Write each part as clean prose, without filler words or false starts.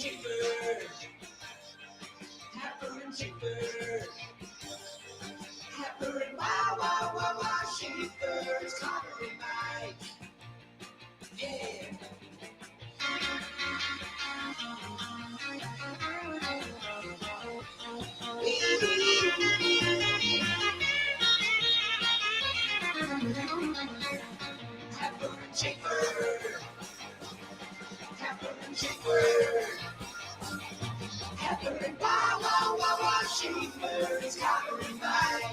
Schaefer. Happer and Schaefer. Happer and wow, Schaefer. It's Connor and Mike. Yeah. Happer and Schaefer. Happer and Schaefer. Happer and wow, Schaefer. It's Connor and Mike.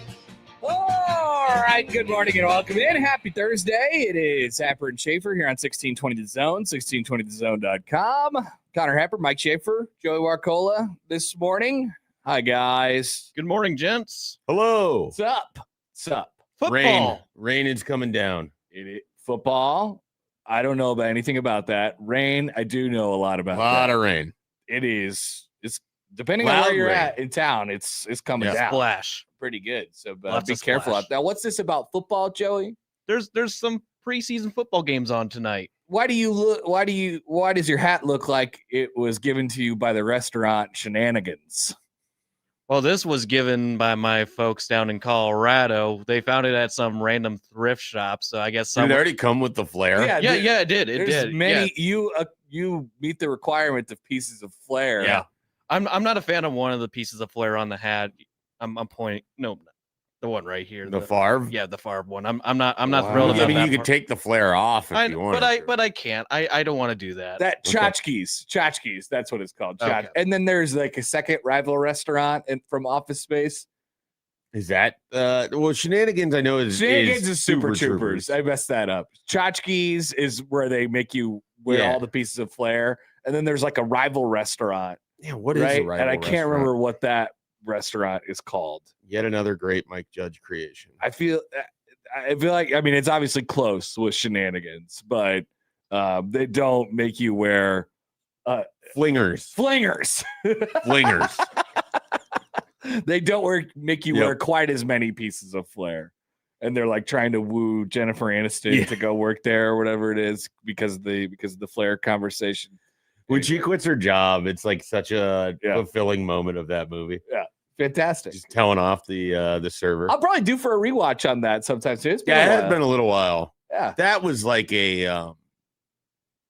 All right, good morning and welcome in. Happy Thursday. It is Happer and Schaefer here on 1620 The Zone, 1620thezone.com. Connor Happer, Mike Schaefer, Joey Warcola this morning. Hi, guys. Good morning, gents. Hello. What's up? What's up? Football. Rain is coming down. Football? I don't know about anything about that. Rain, I do know a lot about A lot that. of rain. It is. It's depending on Loud where you're rain. at in town, it's coming Yeah. down. Splash. Pretty good. So Lots be of careful splash. out there. Now, what's this about football, Joey? There's some preseason football games on tonight. Why does your hat look like it was given to you by the restaurant Shenanigans? Well, this was given by my folks down in Colorado. They found it at some random thrift shop. So I guess Did it already come with the flare? Yeah, it did. It There's did. many Yeah. you meet the requirement of pieces of flair. Yeah. I'm not a fan of one of the pieces of flair on the hat. I'm pointing. No, the one right here. The Favre? Yeah, the Favre one. I'm not Wow. thrilled I about mean, that. you could take the flare off if you wanted. But I can't. I don't want to do that. That Okay. Tchotchkes, that's what it's called. Okay. And then there's like a second rival restaurant from Office Space. Is that well, Shenanigans? I know is Shenanigans is Super Troopers. I messed that up. Tchotchkes is where they make you wear Yeah. all the pieces of flair. And then there's like a rival restaurant. Yeah, what is right? a rival And I can't restaurant? remember what that restaurant is called. Yet another great Mike Judge creation. I feel like, I mean, it's obviously close with Shenanigans, but they don't make you wear Flingers. flingers. Flingers. They don't make you Yep. wear quite as many pieces of flair. And they're like trying to woo Jennifer Aniston to go work there or whatever it is because of the flair conversation. When she quits her job, it's like such a Yeah. fulfilling moment of that movie. Fantastic. Just telling off the server. I'll probably do for a rewatch on that sometime soon. It's been Yeah, a it has while. been a little while. Yeah. That was like a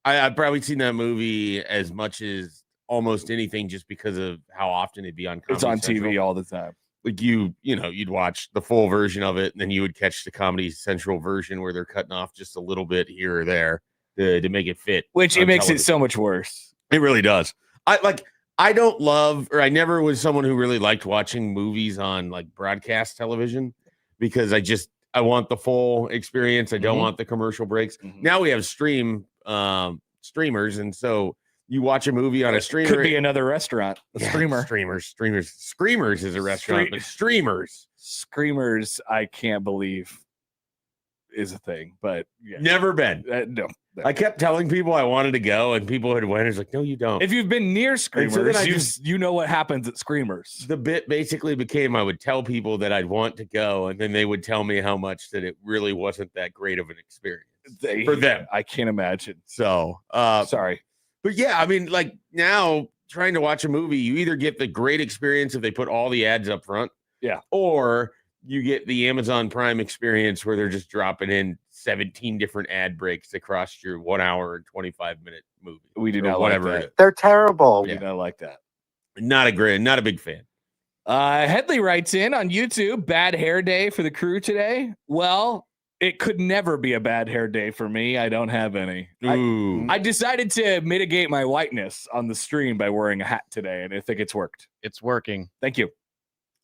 I've probably seen that movie as much as almost anything just because of how often it'd be on It's Comedy on TV Central. all the time. Like you'd watch the full version of it, and then you would catch the Comedy Central version where they're cutting off just a little bit here or there to make it fit. Which it on makes it television. so much worse. It really does. I don't love, or I never was someone who really liked watching movies on like broadcast television because I want the full experience. I don't Mhm. want the commercial breaks. Mhm. Now we have streamers, and so you watch a movie on a streamer. Could be another restaurant. A Yeah, streamer. Screamers is a restaurant, but streamers Screamers, I can't believe is a thing, but yeah. never been. No. I kept telling people I wanted to go, and people had went. It's like, no, you don't. If you've been near then Screamers, I you know what happens at Screamers. The bit basically became I would tell people that I'd want to go, and then they would tell me how much that it really wasn't that great of an experience for them. I can't imagine. So, Sorry. but yeah, I mean, like now trying to watch a movie, you either get the great experience if they put all the ads up front, Yeah. or you get the Amazon Prime experience where they're just dropping in 17 different ad breaks across your 1 hour and 25-minute movie. We do or not whatever like it that. is. They're terrible. We do not like that. Not a big fan. Headley writes in on YouTube, bad hair day for the crew today. Well, it could never be a bad hair day for me. I don't have any. Ooh. I decided to mitigate my whiteness on the stream by wearing a hat today, and I think it's worked. It's working. Thank you.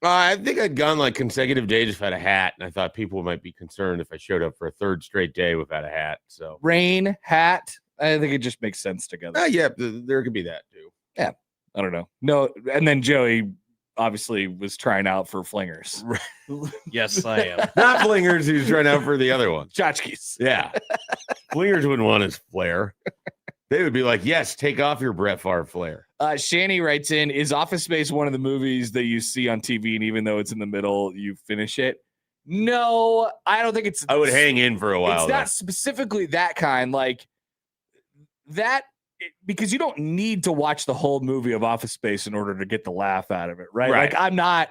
I think I'd gone like consecutive days without a hat, and I thought people might be concerned if I showed up for a third straight day without a hat. So, Rain, hat. I think it just makes sense together. yeah, there could be that too. I don't know. No, and then Joey obviously was trying out for flingers. Yes, I am. Not Flingers, who's trying out for the other one. Tchotchkes. Yeah, Flingers wouldn't want his flair. They would be like, yes, take off your Brett Favre flair. Shani writes in, is Office Space one of the movies that you see on TV and even though it's in the middle, you finish it? No, I don't think it's. I would hang in for a while. It's not specifically that kind. Like that because you don't need to watch the whole movie of Office Space in order to get the laugh out of it, right? Right. Like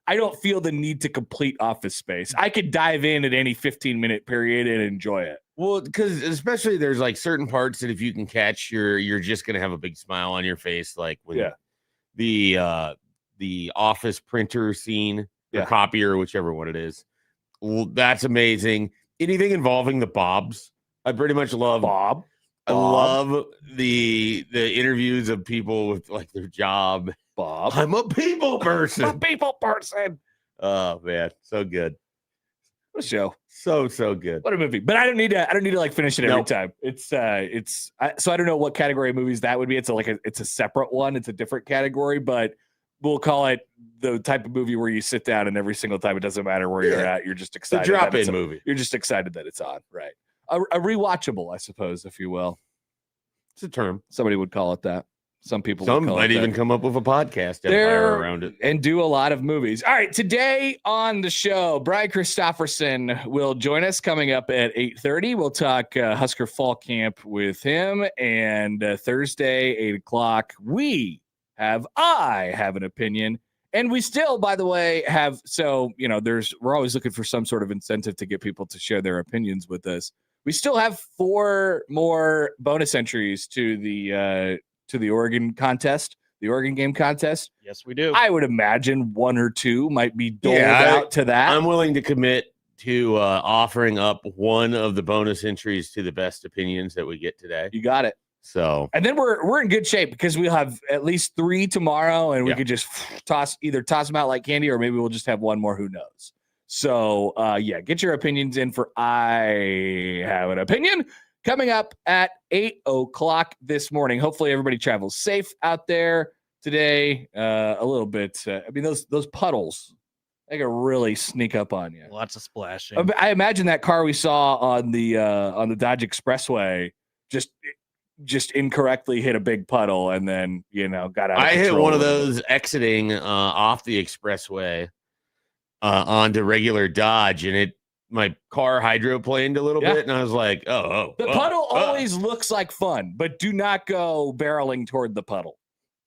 I don't feel the need to complete Office Space. I could dive in at any 15-minute period and enjoy it. Well, because especially there's like certain parts that if you can catch, you're just gonna have a big smile on your face, like when the office printer scene, or copier, whichever one it is. Well, that's amazing. Anything involving the Bobs, I pretty much love. Bob. I love the interviews of people with like their job. Bob. I'm a people person. A people person. Oh man, so good. What a show. So good. What a movie. But I don't need to like finish it every time. So I don't know what category of movies that would be. It's a separate one. It's a different category, but we'll call it the type of movie where you sit down and every single time, it doesn't matter where you're at, you're just excited. The drop-in movie. You're just excited that it's on, right? A rewatchable, I suppose, if you will. It's a term. Somebody would call it that. Some people might even come up with a podcast empire around it and do a lot of movies. All right, today on the show, Brian Christopherson will join us coming up at 8:30. We'll talk Husker fall camp with him, and Thursday 8 o'clock I have an opinion, and we still, by the way, have we're always looking for some sort of incentive to get people to share their opinions with us. We still have 4 more bonus entries to the Oregon contest, the Oregon game contest. Yes, we do. I would imagine 1 or 2 might be doled out to that. I'm willing to commit to offering up one of the bonus entries to the best opinions that we get today. You got it. So, and then we're in good shape because we'll have at least 3 tomorrow, and we could just toss them out like candy, or maybe we'll just have one more. Who knows? So, get your opinions in for I Have an Opinion coming up at 8 o'clock this morning. Hopefully everybody travels safe out there today. A little bit. Those puddles, they can really sneak up on you. Lots of splashing. I imagine that car we saw on the Dodge Expressway just incorrectly hit a big puddle and then got out. I hit one of those exiting off the expressway onto regular Dodge, and my car hydroplaned a little bit, and I was like, the puddle always looks like fun, but do not go barreling toward the puddle.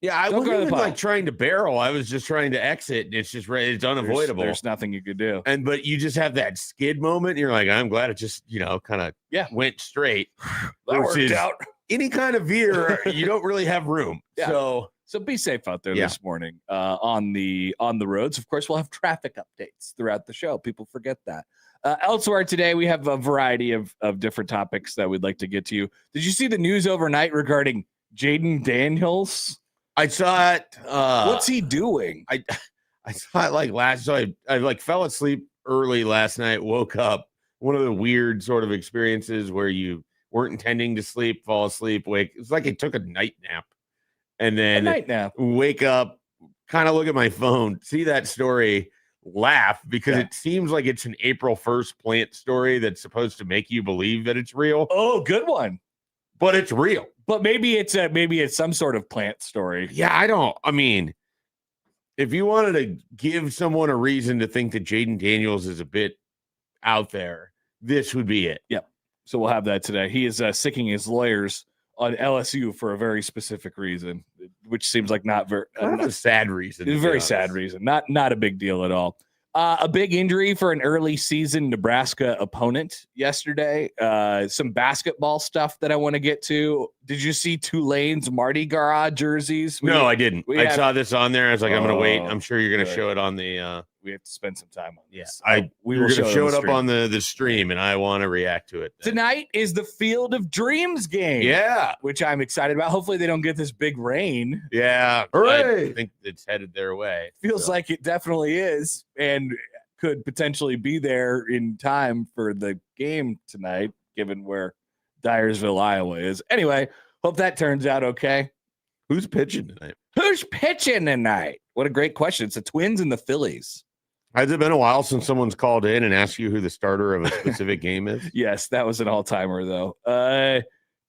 Yeah, I wasn't even like trying to barrel. I was just trying to exit. It's just it's unavoidable. There's nothing you could do. But you just have that skid moment. And you're like, I'm glad it just, kind of went straight. That worked out. Any kind of veer, you don't really have room. Yeah. So be safe out there this morning on the roads. Of course, we'll have traffic updates throughout the show. People forget that. Elsewhere today, we have a variety of different topics that we'd like to get to you. Did you see the news overnight regarding Jaden Daniels? I saw it. What's he doing? I saw it like last. So I like fell asleep early last night. Woke up. One of the weird sort of experiences where you weren't intending to sleep, fall asleep, wake. It's like I took a night nap, and then wake up, kind of look at my phone, see that story, laugh because it seems like it's an April 1st plant story that's supposed to make you believe that it's real. Oh, good one. But it's real. But maybe it's some sort of plant story. Yeah, I mean, if you wanted to give someone a reason to think that Jaden Daniels is a bit out there, this would be it. Yep. So we'll have that today. He is sicking his lawyers on LSU for a very specific reason, which seems like not very a sad reason. A very sad reason. Not a big deal at all. A big injury for an early season Nebraska opponent yesterday. Some basketball stuff that I want to get to. Did you see Tulane's Mardi Gras jerseys? No, I didn't. I saw this on there. I was like, I'm going to wait. I'm sure you're going to show it on the. We have to spend some time on this. We will show it up on the stream, and I want to react to it. Tonight is the Field of Dreams game. Yeah. Which I'm excited about. Hopefully they don't get this big rain. Yeah. Hooray. I think it's headed their way. Feels like it definitely is, and could potentially be there in time for the game tonight, given where Dyersville, Iowa is. Anyway, hope that turns out okay. Who's pitching tonight? What a great question. It's the Twins and the Phillies. Has it been a while since someone's called in and asked you who the starter of a specific game is? Yes, that was an all-timer, though.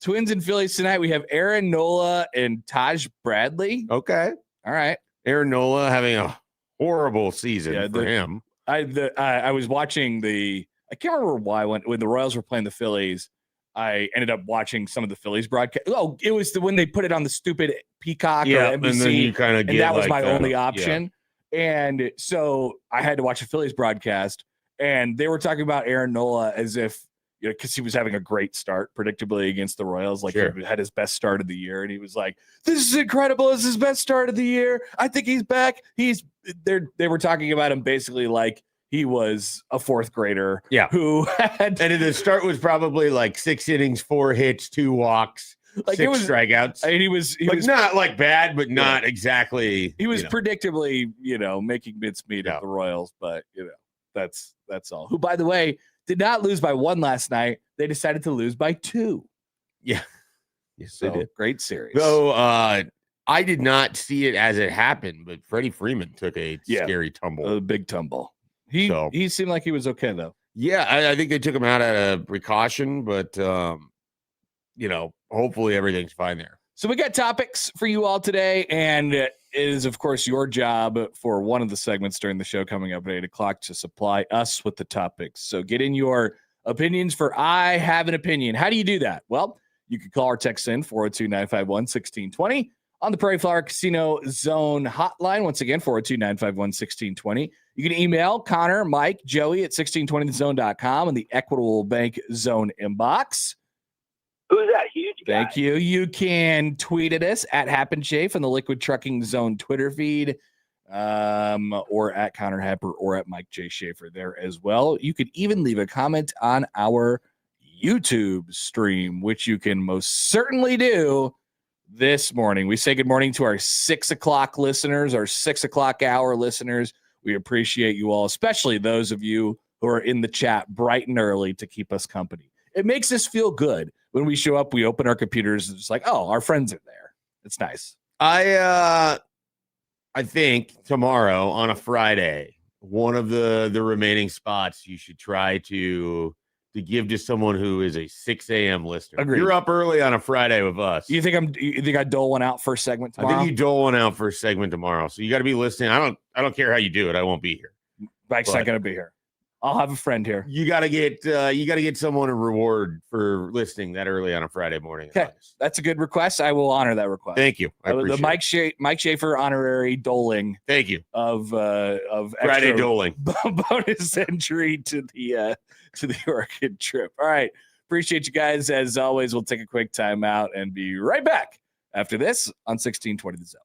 Twins and Phillies tonight. We have Aaron Nola and Taj Bradley. Okay. All right. Aaron Nola having a horrible season for him. I was watching I can't remember why when the Royals were playing the Phillies. I ended up watching some of the Phillies broadcast. Oh, it was when they put it on the stupid Peacock or and then NBC, you kind of and get that was like my the- only yeah. option. And so I had to watch a Phillies broadcast, and they were talking about Aaron Nola as if, because he was having a great start, predictably, against the Royals. Like, Sure. he had his best start of the year, and he was like, "This is incredible. This is his best start of the year. I think he's back." They were talking about him basically like he was a fourth grader, who had, and the start was probably like 6 innings, 4 hits, 2 walks, like 6 strikeouts. I mean, he was not like bad, but not exactly. He was predictably, making mincemeat Yeah. of the Royals, but that's all. Who, by the way, did not lose by 1 last night. They decided to lose by 2. Yeah. Yes, So, they did. great series. Though I did not see it as it happened, but Freddie Freeman took a scary tumble. A big tumble. He seemed like he was okay, though. Yeah, I think they took him out at a precaution, but hopefully everything's fine there. So we got topics for you all today, and it is, of course, your job for one of the segments during the show coming up at 8 o'clock to supply us with the topics. So get in your opinions for I Have an Opinion. How do you do that? Well, you can call or text in 402-951-1620 on the Prairie Flower Casino Zone hotline. Once again, 402-951-1620. You can email Connor, Mike, Joey at 1620thezone.com in the Equitable Bank Zone inbox. Who's that huge guy? Thank you. You can tweet at us at HappenSchafe on the Liquid Trucking Zone Twitter feed, or at Connor Happer or at Mike J. Schaefer there as well. You could even leave a comment on our YouTube stream, which you can most certainly do this morning. We say good morning to our 6 o'clock listeners, our 6 o'clock hour listeners. We appreciate you all, especially those of you who are in the chat bright and early to keep us company. It makes us feel good when we show up, we open our computers, and it's like, oh, our friends are there. It's nice. I think tomorrow on a Friday, one of the remaining spots you should try to give to someone who is a 6 a.m. listener. Agreed. You're up early on a Friday with us. You think I dole one out first segment tomorrow? I think you dole one out for a segment tomorrow. So you got to be listening. I don't care how you do it. I won't be here. Mike's not going to be here. I'll have a friend here. You got to get someone a reward for listening that early on a Friday morning. Okay, that's a good request. I will honor that request. Thank you. I appreciate the Mike Schaefer honorary doling. Thank you. Of Friday doling bonus entry to the Oregon trip. All right, appreciate you guys as always. We'll take a quick timeout and be right back after this on 1620 The Zone.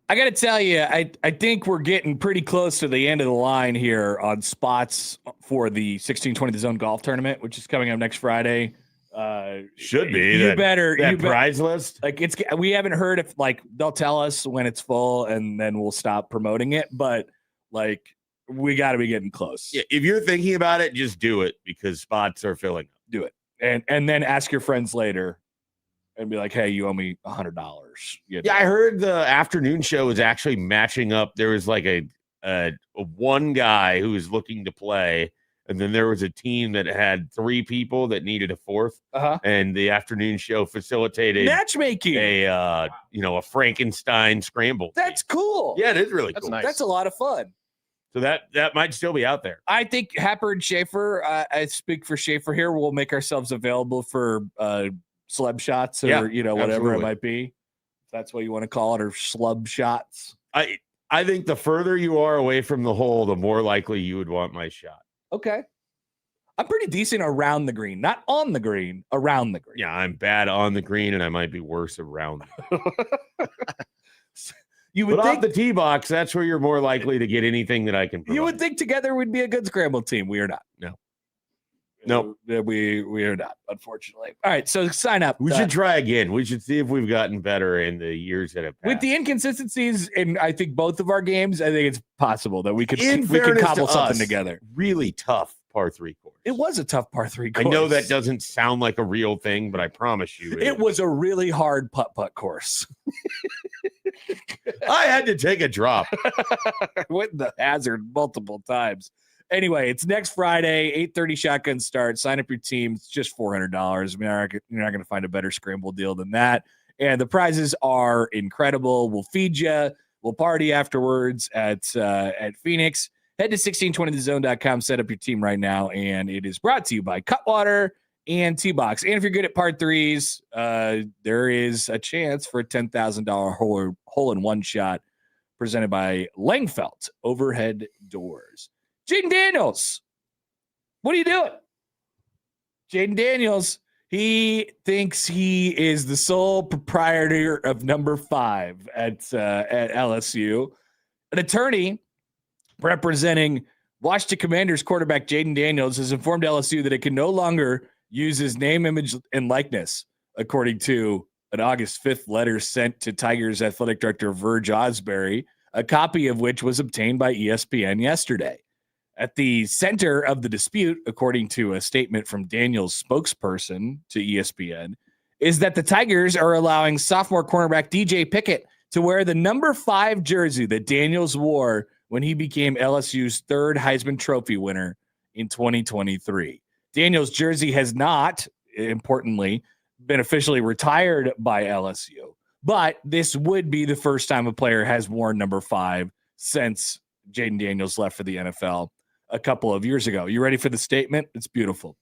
I got to tell you, I think we're getting pretty close to the end of the line here on spots for the 1620 The Zone Golf Tournament, which is coming up next Friday. Should be. You better. That prize list. Like we haven't heard if like they'll tell us when it's full and then we'll stop promoting it. But like we got to be getting close. Yeah, if you're thinking about it, just do it because spots are filling up. Do it, and then ask your friends later. And be like, hey, you owe me $100. Yeah, I heard the afternoon show was actually matching up. There was like a one guy who was looking to play, and then there was a team that had 3 people that needed a fourth. And the afternoon show facilitated matchmaking, a Frankenstein scramble. That's cool. Yeah, it is really cool. Nice. That's a lot of fun. So that might still be out there. I think Happer and Schaefer, I speak for Schaefer here, we'll make ourselves available for celeb shots or whatever absolutely. it might be. If that's what you want to call it, or schlub shots. I think the further you are away from the hole, the more likely you would want my shot. Okay. I'm pretty decent around the green, not on the green, around the green. Yeah, I'm bad on the green and I might be worse around. You would but think off the tee box, that's where you're more likely to get anything that I can provide. You would think together we'd be a good scramble team. We are not. No, we are not, unfortunately. All right, so sign up. We should try again. We should see if we've gotten better in the years that have passed. With the inconsistencies in, I think, both of our games, I think it's possible that we could fairness cobble to something us, together. Really tough par 3 course. It was a tough par 3 course. I know that doesn't sound like a real thing, but I promise you it was a really hard putt course. I had to take a drop. Went the hazard multiple times. Anyway, it's next Friday, 8:30 shotgun start. Sign up your team. It's just $400. I mean, you're not going to find a better scramble deal than that. And the prizes are incredible. We'll feed you. We'll party afterwards at Phoenix. Head to 1620thezone.com. Set up your team right now. And it is brought to you by Cutwater and T-Box. And if you're good at par 3s, there is a chance for a $10,000 hole-in-one shot presented by Langfelt Overhead Doors. Jaden Daniels, what are you doing? Jaden Daniels, he thinks he is the sole proprietor of number 5 at LSU. An attorney representing Washington Commanders quarterback Jaden Daniels has informed LSU that it can no longer use his name, image, and likeness, according to an August 5th letter sent to Tigers athletic director Verge Osbury, a copy of which was obtained by ESPN yesterday. At the center of the dispute, according to a statement from Daniels' spokesperson to ESPN, is that the Tigers are allowing sophomore cornerback DJ Pickett to wear the number 5 jersey that Daniels wore when he became LSU's 3rd Heisman Trophy winner in 2023. Daniels' jersey has not, importantly, been officially retired by LSU, but this would be the first time a player has worn number 5 since Jaden Daniels left for the NFL a couple of years ago. You ready for the statement? It's beautiful.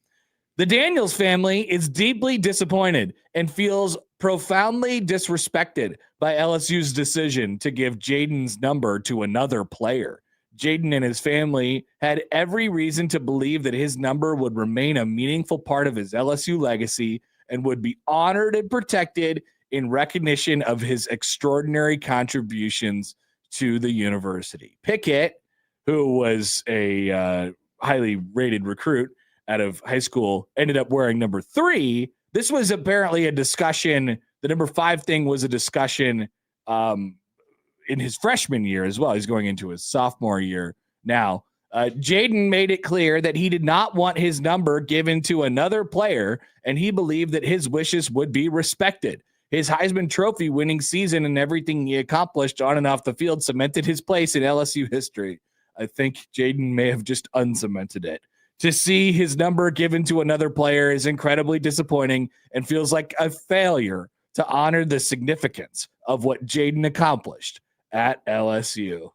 The Daniels family is deeply disappointed and feels profoundly disrespected by LSU's decision to give Jaden's number to another player. Jaden and his family had every reason to believe that his number would remain a meaningful part of his LSU legacy and would be honored and protected in recognition of his extraordinary contributions to the university. Pickett, who was a highly rated recruit out of high school, ended up wearing number 3. This was apparently a discussion. The number 5 thing was a discussion in his freshman year as well. He's going into his sophomore year now. Jaden made it clear that he did not want his number given to another player, and he believed that his wishes would be respected. His Heisman Trophy winning season and everything he accomplished on and off the field cemented his place in LSU history. I think Jaden may have just uncemented it. To see his number given to another player is incredibly disappointing and feels like a failure to honor the significance of what Jaden accomplished at LSU.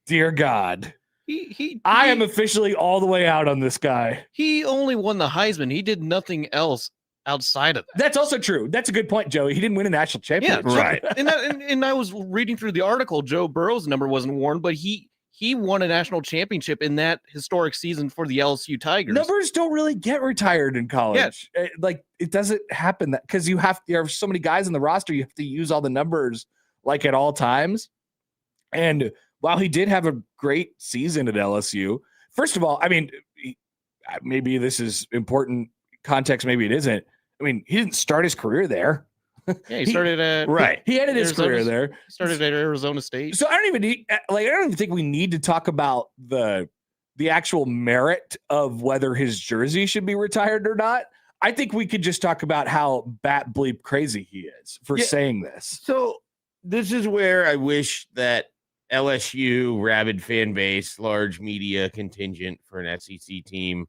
Dear God. I am officially all the way out on this guy. He only won the Heisman. He did nothing else outside of that. That's also true. That's a good point, Joey. He didn't win a national championship. Yeah, right. and I was reading through the article. Joe Burrow's number wasn't worn, but he won a national championship in that historic season for the LSU Tigers. Numbers don't really get retired in college. Like it doesn't happen that because there are so many guys in the roster. You have to use all the numbers like at all times. And while he did have a great season at LSU, first of all, I mean, maybe this is important context, maybe it isn't. I mean, he didn't start his career there. Yeah, he started at He ended his career there. Started at Arizona State. So I don't even think we need to talk about the actual merit of whether his jersey should be retired or not. I think we could just talk about how bat bleep crazy he is for saying this. So this is where I wish that LSU, rabid fan base, large media contingent for an SEC team,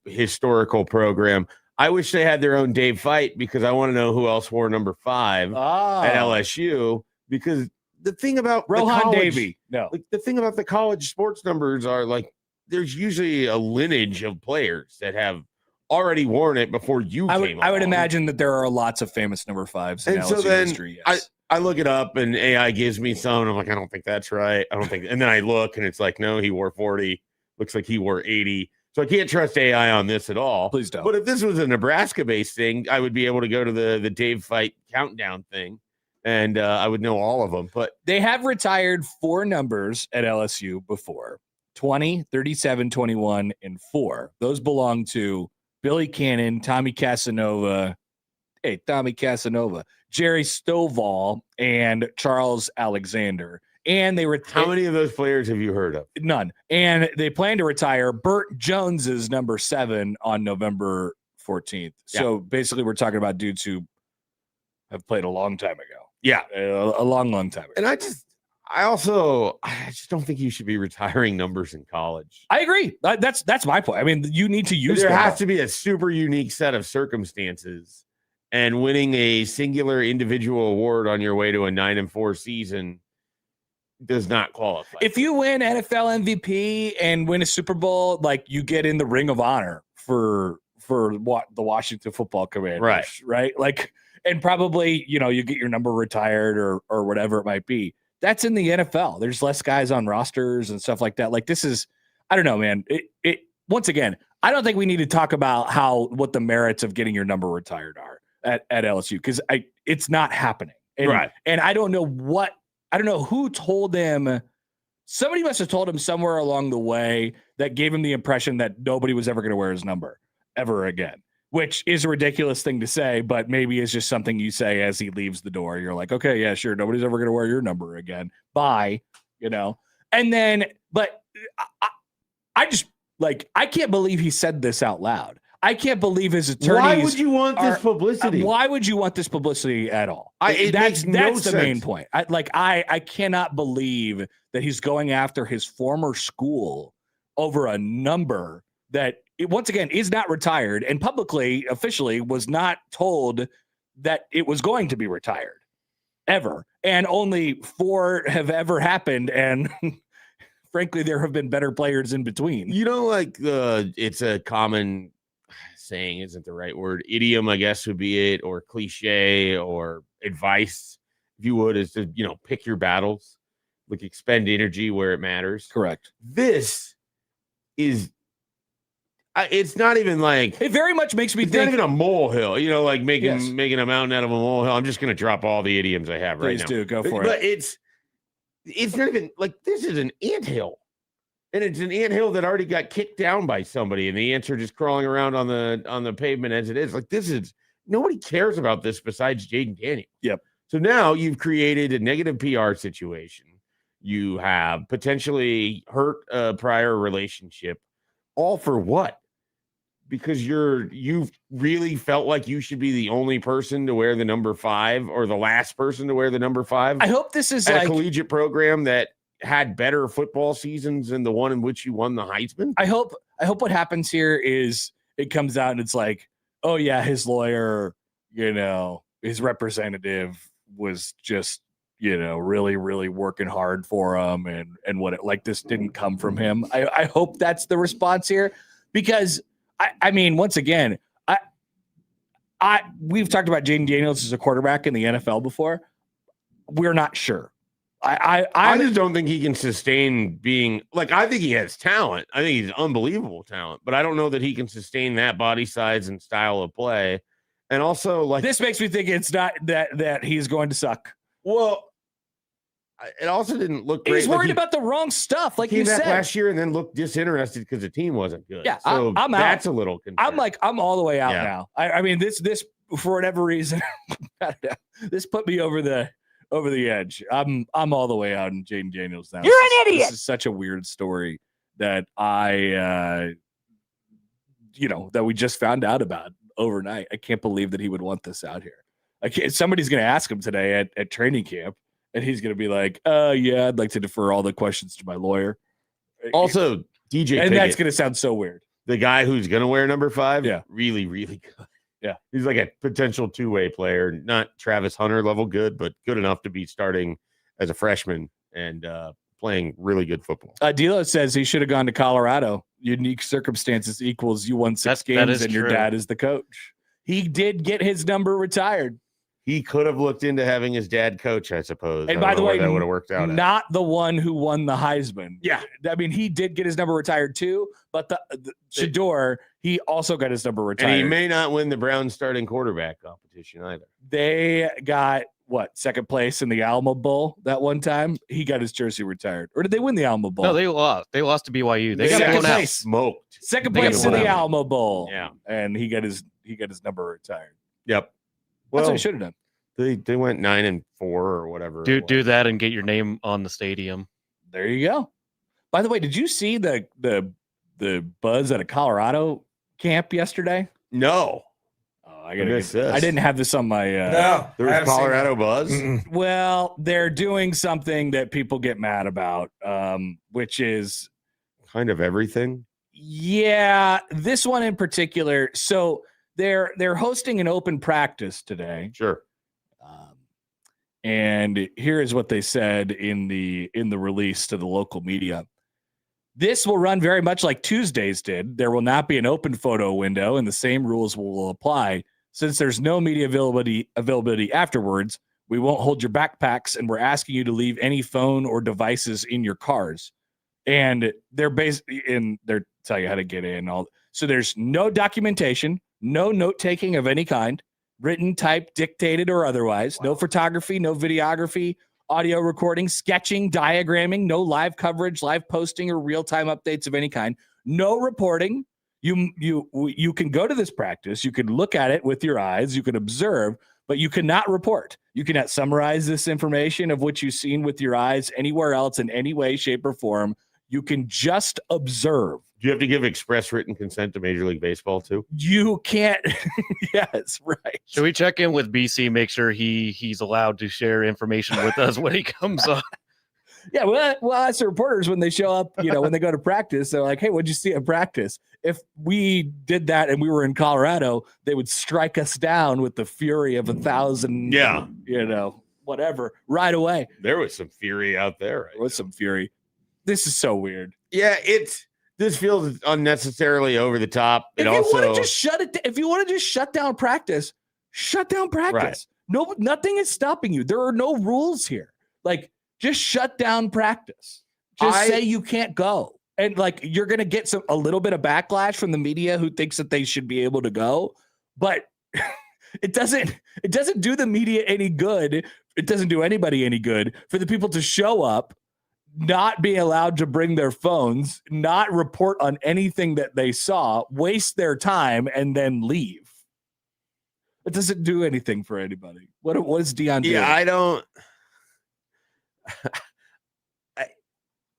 historical program. I wish they had their own Dave Fight because I want to know who else wore number 5 at LSU. Because the thing about Rohan Davey, the thing about the college sports numbers are like there's usually a lineage of players that have already worn it before you came. I would imagine that there are lots of famous number 5s in LSU history. Yes. I look it up and AI gives me some. And I'm like, I don't think that's right. I don't think. And then I look and it's like, no, he wore 40. Looks like he wore 80. So I can't trust AI on this at all. Please don't. But if this was a Nebraska-based thing, I would be able to go to the Dave Fight countdown thing, and I would know all of them. But they have retired 4 numbers at LSU before: 20, 37, 21, and 4. Those belong to Billy Cannon, Tommy Casanova, Jerry Stovall, and Charles Alexander. And they retired. How many of those players have you heard of? None. And they plan to retire Burt Jones's number 7 on November 14th. Yeah. So basically, we're talking about dudes who have played a long time ago. Yeah, a long time ago. And I just don't think you should be retiring numbers in college. I agree. That's my point. I mean, you need to use. There has to be a super unique set of circumstances, and winning a singular individual award on your way to a 9-4 season does not qualify. If you win NFL MVP and win a Super Bowl, like you get in the Ring of Honor for what the Washington Football Commanders, right? Like, and probably you get your number retired or whatever it might be. That's in the NFL. There's less guys on rosters and stuff like that. Like this is, I don't know, man. It once again, I don't think we need to talk about what the merits of getting your number retired are at LSU because it's not happening. And, and I don't know who told him. Somebody must have told him somewhere along the way that gave him the impression that nobody was ever going to wear his number ever again, which is a ridiculous thing to say, but maybe it's just something you say as he leaves the door. You're like, okay, yeah, sure. Nobody's ever going to wear your number again. Bye. And then, but I just I can't believe he said this out loud. I can't believe his attorneys. Why would you want this publicity? Why would you want this publicity at all? That's the main point. I cannot believe that he's going after his former school over a number that once again is not retired and publicly, officially was not told that it was going to be retired ever. And only 4 have ever happened. And frankly, there have been better players in between. It's a common saying, isn't the right word, idiom, I guess would be it, or cliche or advice, if you would, is to, pick your battles, expend energy where it matters. Correct. This is, it's not even it very much makes me think. Not even a molehill, making a mountain out of a molehill. I'm just going to drop all the idioms I have right now. Please do, go for it. But it's not even this is an anthill. And it's an anthill that already got kicked down by somebody, and the ants are just crawling around on the pavement as it is. Nobody cares about this besides Jaden Daniels. Yep. So now you've created a negative PR situation. You have potentially hurt a prior relationship. All for what? Because you've really felt like you should be the only person to wear the number 5 or the last person to wear the number 5. I hope this is a collegiate program that had better football seasons than the one in which you won the Heisman. I hope what happens here is it comes out and it's like, oh yeah, his lawyer, his representative was just, really, really working hard for him and what this didn't come from him. I hope that's the response here because I mean, once again, we've talked about Jaden Daniels as a quarterback in the NFL before. We're not sure. I just don't think he can sustain being I think he has talent. I think he's unbelievable talent, but I don't know that he can sustain that body size and style of play. And also, this makes me think it's not that he's going to suck. Well, it also didn't look great. He's worried about the wrong stuff, like he you came back said. last year and then looked disinterested because the team wasn't good. Yeah, so I'm out. that's a little concerning. I'm all the way out Yeah. now. I mean, this for whatever reason, this put me over the edge. I'm all the way out in Jaden Daniels now. You're an idiot. This is such a weird story that that we just found out about overnight. I can't believe that he would want this out here. Somebody's going to ask him today at training camp, and he's going to be like, yeah, I'd like to defer all the questions to my lawyer. Also, DJ and Pickett, that's going to sound so weird. the guy who's going to wear number 5, Yeah. really, really good. Yeah. He's like a potential two-way player, not Travis Hunter level good, but good enough to be starting as a freshman and playing really good football. Dilo says he should have gone to Colorado. Unique circumstances equals you won 6 That games is and your true. dad is the coach. He did get his number retired. He could have looked into having his dad coach, I suppose. And I by don't the know way, where that would have worked out. not the one who won the Heisman. Yeah. I mean, he did get his number retired too, but the Shador, he also got his number retired. And he may not win the Browns starting quarterback competition either. They got second place in the Alamo Bowl that one time. He got his jersey retired. Or did they win the Alamo Bowl? No, they lost. They lost to BYU. They got Second blown out. place. Smoked. Second They got place in blown the out. Alamo Bowl. Yeah. And he got his number retired. Yep. That's what Well, he should have done. they went 9-4 or whatever. it Do was. that and get your name on the stadium. There you go. By the way, did you see the buzz at a Colorado camp yesterday? No. Oh, I gotta missed get, this. I didn't have this on my No, There was Colorado buzz. well, they're doing something that people get mad about, which is Kind of everything. yeah, this one in particular. So they're hosting an open practice today. Sure. And here is what they said in the release to the local media. This will run very much like Tuesdays did. There will not be an open photo window, and the same rules will apply. Since there's no media availability afterwards, we won't hold your backpacks, and we're asking you to leave any phone or devices in your cars. And they're tell you how to get in. So there's no documentation, no note taking of any kind. Written, typed, dictated, or otherwise. Wow. No photography, no videography, audio recording, sketching, diagramming, no live coverage, live posting, or real-time updates of any kind. No reporting. You can go to this practice. You can look at it with your eyes. You can observe, but you cannot report. You cannot summarize this information of what you've seen with your eyes anywhere else in any way, shape, or form. You can just observe. Do you have to give express written consent to Major League Baseball too? You can't. Yes, right. Should we check in with BC, make sure he's allowed to share information with us when he comes up? Yeah, well, as the reporters, when they show up, when they go to practice, they're like, hey, what'd you see at practice? If we did that and we were in Colorado, they would strike us down with the fury of 1,000, whatever, right away. There was some fury out there. Right There was some fury. This is so weird. Yeah, this feels unnecessarily over the top. If you want to just shut down practice, shut down practice. Right. No, nothing is stopping you. There are no rules here. Like, just shut down practice. Just say you can't go. And you're going to get a little bit of backlash from the media who thinks that they should be able to go, but it doesn't do the media any good. It doesn't do anybody any good for the people to show up, not be allowed to bring their phones, not report on anything that they saw, waste their time, and then leave. It doesn't do anything for anybody. What is Deion doing? Yeah, I don't.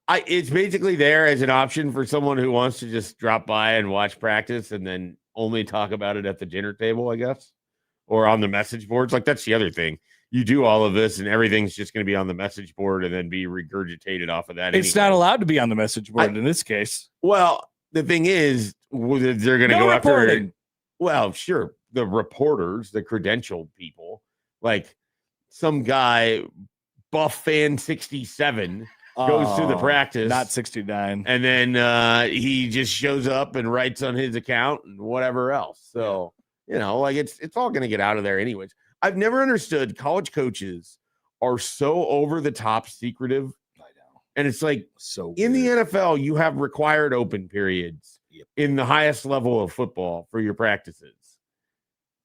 It's basically there as an option for someone who wants to just drop by and watch practice and then only talk about it at the dinner table, I guess, or on the message boards. That's the other thing. You do all of this and everything's just going to be on the message board and then be regurgitated off of that. It's not allowed to be on the message board in this case. Well, the thing is, they're going to go after. Well, sure. The reporters, the credentialed people, like some guy, Buff Fan 67, goes to the practice. Not 69. And then he just shows up and writes on his account and whatever else. So, it's all going to get out of there anyways. I've never understood college coaches are so over the top secretive. I know. And it's so in the weird. NFL, you have required open periods in the highest level of football for your practices.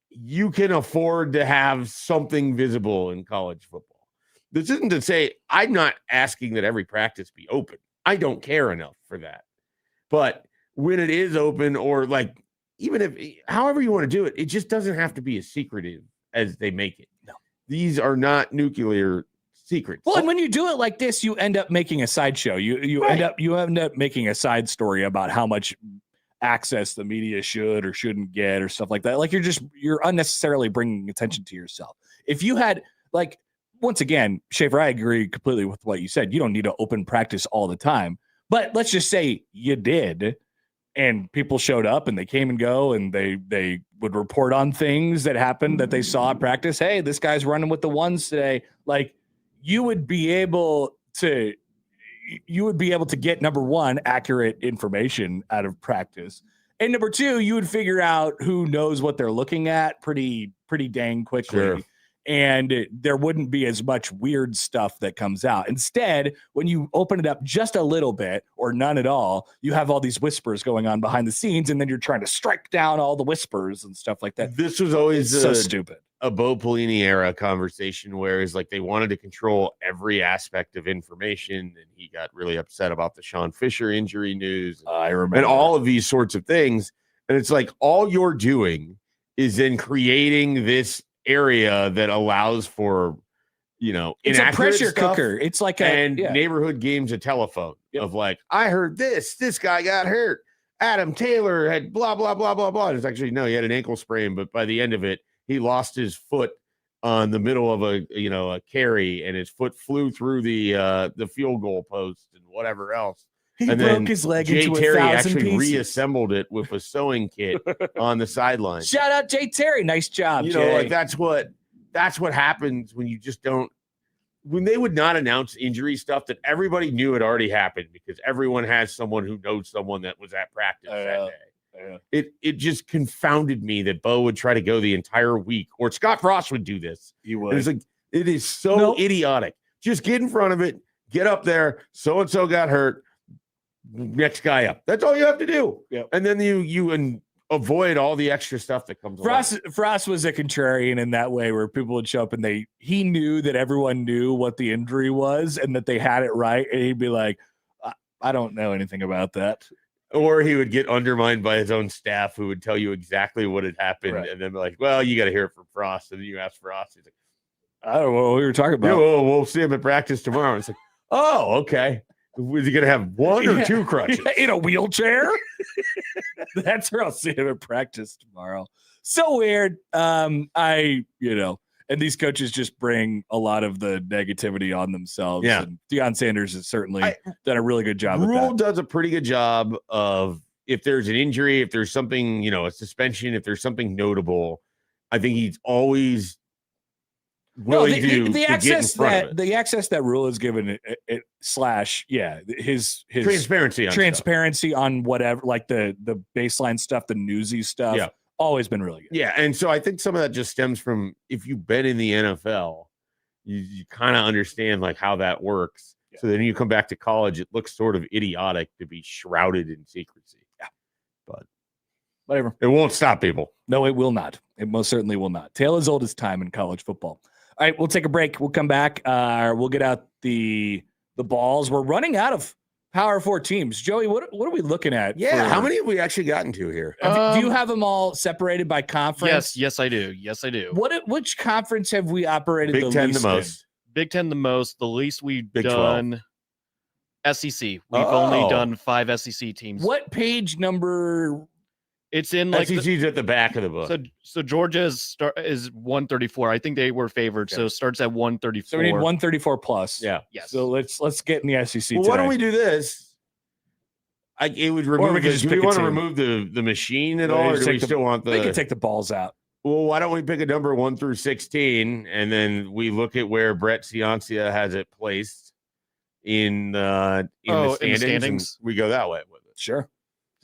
You can afford to have something visible in college football. this isn't to say I'm not asking that every practice be open. I don't care enough for that. But when it is open, or like, even if, however you want to do it, it just doesn't have to be as secretive as they make it. No. These are not nuclear secrets. Well, and when you do it like this, you end up making a sideshow. You end up making a side story about how much access the media should or shouldn't get or stuff like that. Like you're unnecessarily bringing attention to yourself. If you had, like, once again, Schaefer, I agree completely with what you said. You don't need to open practice all the time, but let's just say you did, and people showed up and they came and go, and they would report on things that happened that they saw at practice. Hey, this guy's running with the ones today. Like, you would be able to get, number one, accurate information out of practice. And number two, you would figure out who knows what they're looking at pretty dang quickly. Sure. And there wouldn't be as much weird stuff that comes out. Instead, when you open it up just a little bit or none at all, you have all these whispers going on behind the scenes, and then you're trying to strike down all the whispers and stuff like that. This was always so stupid. A Bo Pelini era conversation, where it's like they wanted to control every aspect of information, and he got really upset about the Sean Fisher injury news. I remember. And all of these sorts of things. And it's like, all you're doing is then creating this area that allows for, it's a pressure stuff, cooker. It's like neighborhood games of telephone of like, I heard this guy got hurt. Adam Taylor had blah, blah, blah, blah, blah. It's actually, no, he had an ankle sprain, but by the end of it, he lost his foot on the middle of a carry, and his foot flew through the field goal post and whatever else. He and broke then his leg Jay into Terry 1,000 actually pieces. reassembled it with a sewing kit on the sideline. Shout out Jay Terry. Nice job, Jay. Like that's what happens when you just don't. When they would not announce injury stuff that everybody knew had already happened, because everyone has someone who knows someone that was at practice that day. Yeah. It just confounded me that Bo would try to go the entire week, or Scott Frost would do this. He would. It's like, it is so idiotic. Just get in front of it, get up there. So and so got hurt. Next guy up. That's all you have to do. Yep. And then you avoid all the extra stuff that comes along. Frost was a contrarian in that way, where people would show up and he knew that everyone knew what the injury was and that they had it right, and he'd be like, I don't know anything about that. Or he would get undermined by his own staff, who would tell you exactly what had happened, and then be like, well, you got to hear it from Frost. And then you ask Frost. He's like, I don't know what we were talking about. Yeah, well, we'll see him at practice tomorrow. It's like, oh, okay. Was he going to have one or two crutches? In a wheelchair? That's where I'll see him at practice tomorrow. So weird. And these coaches just bring a lot of the negativity on themselves. Yeah. And Deion Sanders has certainly done a really good job with that. Rule does a pretty good job of, if there's an injury, if there's something, a suspension, if there's something notable, I think he's always willing to get in front of it. The access that Rule has given his transparency on whatever, like the baseline stuff, the newsy stuff. Yeah. Always been really good. Yeah, and so I think some of that just stems from, if you've been in the NFL, you kind of understand like how that works. Yeah. So then you come back to college, it looks sort of idiotic to be shrouded in secrecy. Yeah, but whatever. It won't stop people. No, it will not. It most certainly will not. Tale as old as time in college football. All right, we'll take a break. We'll come back. We'll get out the balls. We're running out of Power 4 teams. Joey, what are we looking at? Yeah, how many have we actually gotten to here? Do you have them all separated by conference? Yes, I do. Which conference have we operated Big Ten the most. Big Ten the most. The least we've Big done. 12. SEC. We've only done 5 SEC teams. What page number? It's in like SEC's at the back of the book. So Georgia is 134. I think they were favored, so it starts at 134. So we need 134 plus. Yeah. Yes. So let's get in the SEC. Well, why don't we do this? It would remove. Do we want to remove the machine at all, or do we still want the? They can take the balls out. Well, why don't we pick a number 1 through 16, and then we look at where Brett Ciancia has it placed in the standings. And we go that way with it. Sure.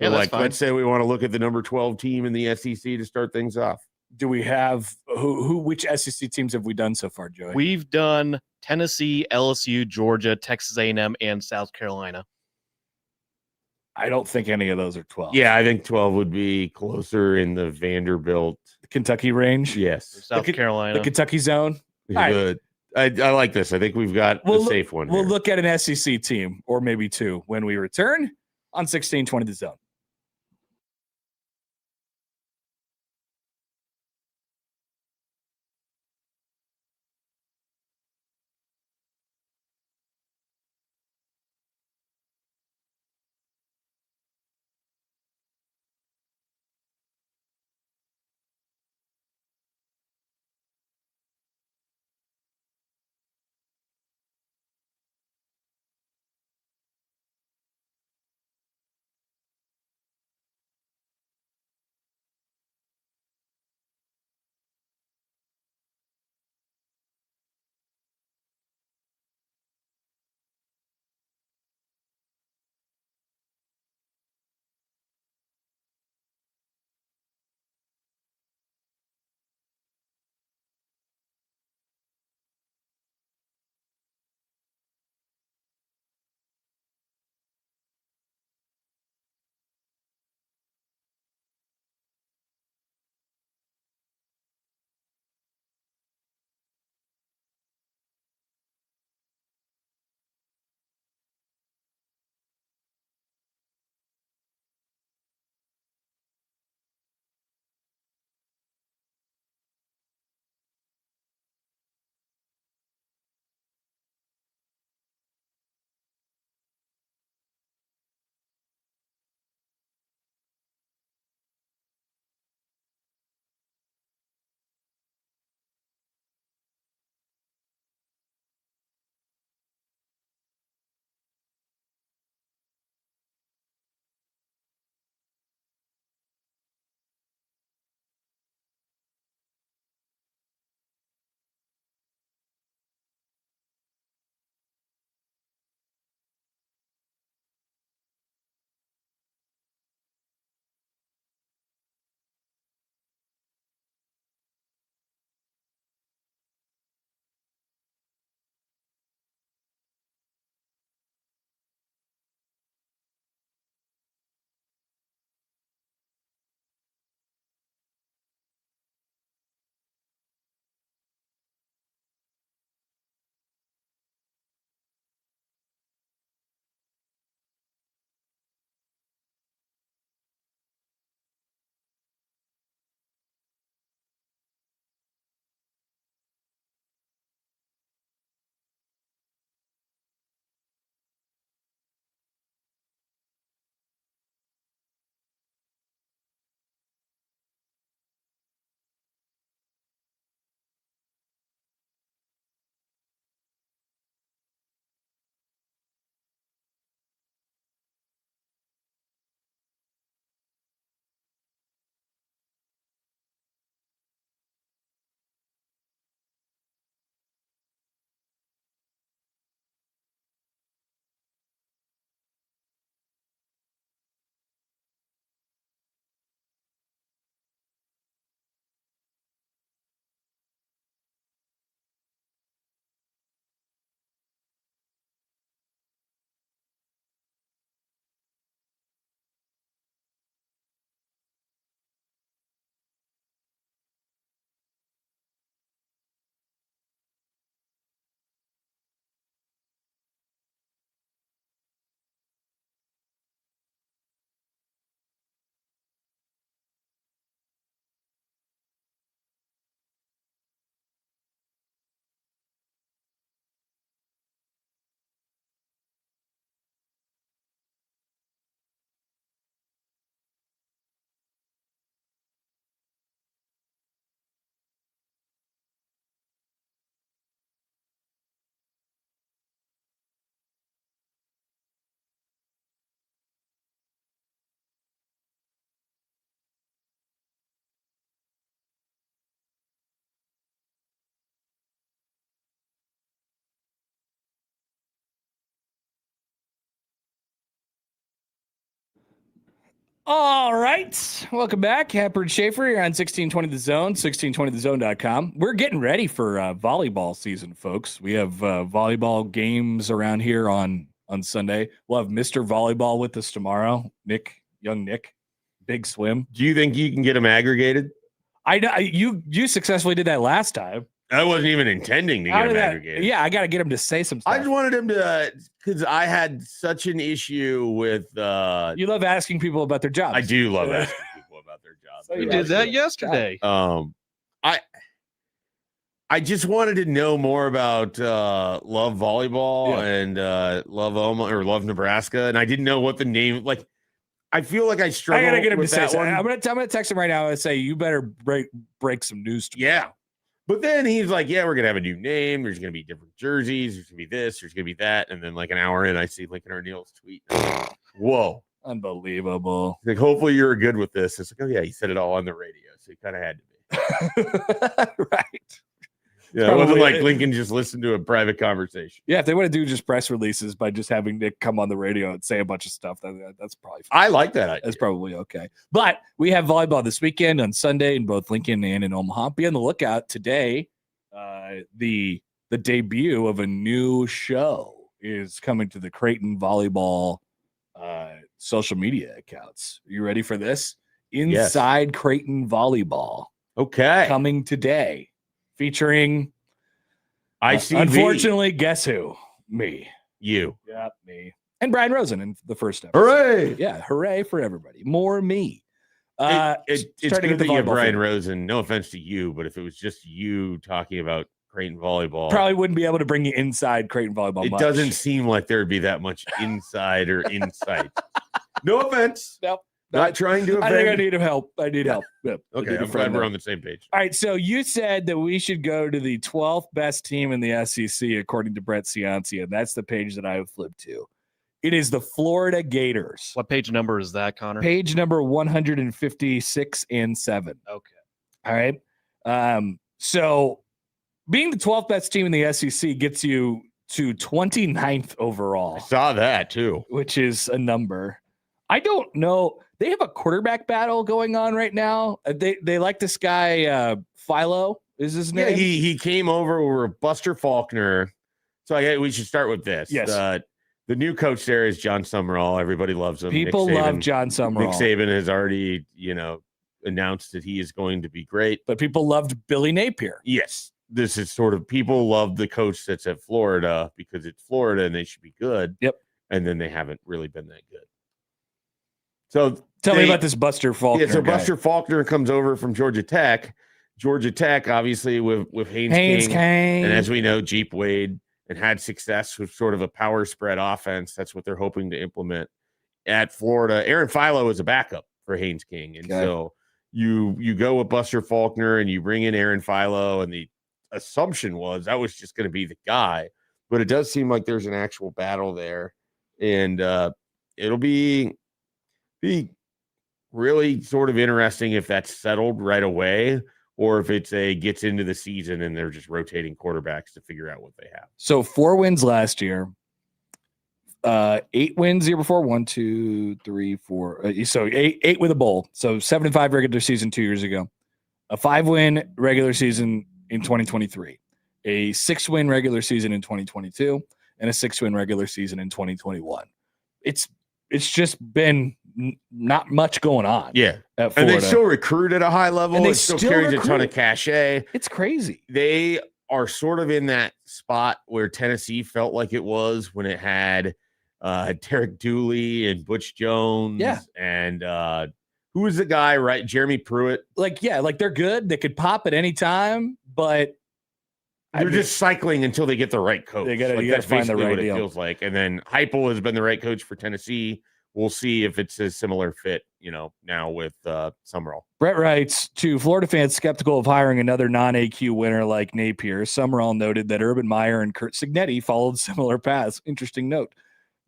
So let's say we want to look at the number 12 team in the SEC to start things off. Do we have which SEC teams have we done so far, Joey? We've done Tennessee, LSU, Georgia, Texas A&M, and South Carolina. I don't think any of those are 12. Yeah, I think 12 would be closer in the Vanderbilt, the Kentucky range. Yes. South Carolina. The Kentucky zone. Right. I like this. I think we've got a safe one. We'll here. look at an SEC team or maybe two when we return on 1620 The Zone. All right. Welcome back. Happer and Schaefer here on 1620 The Zone, 1620thezone.com. We're getting ready for volleyball season, folks. We have volleyball games around here on Sunday. We'll have Mr. Volleyball with us tomorrow. Young Nick, big swim. Do you think you can get them aggregated? I know you successfully did that last time. I wasn't even intending to How get him did that- aggregated. Yeah, I got to get him to say some stuff. I just wanted him to, because I had such an issue with. You love asking people about their jobs. I do love asking people about their jobs. So We you did asked that me. yesterday. I just wanted to know more about Love Volleyball and Love Omaha or Love Nebraska, and I didn't know what the name. Like, I feel like I struggle. I gotta get him to with say that something. one. I'm gonna text him right now and say you better break some news to me. Yeah. But then he's like, yeah, we're going to have a new name. There's going to be different jerseys. There's going to be this. There's going to be that. And then like an hour in, I see Lincoln O'Neill's tweet. Like, whoa. Unbelievable. He's like, hopefully you're good with this. It's like, oh, yeah, he said it all on the radio. So he kind of had to be. Right. Yeah, it wasn't like Lincoln just listened to a private conversation. Yeah, if they want to do just press releases by just having Nick come on the radio and say a bunch of stuff, that's probably fine. I like that idea. That's probably okay. But we have volleyball this weekend on Sunday in both Lincoln and in Omaha. Be on the lookout today. The debut of a new show is coming to the Creighton volleyball social media accounts. Are you ready for this? Inside Creighton Volleyball. Okay. Coming today, featuring ICV. unfortunately, guess who? Me. You. Yeah, me. And Brian Rosen in the first episode. Hooray. Yeah, hooray for everybody. More me. It's trying to good get the that you have volleyball Brian thing. Rosen. No offense to you, but if it was just you talking about Creighton volleyball, Probably wouldn't be able to bring you inside Creighton volleyball. it much. doesn't seem like there would be that much inside or insight. No offense. Nope. Not trying to offend. I think I need help. I need help. Yep. I Okay, need a I'm friend glad we're there. on the same page. All right, so you said that we should go to the 12th best team in the SEC, according to Brett Ciancia, and that's the page that I have flipped to. It is the Florida Gators. What page number is that, Connor? Page number 156 and 7. Okay. All right. So being the 12th best team in the SEC gets you to 29th I overall, saw that too. which is a number. I don't know. They have a quarterback battle going on right now. They like this guy, Philo is his Yeah, name. he came over with Buster Faulkner. So we should start with this. Yes. The new coach there is John Summerall. Everybody loves him. People Nick Saban. love John Summerall. Nick Saban has already, announced that he is going to be great. But people loved Billy Napier. Yes, this is sort of people love the coach that's at Florida because it's Florida and they should be good. Yep. And then they haven't really been that good. So Tell me about this Buster Faulkner. Yeah, so guy. Buster Faulkner comes over from Georgia Tech. Georgia Tech, obviously, with Haynes King. And as we know, Jeep Wade and had success with sort of a power spread offense. That's what they're hoping to implement at Florida. Aaron Philo is a backup for Haynes King. And so you go with Buster Faulkner and you bring in Aaron Philo, and the assumption was that was just going to be the guy. But it does seem like there's an actual battle there. And it'll be really sort of interesting if that's settled right away, or if it's gets into the season and they're just rotating quarterbacks to figure out what they have. So 4 wins last year, 8 wins the year before. 1, 2, 3, 4. So eight with a bowl. So 7-5 regular season 2 years ago, a 5-win regular season in 2023, a 6-win regular season in 2022, and a 6-win regular season in 2021. It's just been not much going on. Yeah. At Florida. And they still recruit at a high level. And they It still still carries a ton recruit. of cachet. It's crazy. They are sort of in that spot where Tennessee felt like it was when it had Derek Dooley and Butch Jones. Yeah. And who was the guy, right? Jeremy Pruitt. Like they're good. They could pop at any time, but They're just cycling until they get the right coach. You gotta that's find the basically right what deal. it feels like. And then Heupel has been the right coach for Tennessee. We'll see if it's a similar fit, now with Summerall. Brett writes, to Florida fans skeptical of hiring another non-AQ winner like Napier, Summerall noted that Urban Meyer and Kurt Signetti followed similar paths. Interesting note.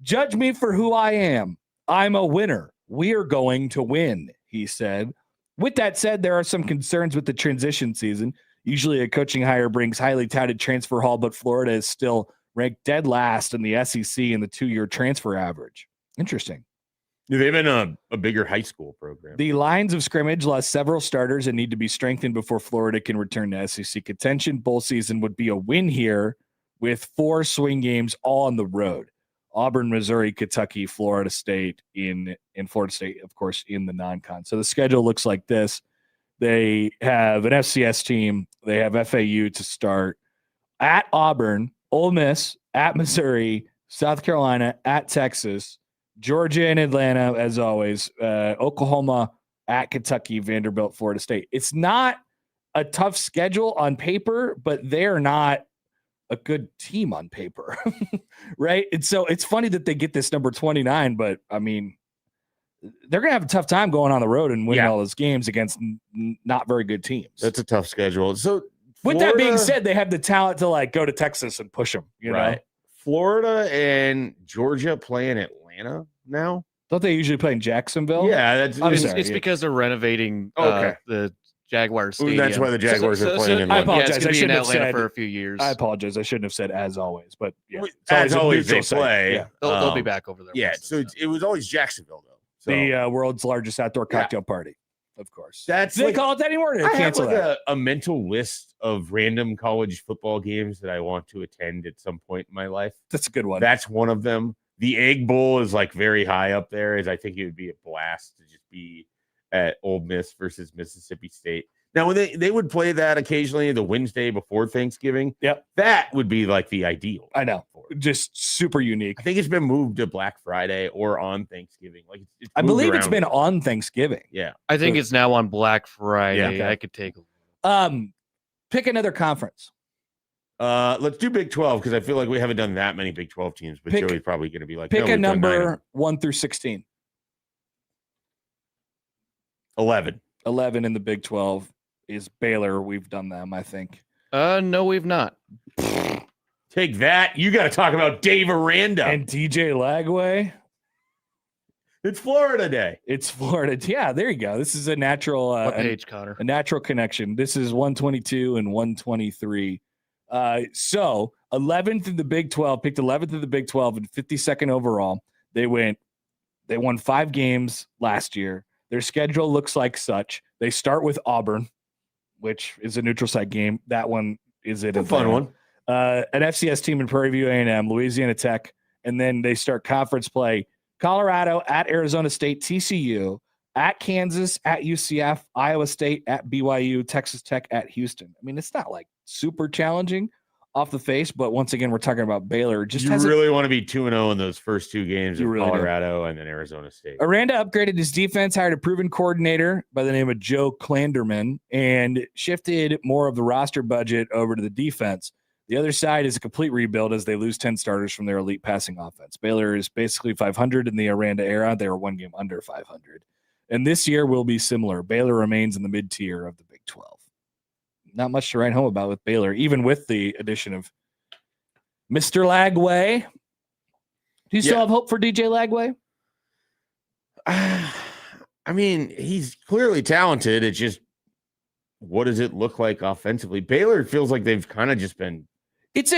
Judge me for who I am. I'm a winner. We're going to win, he said. With that said, there are some concerns with the transition season. Usually a coaching hire brings highly touted transfer haul, but Florida is still ranked dead last in the SEC in the 2-year transfer average. Interesting. They've been a bigger high school program. The lines of scrimmage lost several starters and need to be strengthened before Florida can return to SEC contention. Bowl season would be a win here with 4 swing games all on the road. Auburn, Missouri, Kentucky, Florida State in Florida State, of course, in the non-con. So the schedule looks like this. They have an FCS team. They have FAU to start at Auburn, Ole Miss, at Missouri, South Carolina, at Texas, Georgia and Atlanta, as always, Oklahoma, at Kentucky, Vanderbilt, Florida State. It's not a tough schedule on paper, but they're not a good team on paper, right? And so it's funny that they get this number 29, but I mean, they're going to have a tough time going on the road and winning all those games against not very good teams. That's a tough schedule. So with that being said, they have the talent to like go to Texas and push them, you know? Florida and Georgia play in Atlanta now. Don't they usually play in Jacksonville? Yeah, it's because they're renovating the Jaguars stadium. That's why the Jaguars are playing in I Atlanta. apologize. I shouldn't have Atlanta said for a few years. I apologize. I shouldn't have said as always, but yeah, as always they neutral play. site. They'll be back over there. Yeah, so it was always Jacksonville though. So. The world's largest outdoor cocktail party, of course. That's Do they call it that anymore? Or did they cancel that? A mental list of random college football games that I want to attend at some point in my life. That's a good one. That's one of them. The Egg Bowl is like very high up there. As I think it would be a blast to just be at Ole Miss versus Mississippi State. Now, when they would play that occasionally the Wednesday before Thanksgiving, that would be like the ideal. I know, just super unique. I think it's been moved to Black Friday or on Thanksgiving. Like I believe it's been on Thanksgiving. Yeah, I think it's now on Black Friday. Yeah, okay. I could take a pick another conference. Let's do Big 12 because I feel like we haven't done that many Big 12 teams. But Joey's probably going to be like, pick a number 1 through 16. 11. 11 in the Big 12 is Baylor. We've done them, I think. No, we've not. Take that. You got to talk about Dave Aranda and DJ Lagway. It's Florida Day. It's Florida. Yeah, there you go. This is a natural what page, Connor? A natural connection. This is 122 and 123. So 11th in the Big 12, picked 11th in the Big 12 and 52nd overall. They won 5 games last year. Their schedule looks like such. They start with Auburn, which is a neutral site game. That one is a fun one. An FCS team in Prairie View A&M, Louisiana Tech, and then they start conference play. Colorado at Arizona State, TCU, at Kansas, at UCF, Iowa State, at BYU, Texas Tech, at Houston. I mean, it's not like super challenging off the face, but once again, we're talking about Baylor. You really want to be 2-0 in those first 2 games of really Colorado and then Arizona State. Aranda upgraded his defense, hired a proven coordinator by the name of Joe Klanderman, and shifted more of the roster budget over to the defense. The other side is a complete rebuild as they lose 10 starters from their elite passing offense. Baylor is basically 500 in the Aranda era. They were 1 game under 500. And this year will be similar. Baylor remains in the mid-tier of the Big 12. Not much to write home about with Baylor, even with the addition of Mr. Lagway. Do you still have hope for DJ Lagway? I mean, he's clearly talented. It's just, what does it look like offensively? Baylor feels like they've kind of just been it's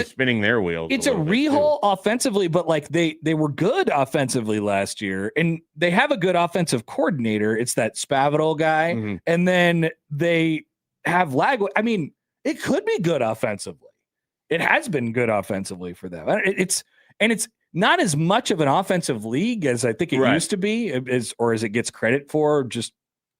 spinning their wheels. It's a rehaul offensively, but like they were good offensively last year, and they have a good offensive coordinator. It's that Spavital guy, and then they have Lagway. I mean, it could be good offensively. It has been good offensively for them. It's not as much of an offensive league as I think it used to be, as it gets credit for. Just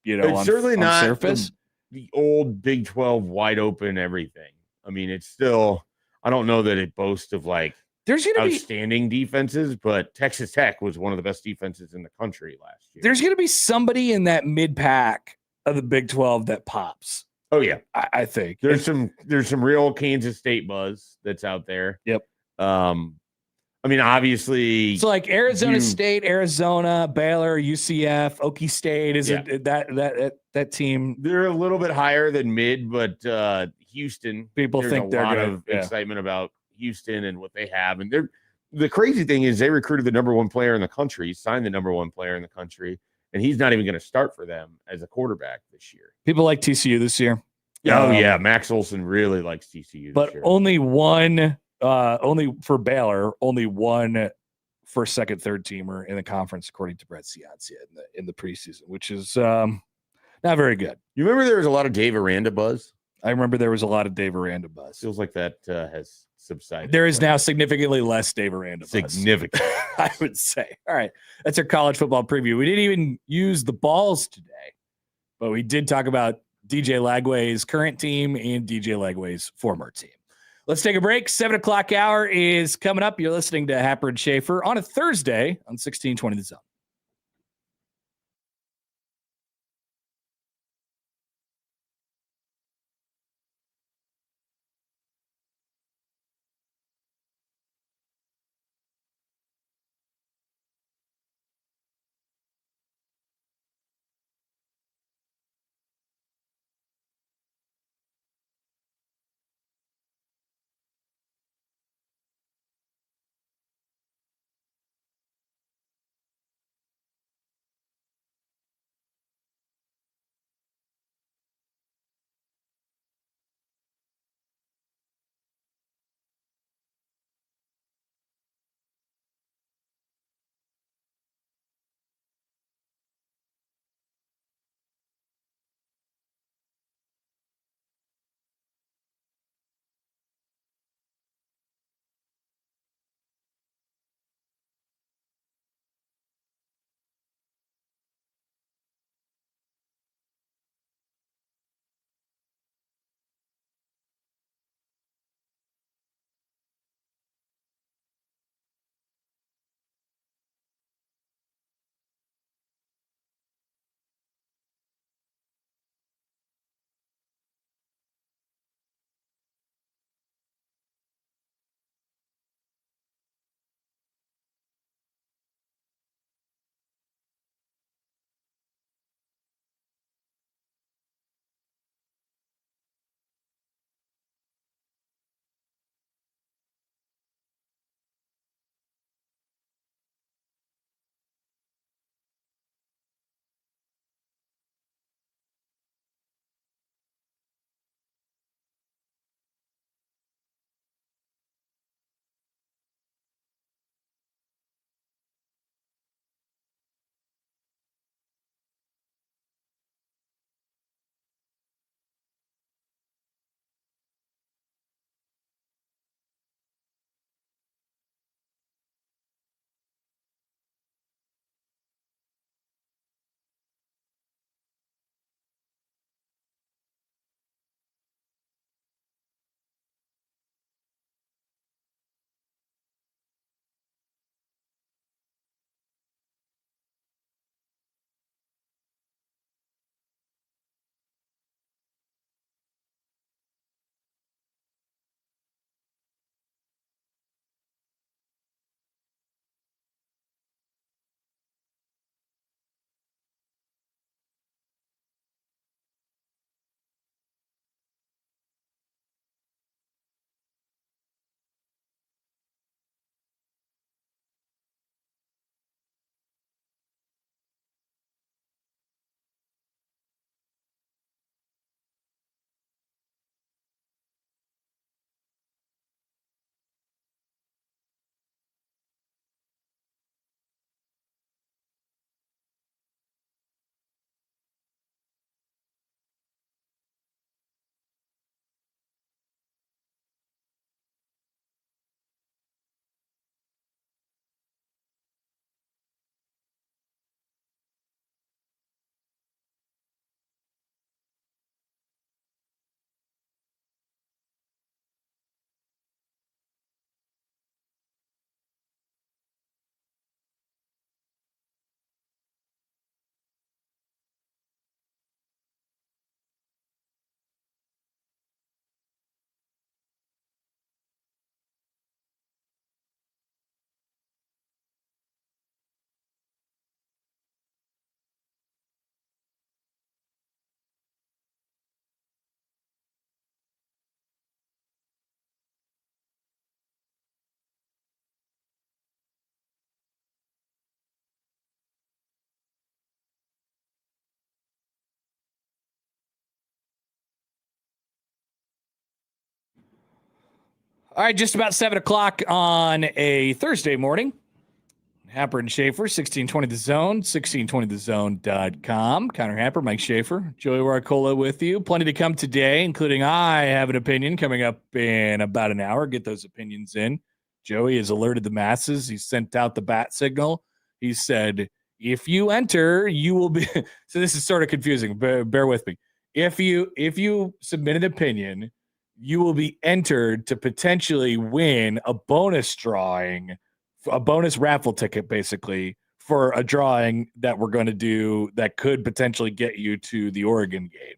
it's certainly on not surface. The old Big 12 wide open everything. I mean, it's still. I don't know that it boasts of like there's going to be outstanding defenses, but Texas Tech was one of the best defenses in the country last year. There's going to be somebody in that mid pack of the Big 12 that pops. Oh yeah, I think there's some real Kansas State buzz that's out there. Yep. I mean, obviously, so like Arizona State, Arizona, Baylor, UCF, Okie State is that team. They're a little bit higher than mid, but Houston. People think they're a lot gonna, of excitement about Houston and what they have, and the crazy thing is they recruited the number 1 player in the country, signed the number 1 player in the country. And he's not even going to start for them as a quarterback this year. People like TCU this year. Oh, yeah. Max Olson really likes TCU but this year. Only for Baylor, only 1 first, second, third teamer in the conference, according to Brett Ciancia in the preseason, which is not very good. You remember there was a lot of Dave Aranda buzz? I remember there was a lot of Dave Aranda buzz. Feels like that has subsided. There is now significantly less Dave Aranda buzz. Significant. I would say. All right. That's our college football preview. We didn't even use the balls today. But we did talk about DJ Lagway's current team and DJ Lagway's former team. Let's take a break. 7 o'clock hour is coming up. You're listening to Happer and Schaefer on a Thursday on 1620 The Zone. All right, just about 7 o'clock on a Thursday morning. Happer and Schaefer, 1620 The Zone, 1620thezone.com. Connor Happer, Mike Schaefer, Joey Warcola with you. Plenty to come today, including I have an opinion coming up in about an hour. Get those opinions in. Joey has alerted the masses. He sent out the bat signal. He said, If you enter, you will be. So this is sort of confusing. Bear with me. If you submit an opinion, you will be entered to potentially win a bonus drawing, a bonus raffle ticket, basically, for a drawing that we're going to do that could potentially get you to the Oregon game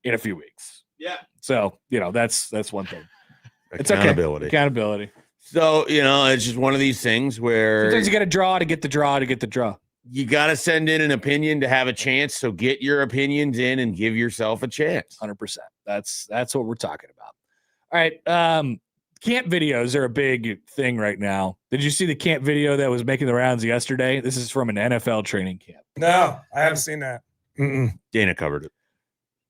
in a few weeks. Yeah. So, that's one thing. It's Accountability. Okay. Accountability. So, it's just one of these things where Sometimes you got to draw to get the draw to get the draw. You got to send in an opinion to have a chance. So get your opinions in and give yourself a chance. 100%. That's what we're talking about. All right. Camp videos are a big thing right now. Did you see the camp video that was making the rounds yesterday? This is from an NFL training camp. No, I haven't seen that. Dana covered it.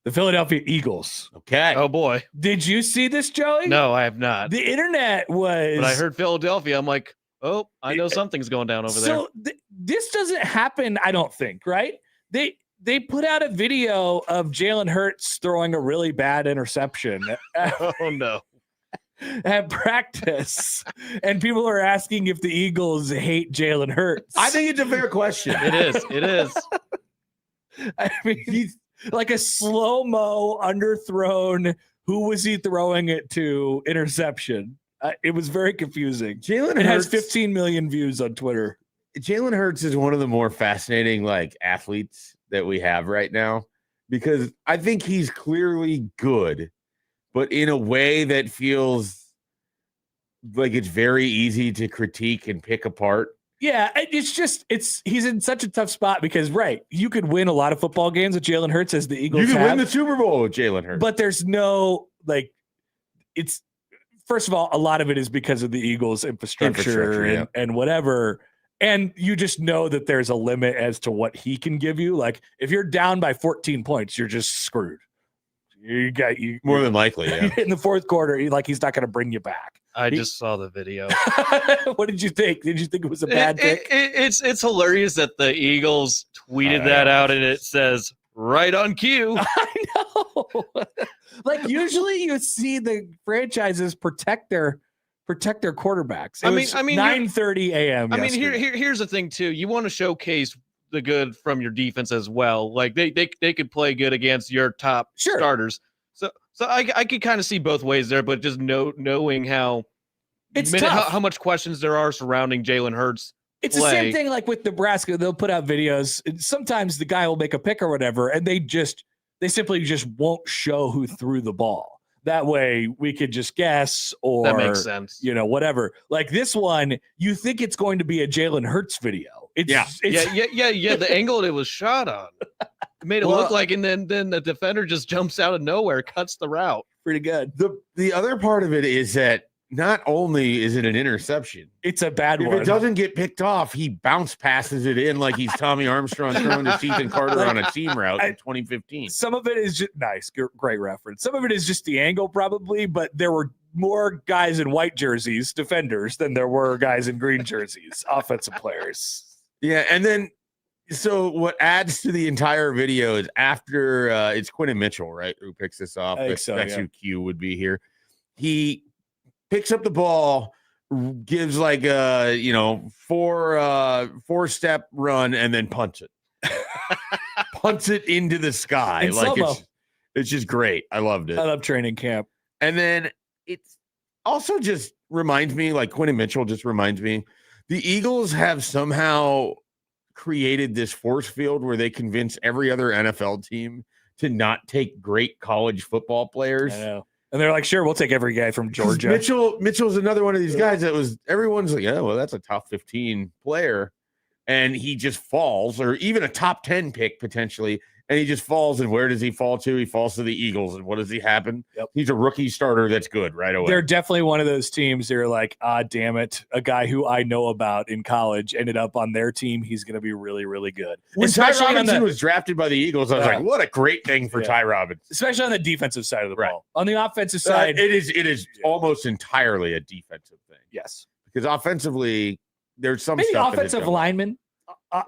The Philadelphia Eagles. Okay. Oh boy. Did you see this, Joey? No, I have not. The internet was. But I heard Philadelphia. I'm like, oh, I know something's going down over there. So this doesn't happen, I don't think, right? They put out a video of Jalen Hurts throwing a really bad interception. Oh no. At practice, and people are asking if the Eagles hate Jalen Hurts. I think it's a fair question. It is. I mean, he's like a slow-mo underthrown. Who was he throwing it to? Interception. It was very confusing. Jalen It has Hurts 15 million views on Twitter. Jalen Hurts is one of the more fascinating athletes that we have right now, because I think he's clearly good, but in a way that feels like it's very easy to critique and pick apart. Yeah, he's in such a tough spot because, you could win a lot of football games with Jalen Hurts as the Eagles You can have, win the Super Bowl with Jalen Hurts. but there's no, it's, first of all, a lot of it is because of the Eagles' infrastructure and whatever. And you just know that there's a limit as to what he can give you. Like, if you're down by 14 points, you're just screwed. You more than likely, yeah. In the fourth quarter, he's not going to bring you back. I just saw the video. What did you think? Did you think it was a bad pick? It's hilarious that the Eagles tweeted that out and it says right on cue. I know. Usually you see the franchises protect their quarterbacks. It was 9:30 a.m. I mean, here's the thing too. You want to showcase the good from your defense as well. Like they could play good against your top starters. So I could kind of see both ways there, but just knowing how much questions there are surrounding Jalen Hurts. It's the same thing like with Nebraska. They'll put out videos. Sometimes the guy will make a pick or whatever, and they simply just won't show who threw the ball. That way we could just guess, or that makes sense. Whatever. Like this one, you think it's going to be a Jalen Hurts video. Yeah. The angle it was shot on. It made it look like, and then the defender just jumps out of nowhere, cuts the route. Pretty good. The other part of it is that not only is it an interception, it's a bad one. If it doesn't get picked off, he bounce passes it in like he's Tommy Armstrong throwing to Ethan Carter on a team route in 2015. Some of it is just nice, great reference. Some of it is just the angle, probably, but there were more guys in white jerseys, defenders, than there were guys in green jerseys, offensive players. Yeah, and then so what adds to the entire video is after it's Quinton Mitchell, right, who picks this off. That's who Q would be here. He picks up the ball, gives like a 4-step run, and then punts it. Punts it into the sky. It's just great. I loved it. I love training camp. And then it's also just reminds me, like Quinton Mitchell just reminds me, the Eagles have somehow created this force field where they convince every other NFL team to not take great college football players. I know. And they're like, sure, we'll take every guy from Georgia. Mitchell's another one of these guys that was, everyone's like, yeah, well, that's a top 15 player. And he just falls, or even a top 10 pick potentially. And he just falls. And where does he fall to? He falls to the Eagles. And what does he happen? Yep. He's a rookie starter that's good right away. They're definitely one of those teams that are like, damn it. A guy who I know about in college ended up on their team. He's going to be really, really good. When Ty Robinson was drafted by the Eagles, I was like, what a great thing for Ty Robinson. Especially on the defensive side of the ball. On the offensive side. It is almost entirely a defensive thing. Yes. Because offensively, there's some maybe stuff. Offensive linemen.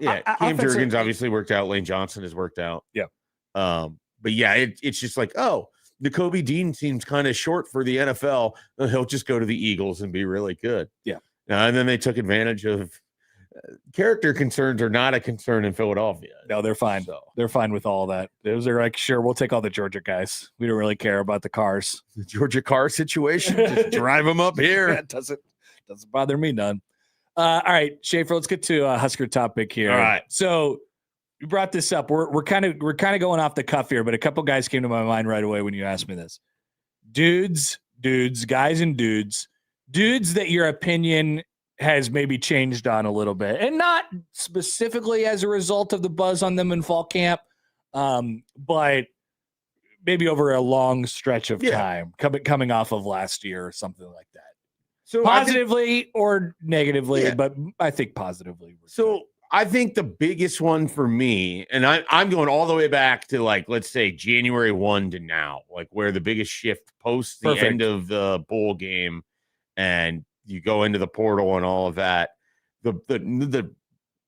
Cam Jurgens obviously worked out. Lane Johnson has worked out. Yeah. But yeah, it's just like, the Kobe Dean seems kind of short for the NFL. He'll just go to the Eagles and be really good. Yeah. And then they took advantage of character concerns are not a concern in Philadelphia. No, they're fine. So. They're fine with all that. Those are like, sure, we'll take all the Georgia guys. We don't really care about the cars. The Georgia car situation, just drive them up here. It doesn't bother me none. All right, Schaefer, let's get to a Husker topic here. All right. So you brought this up. We're kind of going off the cuff here, but a couple guys came to my mind right away when you asked me this. Dudes, guys and dudes that your opinion has maybe changed on a little bit, and not specifically as a result of the buzz on them in fall camp, but maybe over a long stretch of time, coming off of last year or something like that. So positively or negatively, but I think positively. So I think the biggest one for me, and I'm going all the way back to like, let's say January 1 to now, like where the biggest shift post the end of the bowl game and you go into the portal and all of that. The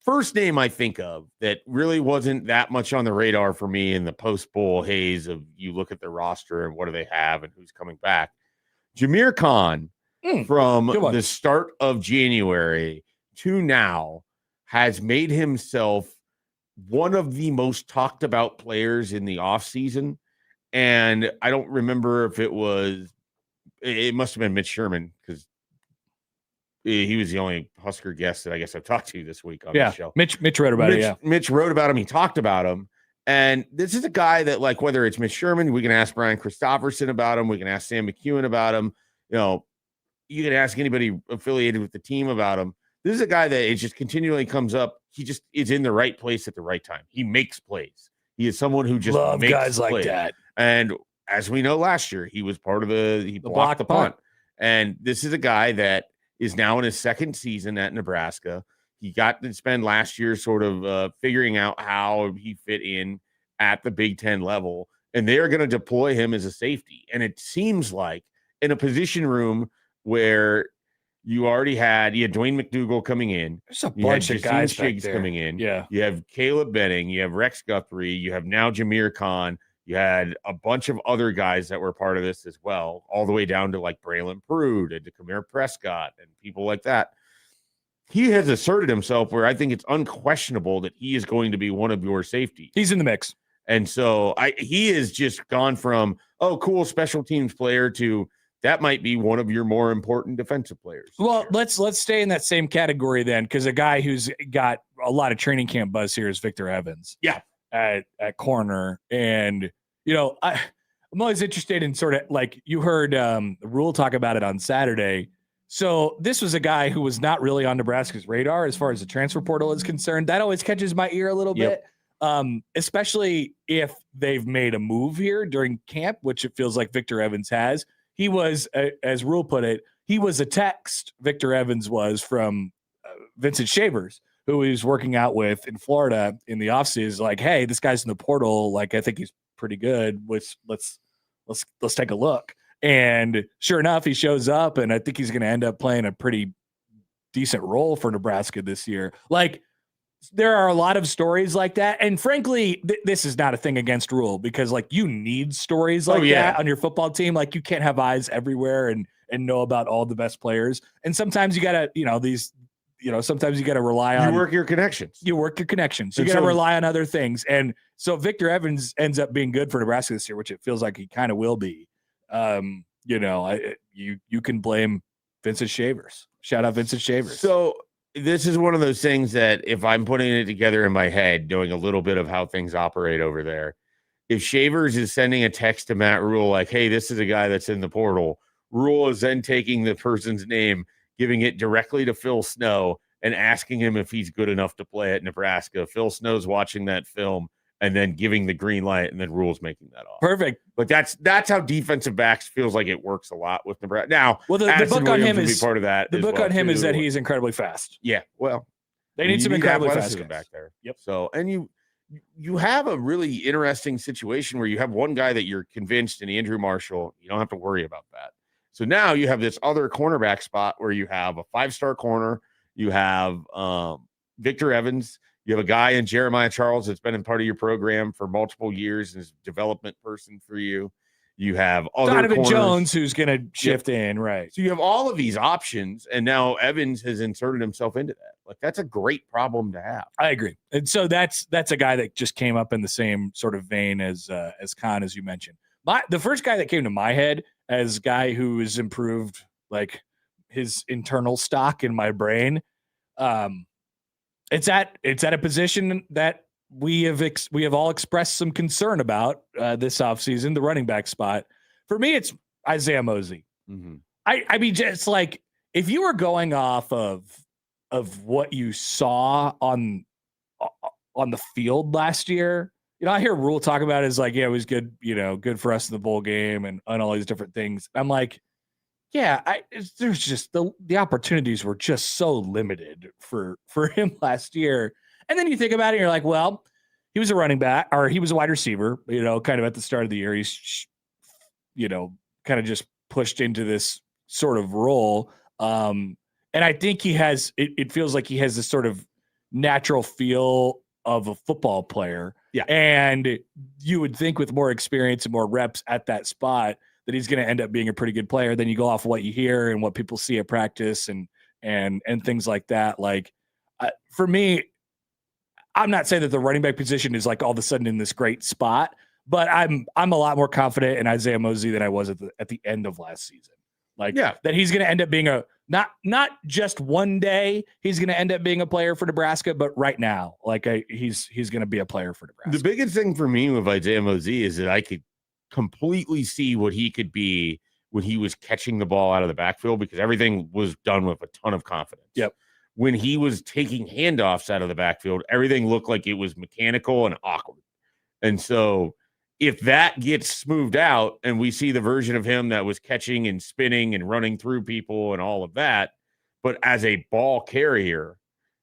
first name I think of that really wasn't that much on the radar for me in the post bowl haze of you look at the roster and what do they have and who's coming back. Jameer Khan from the start of January to now has made himself one of the most talked about players in the offseason. And I don't remember if it must have been Mitch Sherman because he was the only Husker guest that I guess I've talked to this week on the show. Mitch wrote about it. Yeah. Mitch wrote about him. He talked about him. And this is a guy that, like, whether it's Mitch Sherman, we can ask Brian Christopherson about him. We can ask Sam McEwen about him. You know, you can ask anybody affiliated with the team about him. This is a guy that it just continually comes up. He just is in the right place at the right time. He makes plays. He is someone who just love makes guys plays. Like that. And as we know, last year he was part of he blocked the punt. And this is a guy that is now in his second season at Nebraska. He got to spend last year sort of figuring out how he fit in at the Big Ten level, and they are going to deploy him as a safety. And it seems like in a position room where you had Dwayne McDougal coming in. There's a bunch of guys Shiggs coming in. Yeah. You have Caleb Benning. You have Rex Guthrie. You have now Jameer Khan. You had a bunch of other guys that were part of this as well, all the way down to like Braylon Prude and to Kamir Prescott and people like that. He has asserted himself where I think it's unquestionable that he is going to be one of your safeties. He's in the mix. And so he has just gone from, oh, cool special teams player to that might be one of your more important defensive players. Well, let's stay in that same category then, because a guy who's got a lot of training camp buzz here is Victor Evans. Yeah. At corner. And, you know, I'm always interested in sort of like you heard Rule talk about it on Saturday. So this was a guy who was not really on Nebraska's radar as far as the transfer portal is concerned. That always catches my ear a little bit, especially if they've made a move here during camp, which it feels like Victor Evans has. He was, as Rule put it, he was a text, Victor Evans was, from Vincent Schaefer, who he was working out with in Florida in the offseason. Like, hey, this guy's in the portal. Like, I think he's pretty good. Let's take a look. And sure enough, he shows up, and I think he's going to end up playing a pretty decent role for Nebraska this year. Like, there are a lot of stories like that. And frankly, this is not a thing against Rule, because like you need stories like that on your football team. Like you can't have eyes everywhere and know about all the best players. And sometimes you got to, sometimes you got to rely on. You work your connections. You got to rely on other things. And so Victor Evans ends up being good for Nebraska this year, which it feels like he kind of will be. You can blame Vincent Schaefer. Shout out Vincent Schaefer. So this is one of those things that if I'm putting it together in my head, knowing a little bit of how things operate over there, if Shavers is sending a text to Matt Rule like, hey, this is a guy that's in the portal, Rule is then taking the person's name, giving it directly to Phil Snow and asking him if he's good enough to play at Nebraska. Phil Snow's watching that film and then giving the green light, and then Rule's making that off. Perfect. But that's how defensive backs feels like it works a lot with Nebraska. Now, well, the book on him is part of that. The book on him is that he's incredibly fast. Yeah, well, they need some incredibly fast guys back there. Yep. So, and you have a really interesting situation where you have one guy that you're convinced in Andrew Marshall. You don't have to worry about that. So now you have this other cornerback spot where you have a 5-star corner. You have Victor Evans. You have a guy in Jeremiah Charles that's been in part of your program for multiple years and is a development person for you. You have other Donovan corners. Jones, who's going to shift in, right? So you have all of these options, and now Evans has inserted himself into that. Like, that's a great problem to have. I agree. And so that's a guy that just came up in the same sort of vein as Khan, as you mentioned. The first guy that came to my head as guy who has improved like his internal stock in my brain, it's at a position that we have all expressed some concern about this offseason, the running back spot. For me, it's Isaiah Mosey. Mm-hmm. I mean, just like if you were going off of what you saw on the field last year, I hear Rule talk about it as like, yeah, it was good, good for us in the bowl game and all these different things. I'm like, yeah, there's just the opportunities were just so limited for him last year. And then you think about it, and you're like, well, he was a running back or he was a wide receiver, kind of at the start of the year. He's, kind of just pushed into this sort of role. And I think it feels like he has this sort of natural feel of a football player. Yeah. And you would think with more experience and more reps at that spot that he's going to end up being a pretty good player. Then you go off what you hear and what people see at practice and things like that. Like for me, I'm not saying that the running back position is like all of a sudden in this great spot, but I'm a lot more confident in Isaiah Mosey than I was at the end of last season. Like that he's going to end up being not just one day he's going to end up being a player for Nebraska, but right now, like he's going to be a player for Nebraska. The biggest thing for me with Isaiah Mosey is that I could completely see what he could be when he was catching the ball out of the backfield, because everything was done with a ton of confidence. Yep. When he was taking handoffs out of the backfield, everything looked like it was mechanical and awkward. And so if that gets smoothed out and we see the version of him that was catching and spinning and running through people and all of that, but as a ball carrier,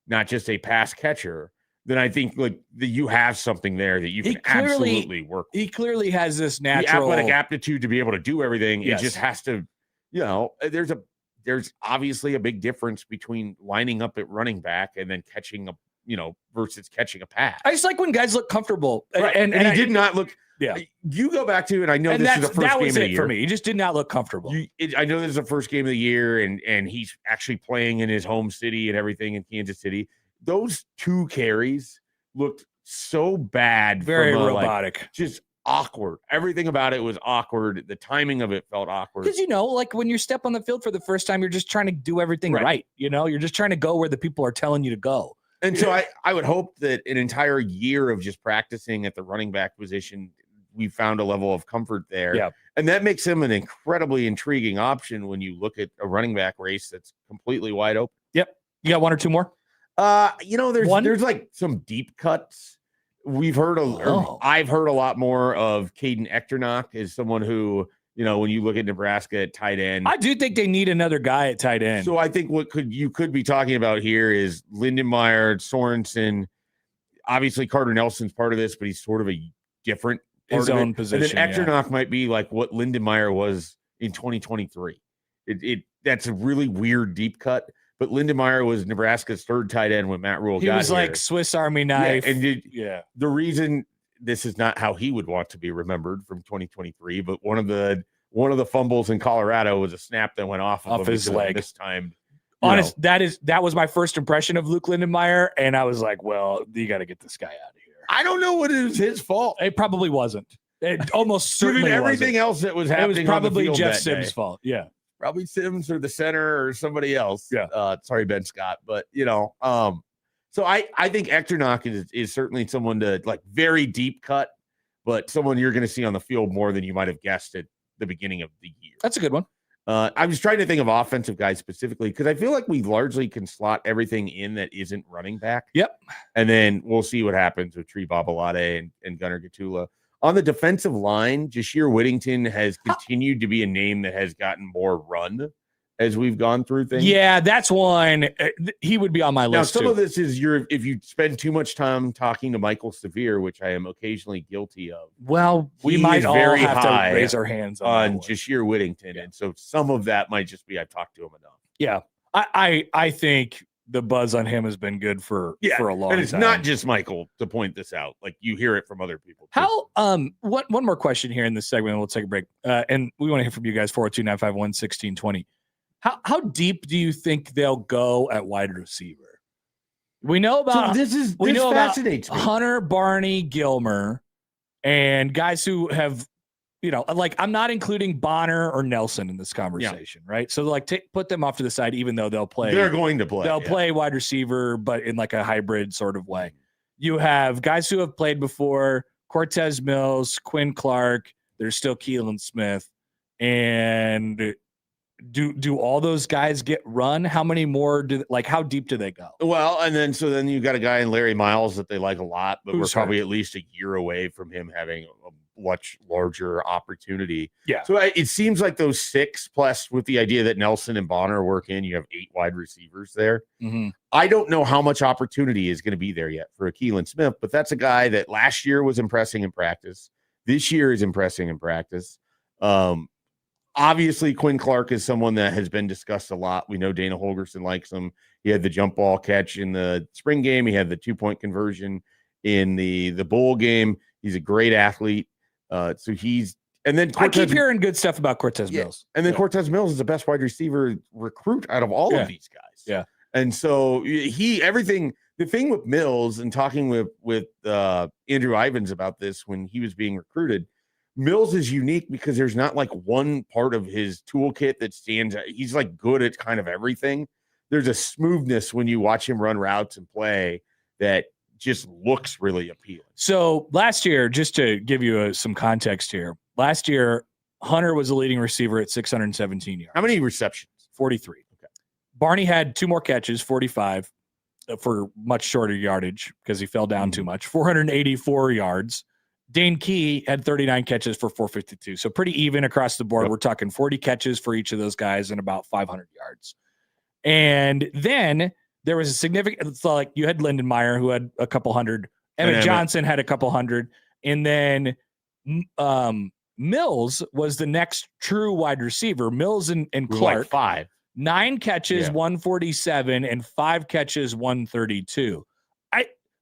not just a pass catcher, then I think like you have something there that you can absolutely work with. He clearly has this natural athletic aptitude to be able to do everything. Yes. It just has to, there's obviously a big difference between lining up at running back and then catching versus catching a pass. I just like when guys look comfortable. Right. And he did not look. Yeah. You go back to, and I know this is the first game of the year for me. He just did not look comfortable. I know this is the first game of the year, and he's actually playing in his home city and everything in Kansas City. Those 2 carries looked so bad. Very robotic. Just awkward. Everything about it was awkward. The timing of it felt awkward. Because, like when you step on the field for the first time, you're just trying to do everything right. You're just trying to go where the people are telling you to go. And so I would hope that an entire year of just practicing at the running back position, we found a level of comfort there. Yeah. And that makes him an incredibly intriguing option when you look at a running back race that's completely wide open. Yep. You got 1 or 2 more? There's like some deep cuts. We've heard I've heard a lot more of Caden Echternock as someone who, when you look at Nebraska at tight end. I do think they need another guy at tight end. So I think you could be talking about here is Lindenmeyer, Sorensen. Obviously, Carter Nelson's part of this, but he's sort of a different his own position. And then Echternock might be like what Lindenmeyer was in 2023. That's a really weird deep cut. But Lindenmeyer was Nebraska's 3rd tight end when Matt Rule got here. He was like Swiss Army knife. Yeah, the reason this is not how he would want to be remembered from 2023, but one of the fumbles in Colorado was a snap that went off his leg this time. Honest, that was my first impression of Luke Lindenmeyer, and I was like, well, you got to get this guy out of here. I don't know what it was his fault. It probably wasn't. It almost certainly everything else that was happening. It was probably on the field Jeff Sims' fault. Yeah. Probably Sims or the center or somebody else. Yeah. Sorry, Ben Scott. But, so I think Echternock is certainly someone to like very deep cut, but someone you're going to see on the field more than you might have guessed at the beginning of the year. That's a good one. I was trying to think of offensive guys specifically because I feel like we largely can slot everything in that isn't running back. Yep. And then we'll see what happens with Tree Babalade and Gunnar Gatula. On the defensive line, Jashir Whittington has continued to be a name that has gotten more run as we've gone through things. Yeah, that's one. He would be on my list. Now, some too. of this is if you spend too much time talking to Michael Severe, which I am occasionally guilty of. Well, we might all have to raise our hands on Jashir Whittington. Yeah. And so some of that might just be I've talked to him enough. Yeah. I think the buzz on him has been good for a long time. And it's not just Michael to point this out. Like you hear it from other people. How one more question here in this segment, and we'll take a break. And we want to hear from you guys, 402-951-1620. How deep do you think they'll go at wide receiver? We know about this about fascinates me. Hunter, Barney, Gilmer, and guys who have, like I'm not including Bonner or Nelson in this conversation, right? So like put them off to the side, even though they'll play. They're going to play. They'll play wide receiver, but in like a hybrid sort of way. You have guys who have played before: Cortez Mills, Quinn Clark. There's still Keelan Smith, and do all those guys get run? How many more how deep do they go? Well, and then you got a guy in Larry Miles that they like a lot, but we're probably at least a year away from him having a much larger opportunity. Yeah. So it seems like those 6 plus with the idea that Nelson and Bonner work in, you have 8 wide receivers there. Mm-hmm. I don't know how much opportunity is going to be there yet for a Keelan Smith, but that's a guy that last year was impressing in practice. This year is impressing in practice. Obviously, Quinn Clark is someone that has been discussed a lot. We know Dana Holgerson likes him. He had the jump ball catch in the spring game. He had the 2-point conversion in the bowl game. He's a great athlete. And then I keep hearing good stuff about Cortez Mills. And then Cortez Mills is the best wide receiver recruit out of all of these guys. Yeah. And so the thing with Mills, and talking with Andrew Ivins about this when he was being recruited, Mills is unique because there's not like one part of his toolkit that stands out. He's like good at kind of everything. There's a smoothness when you watch him run routes and play that just looks really appealing. So last year, just to give you some context here, last year, Hunter was the leading receiver at 617 yards. How many receptions? 43. Okay. Barney had 2 more catches, 45, for much shorter yardage because he fell down too much, 484 yards. Dane Key had 39 catches for 452. So pretty even across the board. Yep. We're talking 40 catches for each of those guys and about 500 yards. And then there was a significant, so like you had Lindenmeyer who had a couple hundred. Emmett Johnson had a couple hundred. And then Mills was the next true wide receiver. Mills and Clark. Like 5. 9 catches, 147, and 5 catches, 132.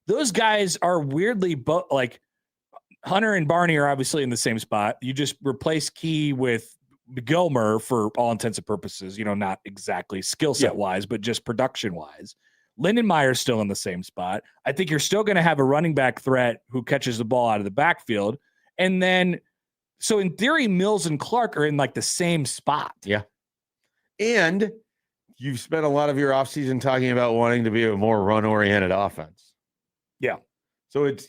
Those guys are weirdly like Hunter and Barney are obviously in the same spot. You just replace Key with Gilmer for all intents and purposes, not exactly skill set wise, but just production wise. Lindenmeyer's still in the same spot. I think you're still going to have a running back threat who catches the ball out of the backfield. And then, so in theory, Mills and Clark are in like the same spot. Yeah. And you've spent a lot of your offseason talking about wanting to be a more run-oriented offense. Yeah. So it's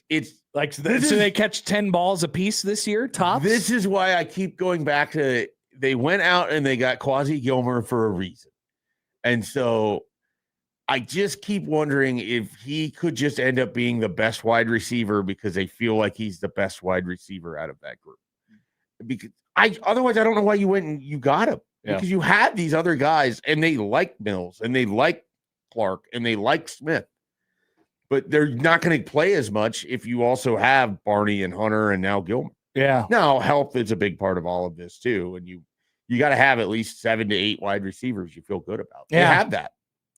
like, so they catch 10 balls a piece this year, tops? This is why I keep going back to, they went out and they got Quasi Gilmer for a reason. And so I just keep wondering if he could just end up being the best wide receiver because they feel like he's the best wide receiver out of that group. Because otherwise I don't know why you went and you got him. Yeah. Because you had these other guys and they like Mills and they like Clark and they like Smith. But they're not going to play as much if you also have Barney and Hunter and now Gilmer. Yeah. Now, health is a big part of all of this too. And you got to have at least 7 to 8 wide receivers you feel good about. Yeah. They have that.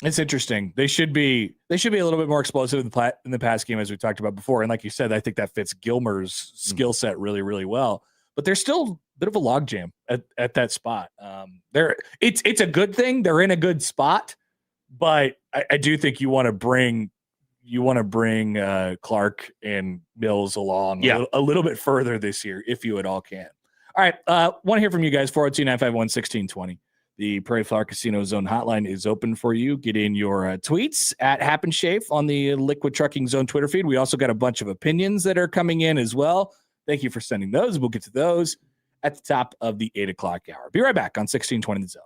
It's interesting. They should be a little bit more explosive in the pass game, as we talked about before. And like you said, I think that fits Gilmer's skill set really, really well. But there's still a bit of a logjam at that spot. It's a good thing. They're in a good spot, but I do think you want to bring Clark and Mills along a little bit further this year, if you at all can. All right. Want to hear from you guys. 402-951-1620. The Prairie Flower Casino Zone hotline is open for you. Get in your tweets at Happen Schaefer on the Liquid Trucking Zone Twitter feed. We also got a bunch of opinions that are coming in as well. Thank you for sending those. We'll get to those at the top of the 8 o'clock hour. Be right back on 1620 The Zone.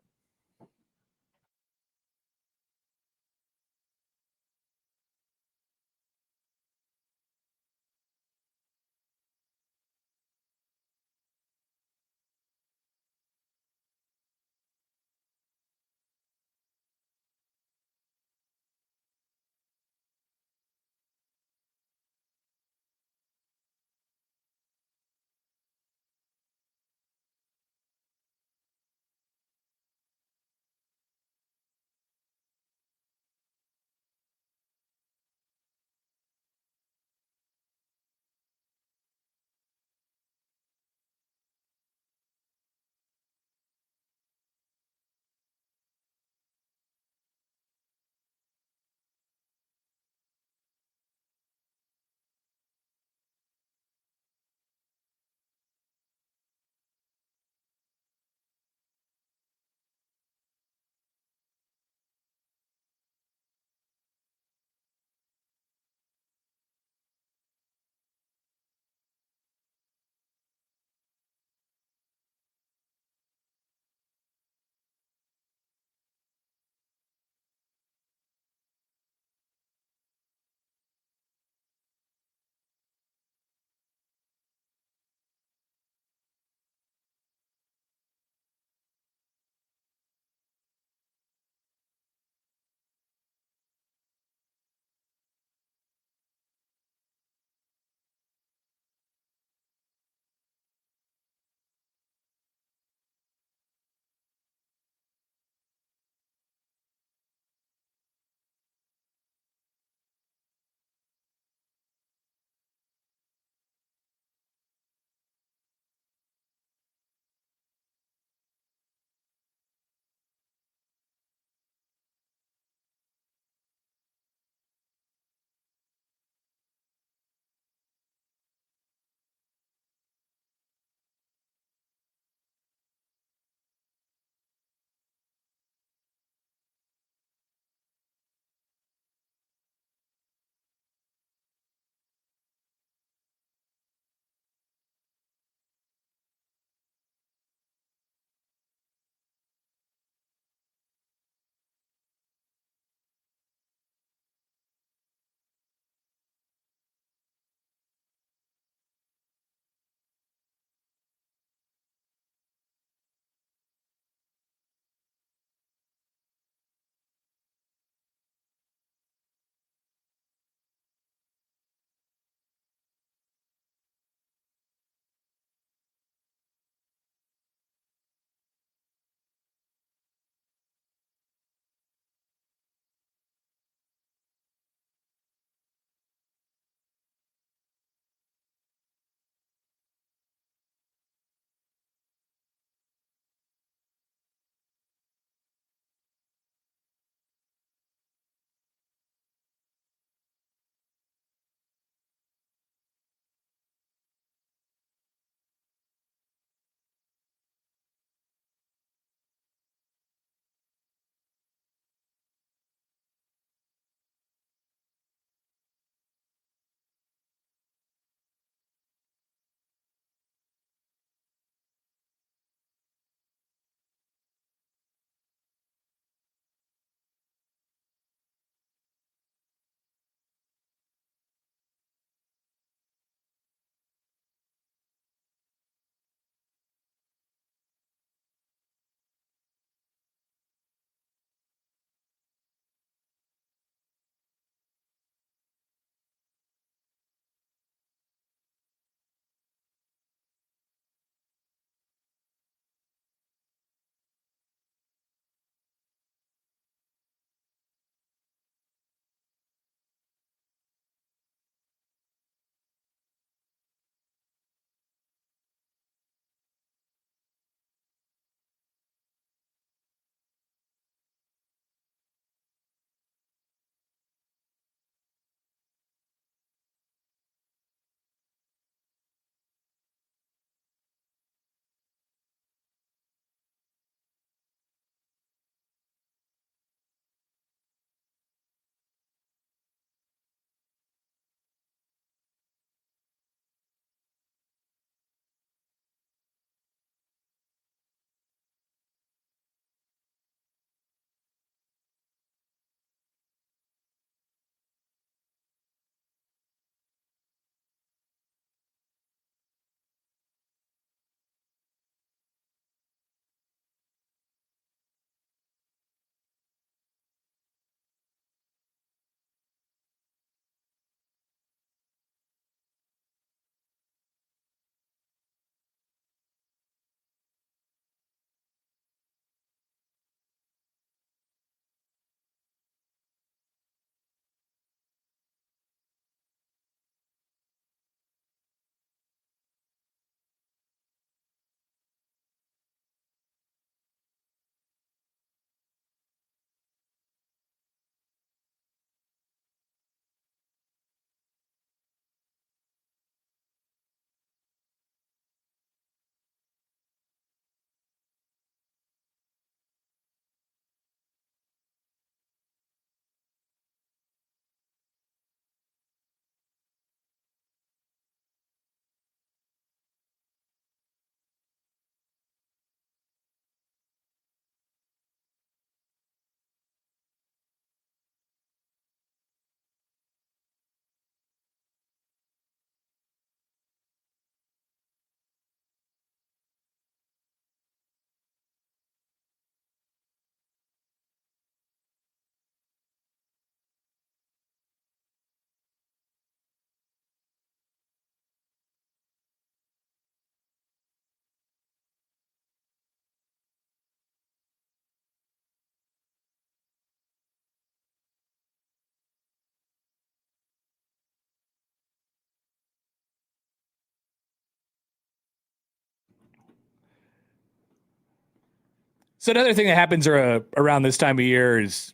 So another thing that happens around this time of year is,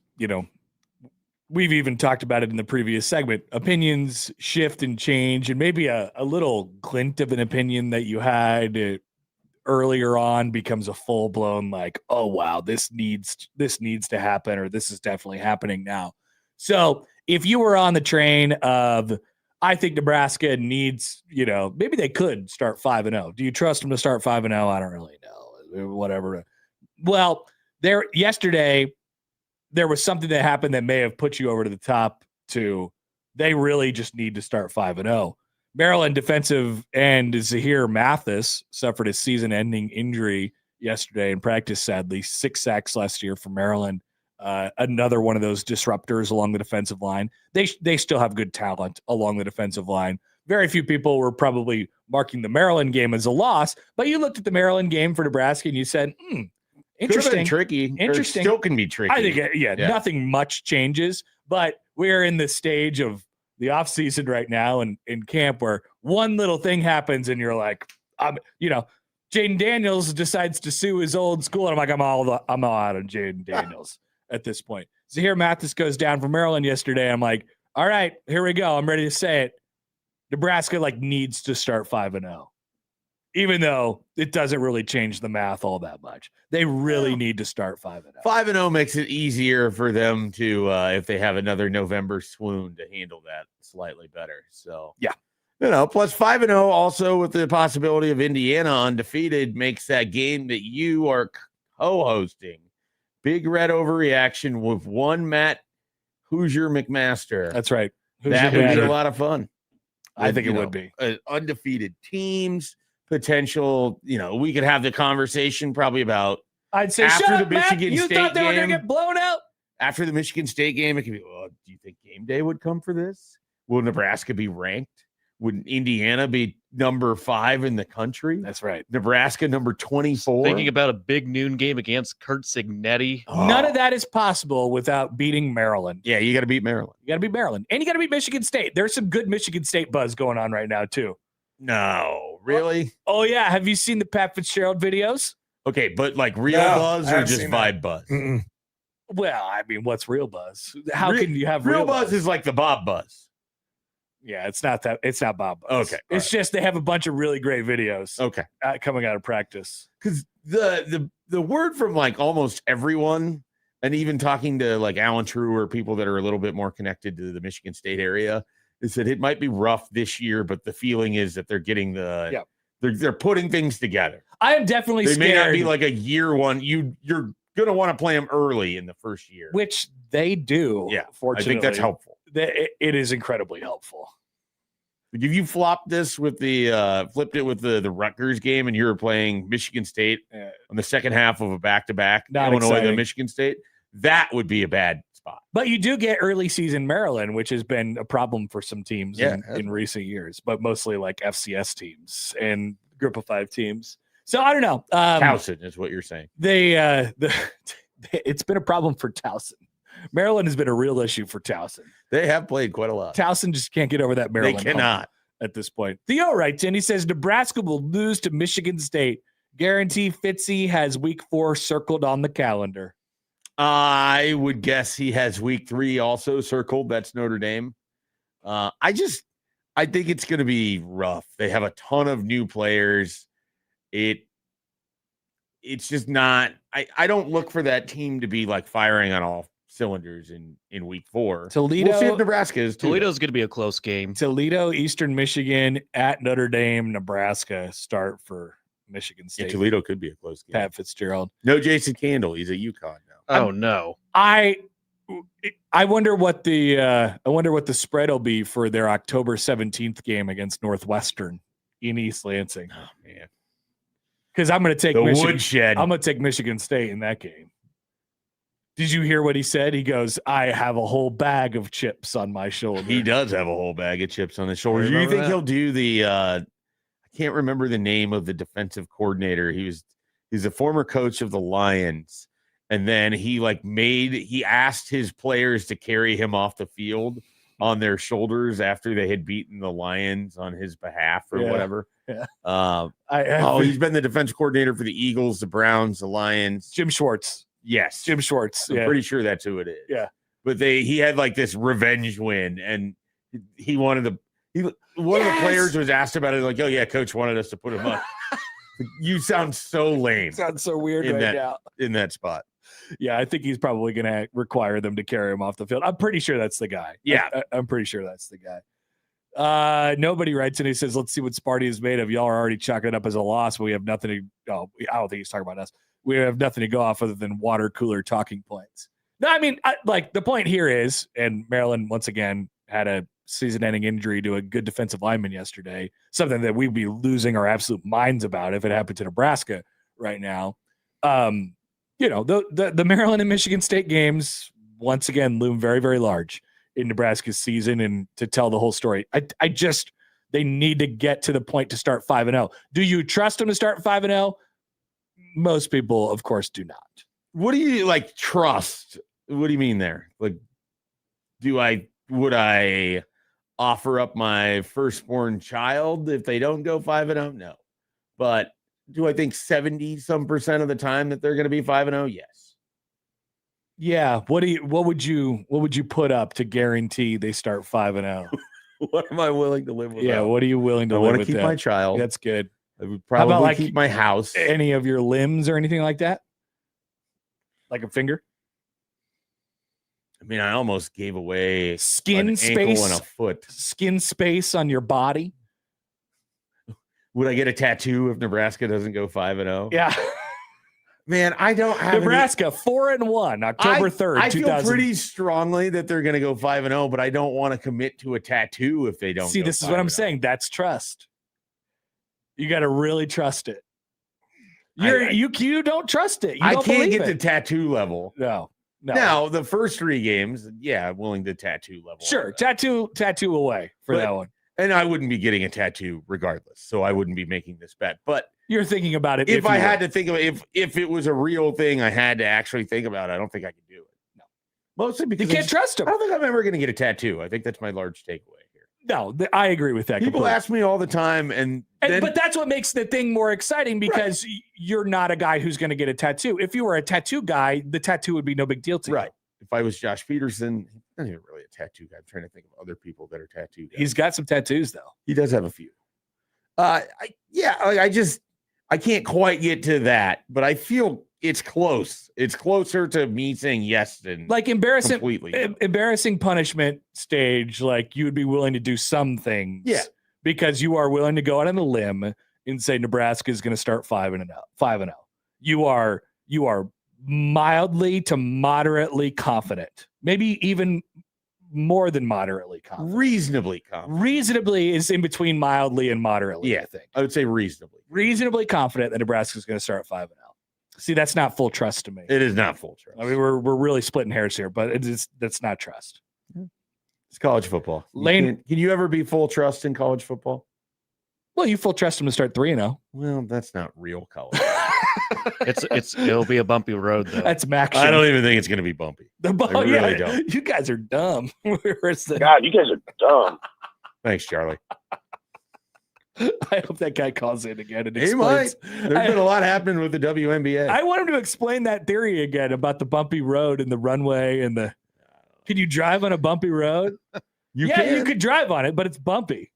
we've even talked about it in the previous segment. Opinions shift and change, and maybe a little glint of an opinion that you had earlier on becomes a full blown like, oh wow, this needs to happen, or this is definitely happening now. So if you were on the train of, I think Nebraska needs, maybe they could start 5-0. Do you trust them to start 5-0? I don't really know. Whatever. Well, yesterday there was something that happened that may have put you over to the top to they really just need to start 5-0. Maryland defensive end Zahir Mathis suffered a season-ending injury yesterday in practice, sadly. 6 sacks last year for Maryland. Another one of those disruptors along the defensive line. They still have good talent along the defensive line. Very few people were probably marking the Maryland game as a loss, but you looked at the Maryland game for Nebraska and you said, interesting. Tricky. Interesting. Still can be tricky. I think, nothing much changes, but we're in the stage of the off season right now and in camp where one little thing happens and you're like, Jaden Daniels decides to sue his old school. And I'm like, I'm all out on Jaden Daniels at this point. Zahir Mathis goes down for Maryland yesterday. I'm like, all right, here we go. I'm ready to say it. Nebraska needs to start 5-0. Even though it doesn't really change the math all that much. They really need to start 5-0. 5-0 makes it easier for them to, if they have another November swoon, to handle that slightly better. So, yeah. Plus 5-0 also with the possibility of Indiana undefeated makes that game that you are co-hosting Big Red Overreaction with one Matt Hoosier McMaster. That's right. That would be a lot of fun. I think it would be. Undefeated teams. Potential, we could have the conversation probably about. I'd say after shut the up, Michigan Matt. You State thought they were going game, to get blown out? After the Michigan State game, it could be, do you think game day would come for this? Will Nebraska be ranked? Would Indiana be number 5 in the country? That's right. Nebraska number 24. Thinking about a big noon game against Kurt Signetti. None of that is possible without beating Maryland. Yeah, you got to beat Maryland. You got to beat Maryland. And you got to beat Michigan State. There's some good Michigan State buzz going on right now, too. No, really? Oh, yeah. Have you seen the Pat Fitzgerald videos? Okay, but real buzz or just vibe buzz? Mm-mm. Well, I mean, what's real buzz? How can you have real buzz? Is like the Bob buzz. Yeah, it's not that. It's not Bob buzz. Okay, it's just they have a bunch of really great videos. Okay, coming out of practice. Because the word from almost everyone, and even talking to Alan True or people that are a little bit more connected to the Michigan State area, is that it might be rough this year, but the feeling is that they're getting they're putting things together. I am definitely scared. May not be like a year one. You're gonna want to play them early in the first year, which they do. Yeah, fortunately, I think that's helpful. It is incredibly helpful. If you flopped this with flipped it with the Rutgers game, and you were playing Michigan State on the second half of a back-to-back, Illinois to Michigan State, that would be a bad spot. But you do get early season Maryland, which has been a problem for some teams in recent years, but mostly FCS teams and Group of 5 teams. So I don't know. Towson is what you're saying. It's been a problem for Towson. Maryland has been a real issue for Towson. They have played quite a lot. Towson just can't get over that Maryland. They cannot at this point. Theo writes in, he says, Nebraska will lose to Michigan State. Guarantee Fitzy has week 4 circled on the calendar. I would guess he has week 3 also circled. That's Notre Dame. I think it's going to be rough. They have a ton of new players. It's just not, I don't look for that team to be firing on all cylinders in week 4. Toledo, we'll see if Nebraska is too. Toledo's going to be a close game. Toledo, Eastern Michigan, at Notre Dame, Nebraska start for Michigan State. Yeah, Toledo could be a close game. Pat Fitzgerald. No Jason Candle. He's at UConn now. Oh no. I wonder what the spread will be for their October 17th game against Northwestern in East Lansing. Oh man. Because I'm going to take Woodshed. I'm going to take Michigan State in that game. Did you hear what he said? He goes, I have a whole bag of chips on my shoulder. He does have a whole bag of chips on his shoulder. Do you think he'll do the I can't remember the name of the defensive coordinator. He's a former coach of the Lions. And then he asked his players to carry him off the field on their shoulders after they had beaten the Lions on his behalf or whatever. Yeah. He's been the defense coordinator for the Eagles, the Browns, the Lions. Jim Schwartz. Yes. Jim Schwartz. I'm pretty sure that's who it is. Yeah. But he had like this revenge win, and one of the players was asked about it, like, oh yeah, coach wanted us to put him up. You sound so lame. Sounds so weird now. In that spot. Yeah, I think he's probably going to require them to carry him off the field. I'm pretty sure that's the guy. Yeah. I'm pretty sure that's the guy. Nobody writes and he says, let's see what Sparty is made of. Y'all are already chalking it up as a loss, but we have nothing to I don't think he's talking about us. We have nothing to go off other than water cooler talking points. No, I mean, the point here is, and Maryland once again had a season-ending injury to a good defensive lineman yesterday, something that we'd be losing our absolute minds about if it happened to Nebraska right now. The Maryland and Michigan State games once again loom very, very large in Nebraska's season, and to tell the whole story. They need to get to the point to start 5-0. Do you trust them to start 5-0? Most people, of course, do not. What do you trust? What do you mean there? Like, would I offer up my firstborn child if they don't go 5-0? No. But do I think 70% of the time that they're going to be 5-0? Yes. Yeah. What would you put up to guarantee they start 5-0? What am I willing to live with? Yeah. What are you willing to live with? I want to keep my child. That's good. I would probably keep my house. Any of your limbs or anything like that? Like a finger? I mean, I almost gave away skin space ankle and a foot. Skin space on your body. Would I get a tattoo if Nebraska doesn't go 5-0? Yeah. Man, I don't have Nebraska 4-1, October 3rd. I feel pretty strongly that they're going to go 5-0, but I don't want to commit to a tattoo if they don't. See, this is what I'm saying. That's trust. You got to really trust it. You don't trust it. I can't get to tattoo level. No. Now, the first 3 games, yeah, I'm willing to tattoo level. Sure, tattoo away for that one. And I wouldn't be getting a tattoo regardless, so I wouldn't be making this bet. But you're thinking about it. If I had to think of it, if it was a real thing, I had to actually think about it. I don't think I could do it. No, mostly because you can't trust him. I don't think I'm ever going to get a tattoo. I think that's my large takeaway here. No, I agree with that. People ask me all the time, but that's what makes the thing more exciting because you're not a guy who's going to get a tattoo. If you were a tattoo guy, the tattoo would be no big deal to you. Right. If I was Josh Peterson, he's not even really a tattoo guy. I'm trying to think of other people that are tattoo guys. He's got some tattoos though. He does have a few. I can't quite get to that, but I feel it's close. It's closer to me saying yes than embarrassing punishment stage. Like you would be willing to do some things, because you are willing to go out on a limb and say Nebraska is going to start 5-0. You are mildly to moderately confident, maybe even more than moderately confident. Reasonably confident. Reasonably is in between mildly and moderately. Yeah, I think I would say reasonably confident that Nebraska is going to start 5-0. See, that's not full trust to me. It is not full trust. I mean, we're really splitting hairs here, but that's not trust. It's college football. Lane, can you ever be full trust in college football? Well, you full trust them to start 3-0. Well, that's not real college. It'll be a bumpy road though. That's Max. I don't even think it's going to be bumpy. I really don't. You guys are dumb. God, you guys are dumb. Thanks, Charlie. I hope that guy calls in again and explains. There's been a lot happening with the WNBA. I want him to explain that theory again about the bumpy road and the runway and the. Can you drive on a bumpy road? You could drive on it, but it's bumpy.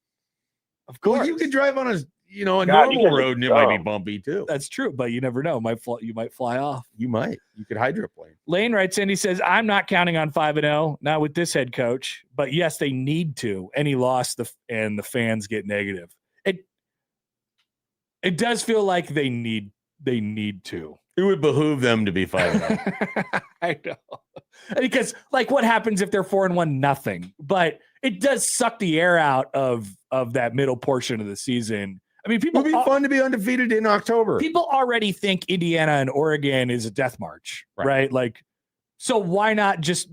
Of course, you could drive on a normal road and it might be bumpy too. That's true, but you never know. You might fly off. You might. You could hydroplane. Lane writes in. He says, "I'm not counting on 5-0, not with this head coach. But yes, they need to. Any loss, and the fans get negative. It does feel like they need to. It would behoove them to be 5-0. I know, because what happens if they're 4-1? Nothing. But it does suck the air out of that middle portion of the season. I mean, it'd be fun to be undefeated in October. People already think Indiana and Oregon is a death march, right? So why not just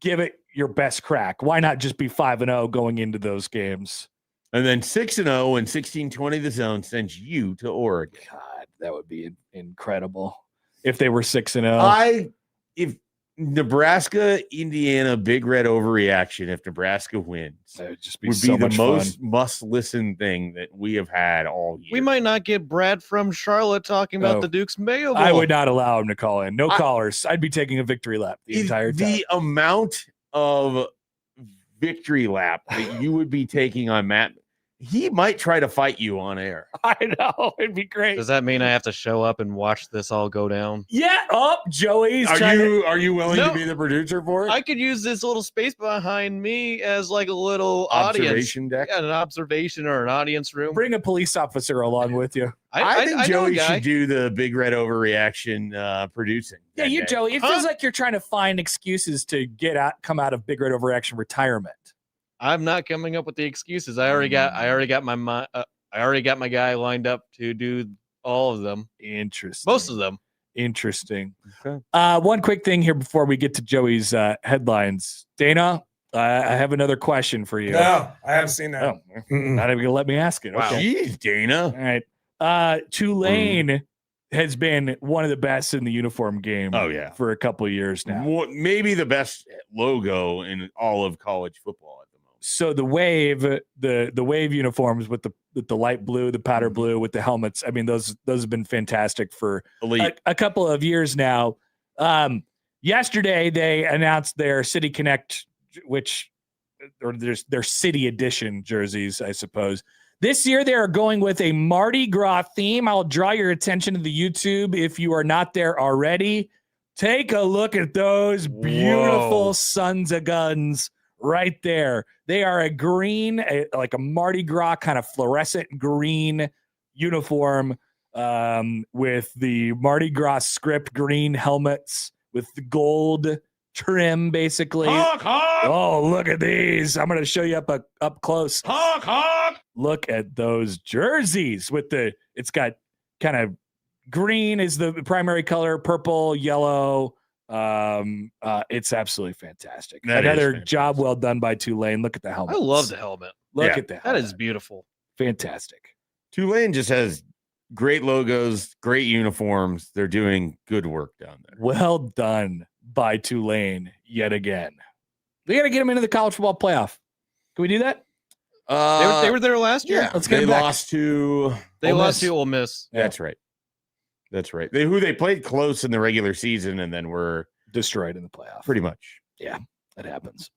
give it your best crack? Why not just be 5-0 going into those games? And then 6-0 and 16-20 the zone sends you to Oregon. God, that would be incredible if they were 6-0. If Nebraska, Indiana, big red overreaction if Nebraska wins. That would just be Would so be the much most fun. must-listen thing that we have had all year. We might not get Brad from Charlotte talking about Oh. the Duke's Mayo Bowl. I would not allow him to call in. No callers. I'd be taking a victory lap the entire time. The amount of victory lap that you would be taking on Matt, he might try to fight you on air. I know. It'd be great. Does that mean I have to show up and watch this all go down? Yeah. Oh, Joey's Are trying to. you willing No. to be the producer for it? I could use this little space behind me as like a little Observation audience. deck? Yeah, an observation or an audience room. Bring a police officer along with you. I think know a Joey guy. should do the big red overreaction producing. Yeah, that you, day. Joey. It feels like you're trying to find excuses to come out of Big Red Overreaction retirement. I'm not coming up with the excuses. I already got my guy lined up to do all of them. Interesting. Most of them. Interesting. Okay. One quick thing here before we get to Joey's headlines. Dana, I have another question for you. No, I haven't seen that. Oh, not even gonna let me ask it. Wow. Okay. Jeez, Dana. All right. Tulane has been one of the best in the uniform game. Oh, yeah. For a couple of years now. Maybe the best logo in all of college football at the moment. So the wave, the wave uniforms with the light blue, the powder blue with the helmets. I mean, those have been fantastic for a couple of years now. Yesterday they announced their City Connect, or their City Edition jerseys, I suppose. This year, they are going with a Mardi Gras theme. I'll draw your attention to the YouTube if you are not there already. Take a look at those beautiful sons of guns right there. They are a green, like a Mardi Gras kind of fluorescent green uniform with the Mardi Gras script, green helmets with the gold trim, basically. Honk, honk! Oh, look at these. I'm going to show you up close. Honk, honk! Look at those jerseys with it's got kind of green is the primary color, purple, yellow. It's absolutely fantastic. Another job well done by Tulane. Look at the helmet. I love the helmet. Look at that. That is beautiful. Fantastic. Tulane just has great logos, great uniforms. They're doing good work down there. Well done by Tulane yet again. We got to get them into the college football playoff. Can we do that? They were there last year. Yeah, Let's get they them back. lost to. They Ole lost Miss. to Ole Miss. That's right. That's right. They played close in the regular season and then were Destroyed in the playoff. pretty much. Yeah, that happens.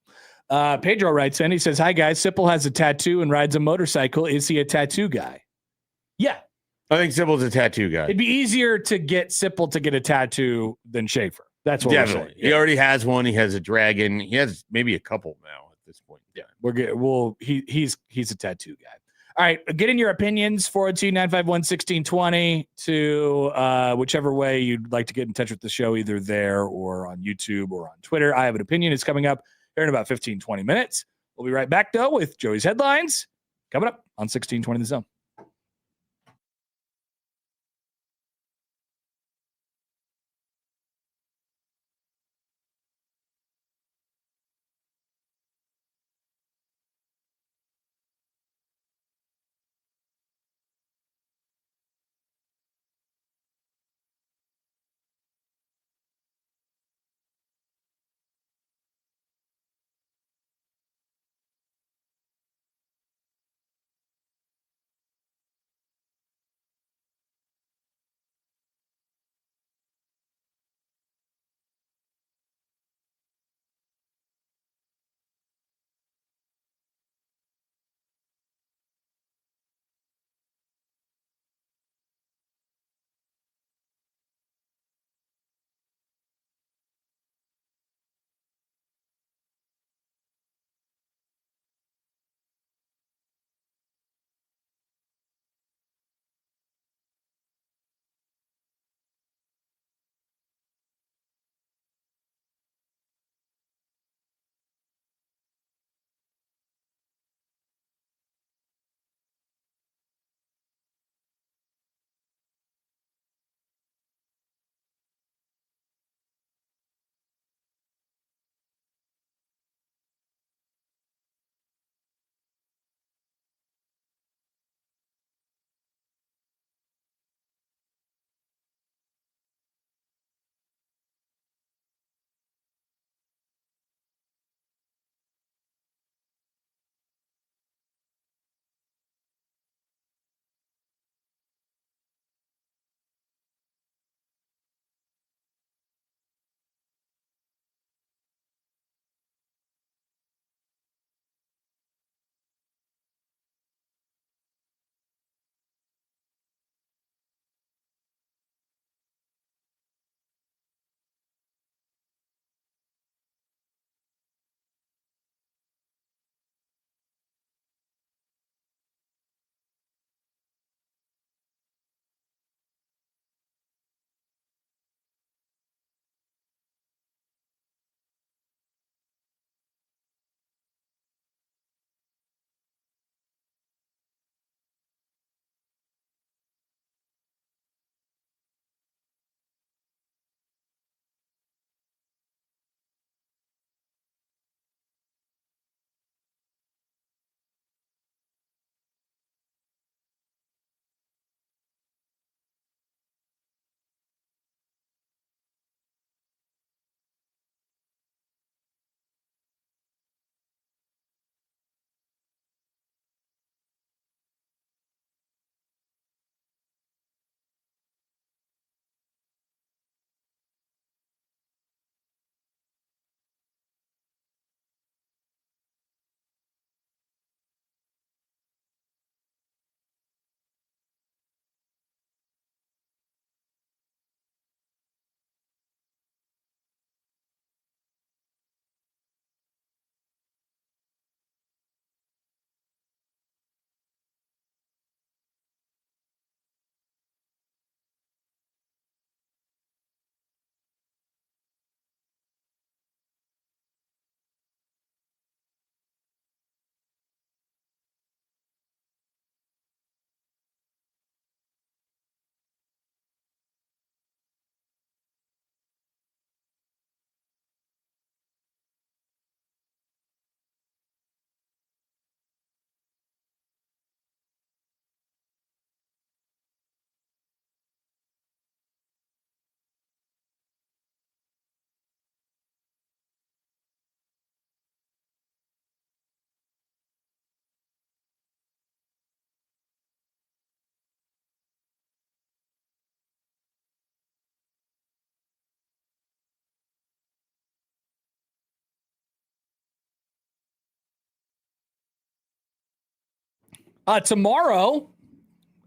Pedro writes in. He says, "Hi guys, Sipple has a tattoo and rides a motorcycle. Is he a tattoo guy?" Yeah, I think Sybil's a tattoo guy. it'd be easier to get Sipple to get a tattoo than Schaefer. That's what Definitely. we're saying. He already has one. He has a dragon. He has maybe a couple now at this point. Yeah, we're good. Well, he's a tattoo guy. All right, get in your opinions 402-951-1620 to whichever way you'd like to get in touch with the show, either there or on YouTube or on Twitter. I have an opinion. It's coming up here in about 15-20 minutes. We'll be right back though with Joey's headlines coming up on 1620 The Zone. Tomorrow,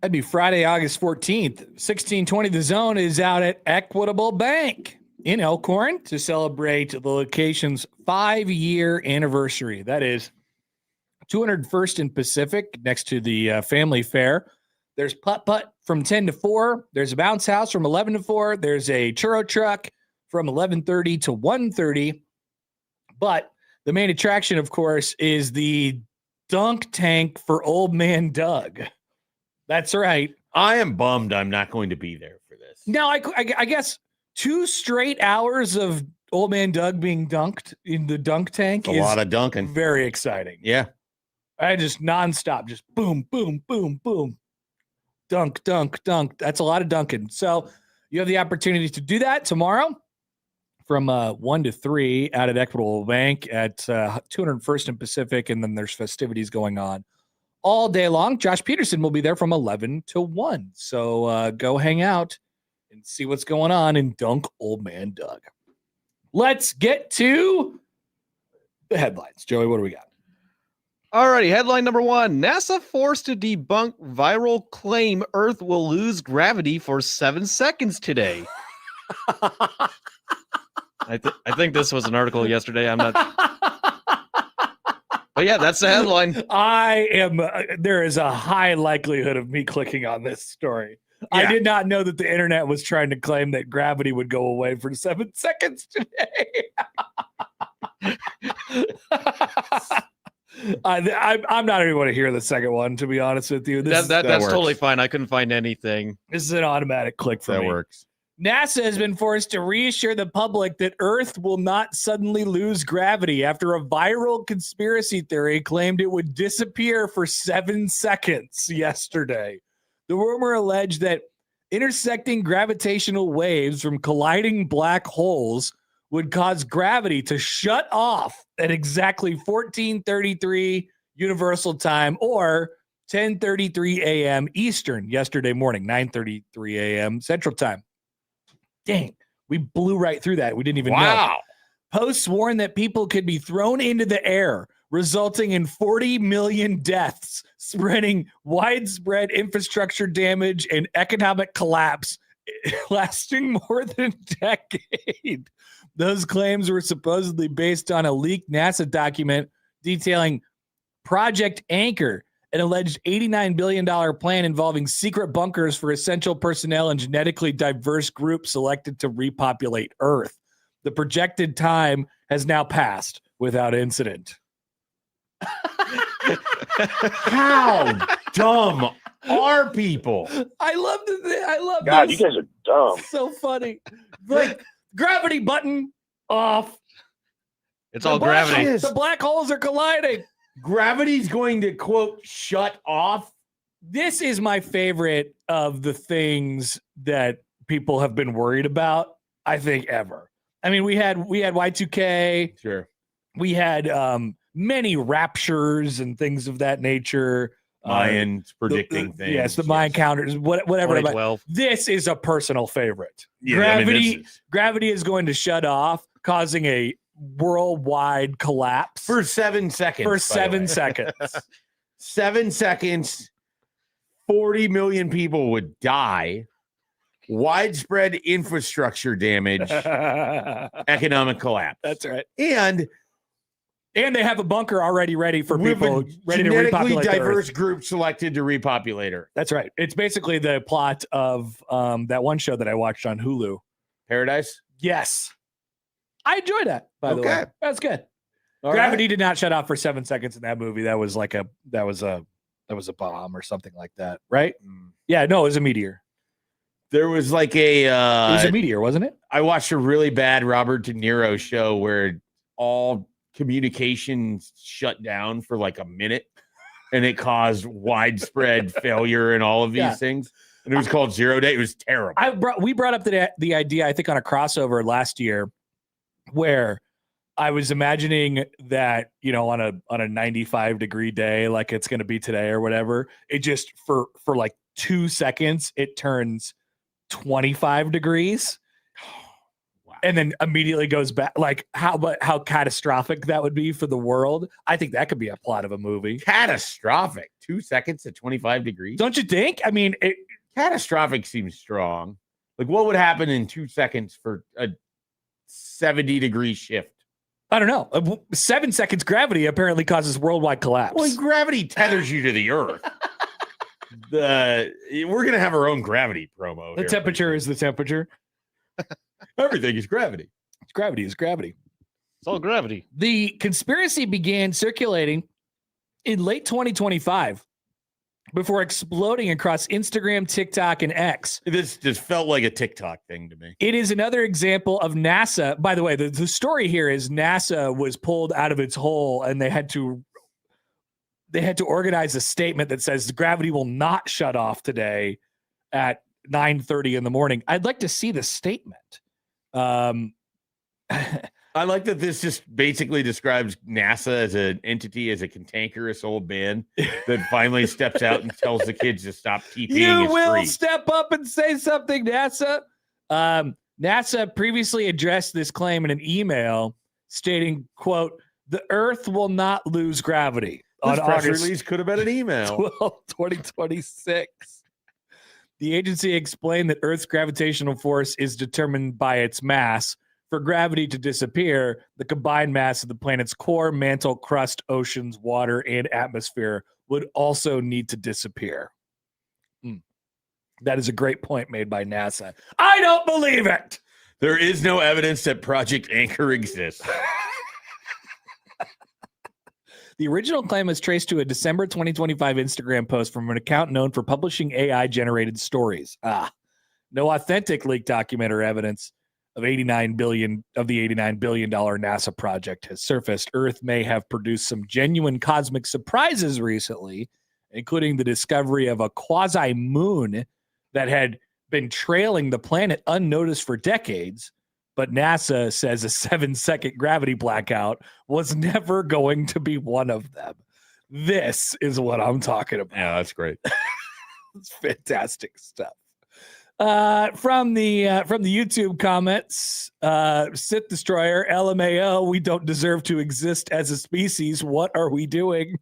that'd be Friday, August 14th, 1620 The Zone is out at Equitable Bank in Elkhorn to celebrate the location's 5-year anniversary. That is 201st and Pacific next to the Family Fair. There's putt-putt from 10 to 4. There's a bounce house from 11 to 4. There's a churro truck from 11:30 to 1:30. But the main attraction, of course, is the dunk tank for Old Man Doug. That's right. I am bummed I'm not going to be there for this. Now, I guess 2 straight hours of Old Man Doug being dunked in the dunk tank It's a lot of dunking. very exciting. Yeah. I just nonstop, just boom, boom, boom, boom. Dunk, dunk, dunk. That's a lot of dunking. So you have the opportunity to do that tomorrow from 1 to 3 out at Equitable Bank at 201st and Pacific, and then there's festivities going on all day long. Josh Peterson will be there from 11 to 1. So go hang out and see what's going on and dunk Old Man Doug. Let's get to the headlines. Joey, what do we got? Alrighty, headline number 1. NASA forced to debunk viral claim Earth will lose gravity for 7 seconds today. I think this was an article yesterday. I'm not. But yeah, that's the headline. There is a high likelihood of me clicking on this story. Yeah. I did not know that the internet was trying to claim that gravity would go away for 7 seconds today. I'm not even going to hear the second one, to be honest with you. That's totally fine. I couldn't find anything. This is an automatic click for me. That works. NASA has been forced to reassure the public that Earth will not suddenly lose gravity after a viral conspiracy theory claimed it would disappear for 7 seconds yesterday. The rumor alleged that intersecting gravitational waves from colliding black holes would cause gravity to shut off at exactly 14:33 Universal Time or 10:33 a.m. Eastern yesterday morning, 9:33 a.m. Central Time. Dang, we blew right through that. We didn't even know. Posts warn that people could be thrown into the air, resulting in 40 million deaths, spreading widespread infrastructure damage and economic collapse lasting more than a decade. Those claims were supposedly based on a leaked NASA document detailing Project Anchor, an alleged $89 billion plan involving secret bunkers for essential personnel and genetically diverse groups selected to repopulate Earth. The projected time has now passed without incident. How dumb are people? I love God, this. you guys are dumb. So funny. Like, gravity button off. It's all gravity. The black holes are colliding. Gravity's going to, quote, shut off. This is my favorite of the things that people have been worried about, I think, ever. I mean, we had Y2K. Sure. We had many raptures and things of that nature. Mayans predicting things. Yes, the Mayan counters, whatever. 2012. This is a personal favorite. Yeah, Gravity is going to shut off, causing a worldwide collapse for 7 seconds. For 7 seconds. 7 seconds, 40 million people would die. Widespread infrastructure damage, economic collapse. That's right. And they have a bunker already ready for people ready to genetically repopulate diverse group selected to repopulate Earth. That's right. It's basically the plot of that one show that I watched on Hulu. Paradise? Yes. I enjoyed that, by the way. That's good. Gravity did not shut off for 7 seconds in that movie. That was like a bomb or something like that, right? Yeah, no, it was a meteor. There was like it was a meteor, wasn't it? I watched a really bad Robert De Niro show where all communications shut down for like a minute and it caused widespread failure in all of these things. And it was called 0 Day. It was terrible. We brought up the idea, I think, on a crossover last year where I was imagining that, on a 95-degree day, like it's going to be today or whatever, it just for like 2 seconds, it turns 25 degrees. Wow. and then immediately goes back. Like how catastrophic that would be for the world. I think that could be a plot of a movie. Catastrophic. 2 seconds at 25 degrees. Don't you think? I mean, Catastrophic seems strong. Like, what would happen in 2 seconds for a 70-degree shift? I don't know. 7 seconds gravity apparently causes worldwide collapse. Well, gravity tethers you to the earth. We're gonna have our own gravity promo. The temperature is the temperature. Everything is gravity. Gravity is gravity. It's all gravity. The conspiracy began circulating in late 2025 before exploding across Instagram, TikTok, and X. This just felt like a TikTok thing to me. It is another example of NASA. By the way, the story here is NASA was pulled out of its hole, and they had to organize a statement that says gravity will not shut off today at 9:30 in the morning. I'd like to see the statement. I like that this just basically describes NASA as an entity, as a cantankerous old man that finally steps out and tells the kids to stop TPing You will street. step up and say something, NASA. NASA previously addressed this claim in an email stating, quote, "The Earth will not lose gravity." This On press August release could have been an email. 12, 2026. The agency explained that Earth's gravitational force is determined by its mass. For gravity to disappear, the combined mass of the planet's core, mantle, crust, oceans, water, and atmosphere would also need to disappear. That is a great point made by NASA. I don't believe it. There is no evidence that Project Anchor exists. The original claim was traced to a December 2025 Instagram post from an account known for publishing AI-generated stories. No authentic leaked document or evidence of the $89 billion NASA project has surfaced. Earth may have produced some genuine cosmic surprises recently, including the discovery of a quasi-moon that had been trailing the planet unnoticed for decades. But NASA says a 7-second gravity blackout was never going to be one of them. This is what I'm talking about. Yeah, that's great. It's fantastic stuff. From the YouTube comments, Sith Destroyer, LMAO, we don't deserve to exist as a species. What are we doing?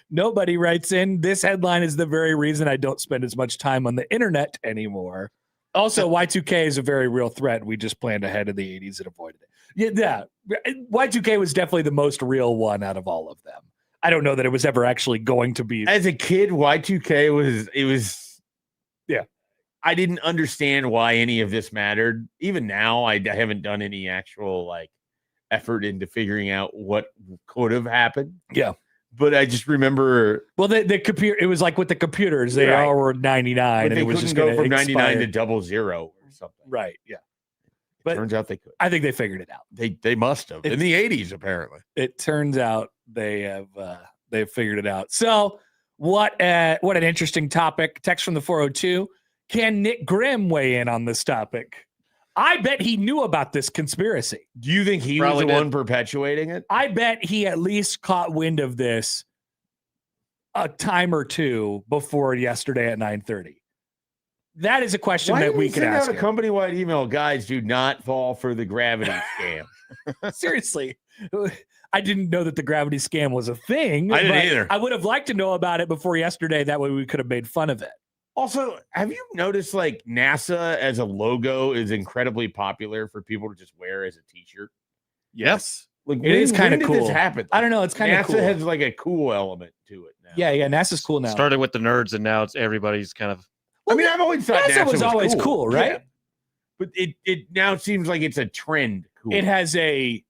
Nobody writes in. This headline is the very reason I don't spend as much time on the internet anymore. Also, Y2K is a very real threat. We just planned ahead in the 80s and avoided it. Yeah, Y2K was definitely the most real one out of all of them. I don't know that it was ever actually going to be. As a kid, Y2K was. Yeah. I didn't understand why any of this mattered. Even now, I haven't done any actual effort into figuring out what could have happened. Yeah. But I just remember. Well, the computer, it was like with the computers, they all were 99 and it was just go going from to 99 to 00 or something. Right. Yeah. But turns out they could. I think they figured it out. They must have in the 80s, apparently. It turns out they've figured it out. So what an interesting topic. Text from the 402. Can Nick Grimm weigh in on this topic? I bet he knew about this conspiracy. Do you think he was the one perpetuating it? I bet he at least caught wind of this a time or two before yesterday at 9:30. That is a question that we can ask. Out a company-wide email, guys, do not fall for the gravity scam. Seriously. I didn't know that the gravity scam was a thing. I didn't either. I would have liked to know about it before yesterday. That way we could have made fun of it. Also, have you noticed NASA as a logo is incredibly popular for people to just wear as a t-shirt? Yes. It is kind of cool. This happen? I don't know. It's kind of cool. NASA has a cool element to it now. Yeah. NASA's cool now. Started with the nerds and now it's everybody's kind of. Well, I've always thought NASA was always cool, right? Yeah. But it now seems like it's a trend. Cool. It has a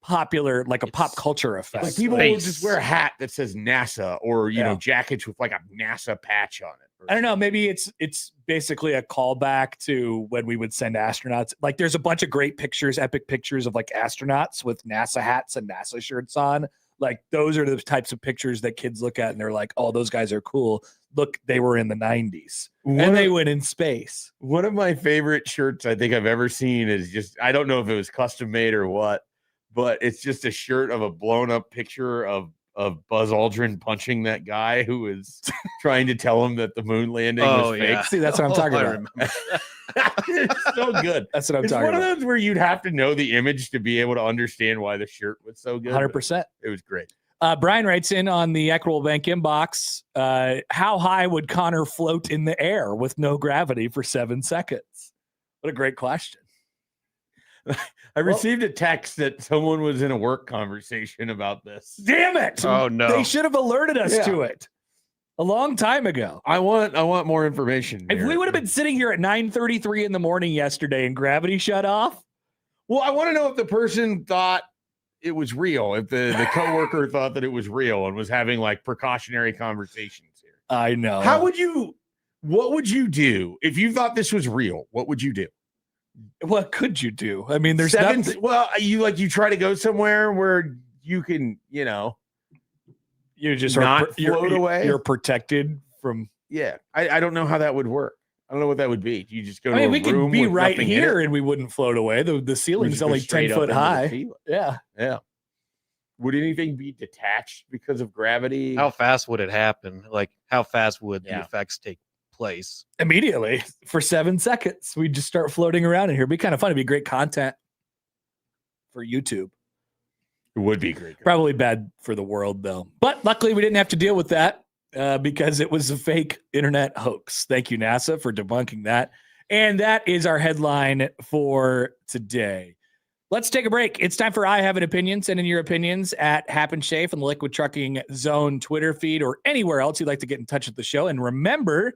popular, a pop culture effect. People will just wear a hat that says NASA or jackets with a NASA patch on it. I don't know. Maybe it's basically a callback to when we would send astronauts. There's a bunch of great pictures, epic pictures of astronauts with NASA hats and NASA shirts on. Those are the types of pictures that kids look at and they're like, oh, those guys are cool. Look, they were in the 90s and they went in space. One of my favorite shirts I think I've ever seen is just, I don't know if it was custom made or what, but it's just a shirt of a blown up picture of Buzz Aldrin punching that guy who was trying to tell him that the moon landing was fake. See, that's what I'm talking about. It's so good. That's what I'm It's talking one about. of those where you'd have to know the image to be able to understand why the shirt was so good. 100%. It was great. Brian writes in on the Equitable Bank inbox, how high would Connor float in the air with no gravity for 7 seconds? What a great question. I received a text that someone was in a work conversation about this. Damn it. Oh, no. They should have alerted us to it a long time ago. I want more information. If we would have been sitting here at 9:33 in the morning yesterday and gravity shut off. Well, I want to know if the person thought it was real, if the coworker thought that it was real and was having like precautionary conversations here. I know. What would you do if you thought this was real? What would you do? What could you do? I mean, there's nothing. Well, you try to go somewhere where you can, you just not float away. You're protected from. Yeah, I don't know how that would work. I don't know what that would be. You just go to a room. We could be with right nothing here in it? and we wouldn't float away. The ceiling's just go only straight 10 up foot into the high. ceiling. Yeah. Yeah. Would anything be detached because of gravity? How fast would it happen? Like, how fast would the effects take place? Immediately for 7 seconds. We'd just start floating around in here. It'd be kind of fun. It'd be great content for YouTube. It would be great. Probably bad for the world, though. But luckily, we didn't have to deal with that because it was a fake internet hoax. Thank you, NASA, for debunking that. And that is our headline for today. Let's take a break. It's time for I Have an Opinion. Send in your opinions at Happen Schaefer on the Liquid Trucking Zone Twitter feed or anywhere else you'd like to get in touch with the show. And remember,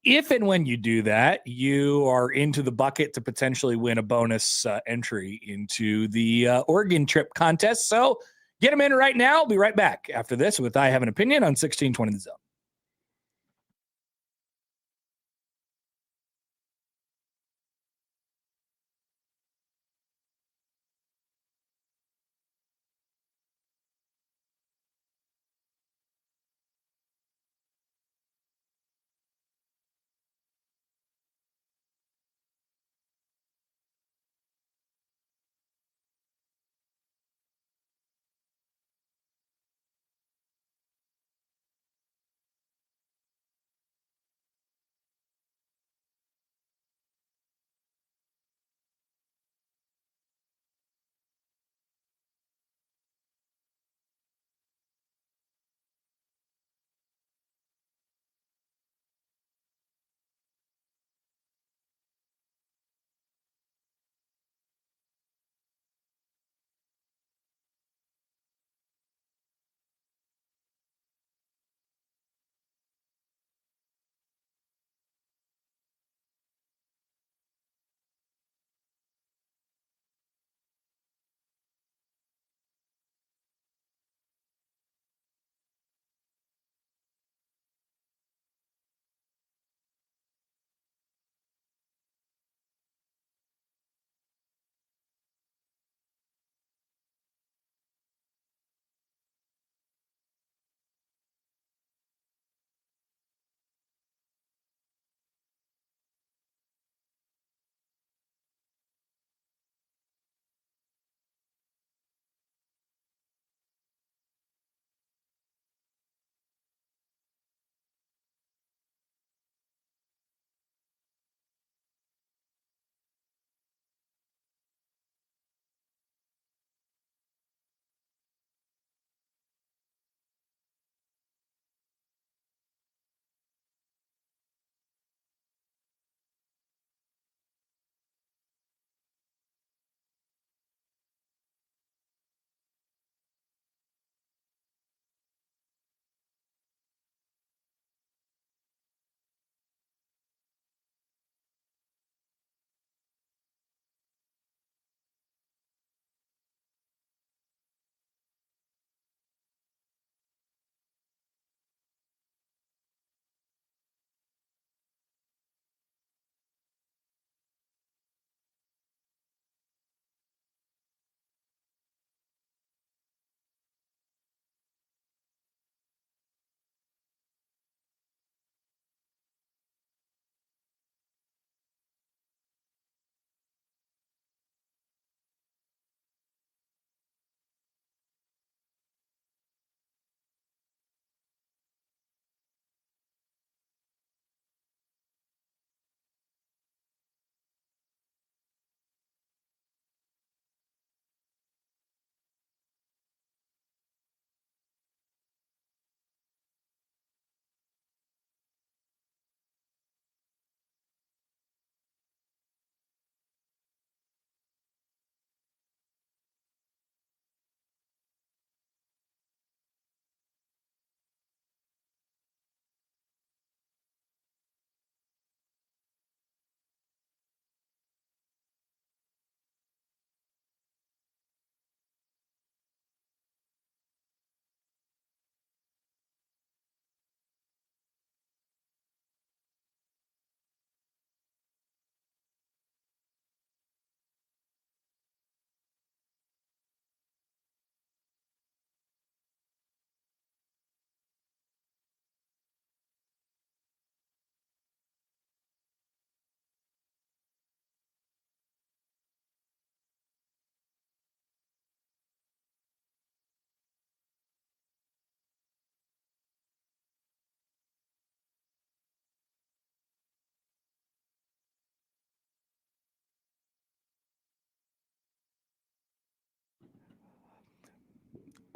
if and when you do that, you are into the bucket to potentially win a bonus entry into the Oregon trip contest. So get them in right now. I'll be right back after this with I Have an Opinion on 1620 The Zone.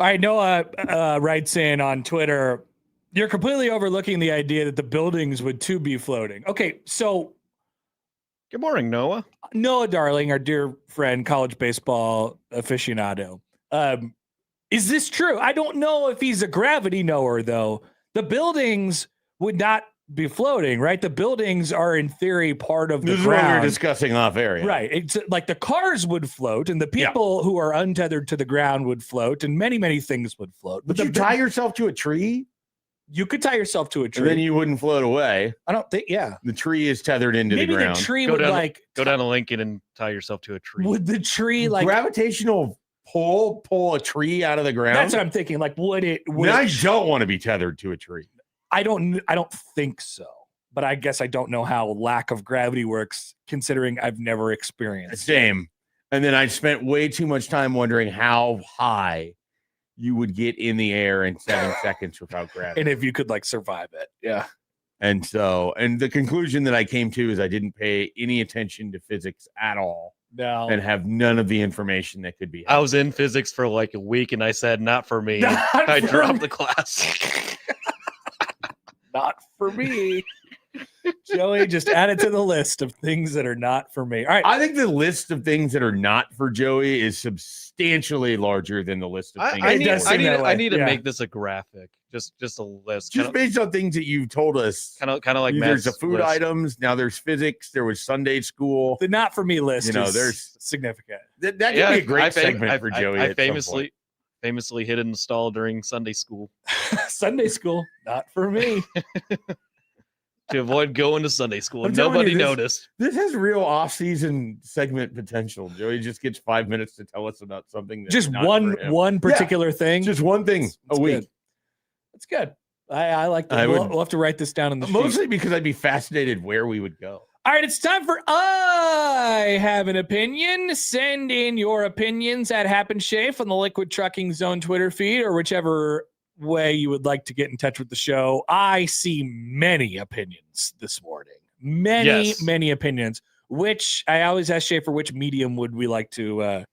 All right, Noah writes in on Twitter, you're completely overlooking the idea that the buildings would too be floating. Okay, so Good morning, Noah. Noah Darling, our dear friend, college baseball aficionado. Is this true? I don't know if he's a gravity knower, though. The buildings would not be floating, right? The buildings are, in theory, part of the This is ground. what we were discussing off area. Right. It's like the cars would float, and the people who are untethered to the ground would float, and many, many things would float. But you tie yourself to a tree? You could tie yourself to a tree. And then you wouldn't float away. I don't think, The tree is tethered into maybe the ground. the tree Go would down to Lincoln and tie yourself to a tree. would the tree like gravitational pull a tree out of the ground? That's what I'm thinking. Like, would it? I don't want to be tethered to a tree. I don't think so. But I guess I don't know how lack of gravity works, considering I've never experienced. Same. And then I spent way too much time wondering how high you would get in the air in 7 seconds without gravity. And if you could like survive it. Yeah. And the conclusion that I came to is I didn't pay any attention to physics at all. No. And have none of the information that could be. I was in physics for like a week and I said, not for me. I dropped the class. Not for me. Joey just added to the list of things that are not for me. All right. I think the list of things that are not for Joey is substantially larger than the list of things. I need to make this a graphic. Just a list. Just based on things that you've told us. Kind of like there's the food list. items. Now there's physics. There was Sunday school. The not for me list is there's significant. That could be a great segment for Joey. I famously hit and stall during Sunday school. Sunday school, not for me. To avoid going to Sunday school. Nobody noticed. This has real off-season segment potential. Joey just gets 5 minutes to tell us about something. That's just not one particular thing. Just one thing a week. Good. That's good. I like that. We'll have to write this down in the mostly sheet. Because I'd be fascinated where we would go. All right, it's time for I Have an Opinion. Send in your opinions at Happen Schaefer on the Liquid Trucking Zone Twitter feed or whichever way you would like to get in touch with the show. I see many opinions this morning. Many opinions. Which I always ask Schaefer, which medium would we like to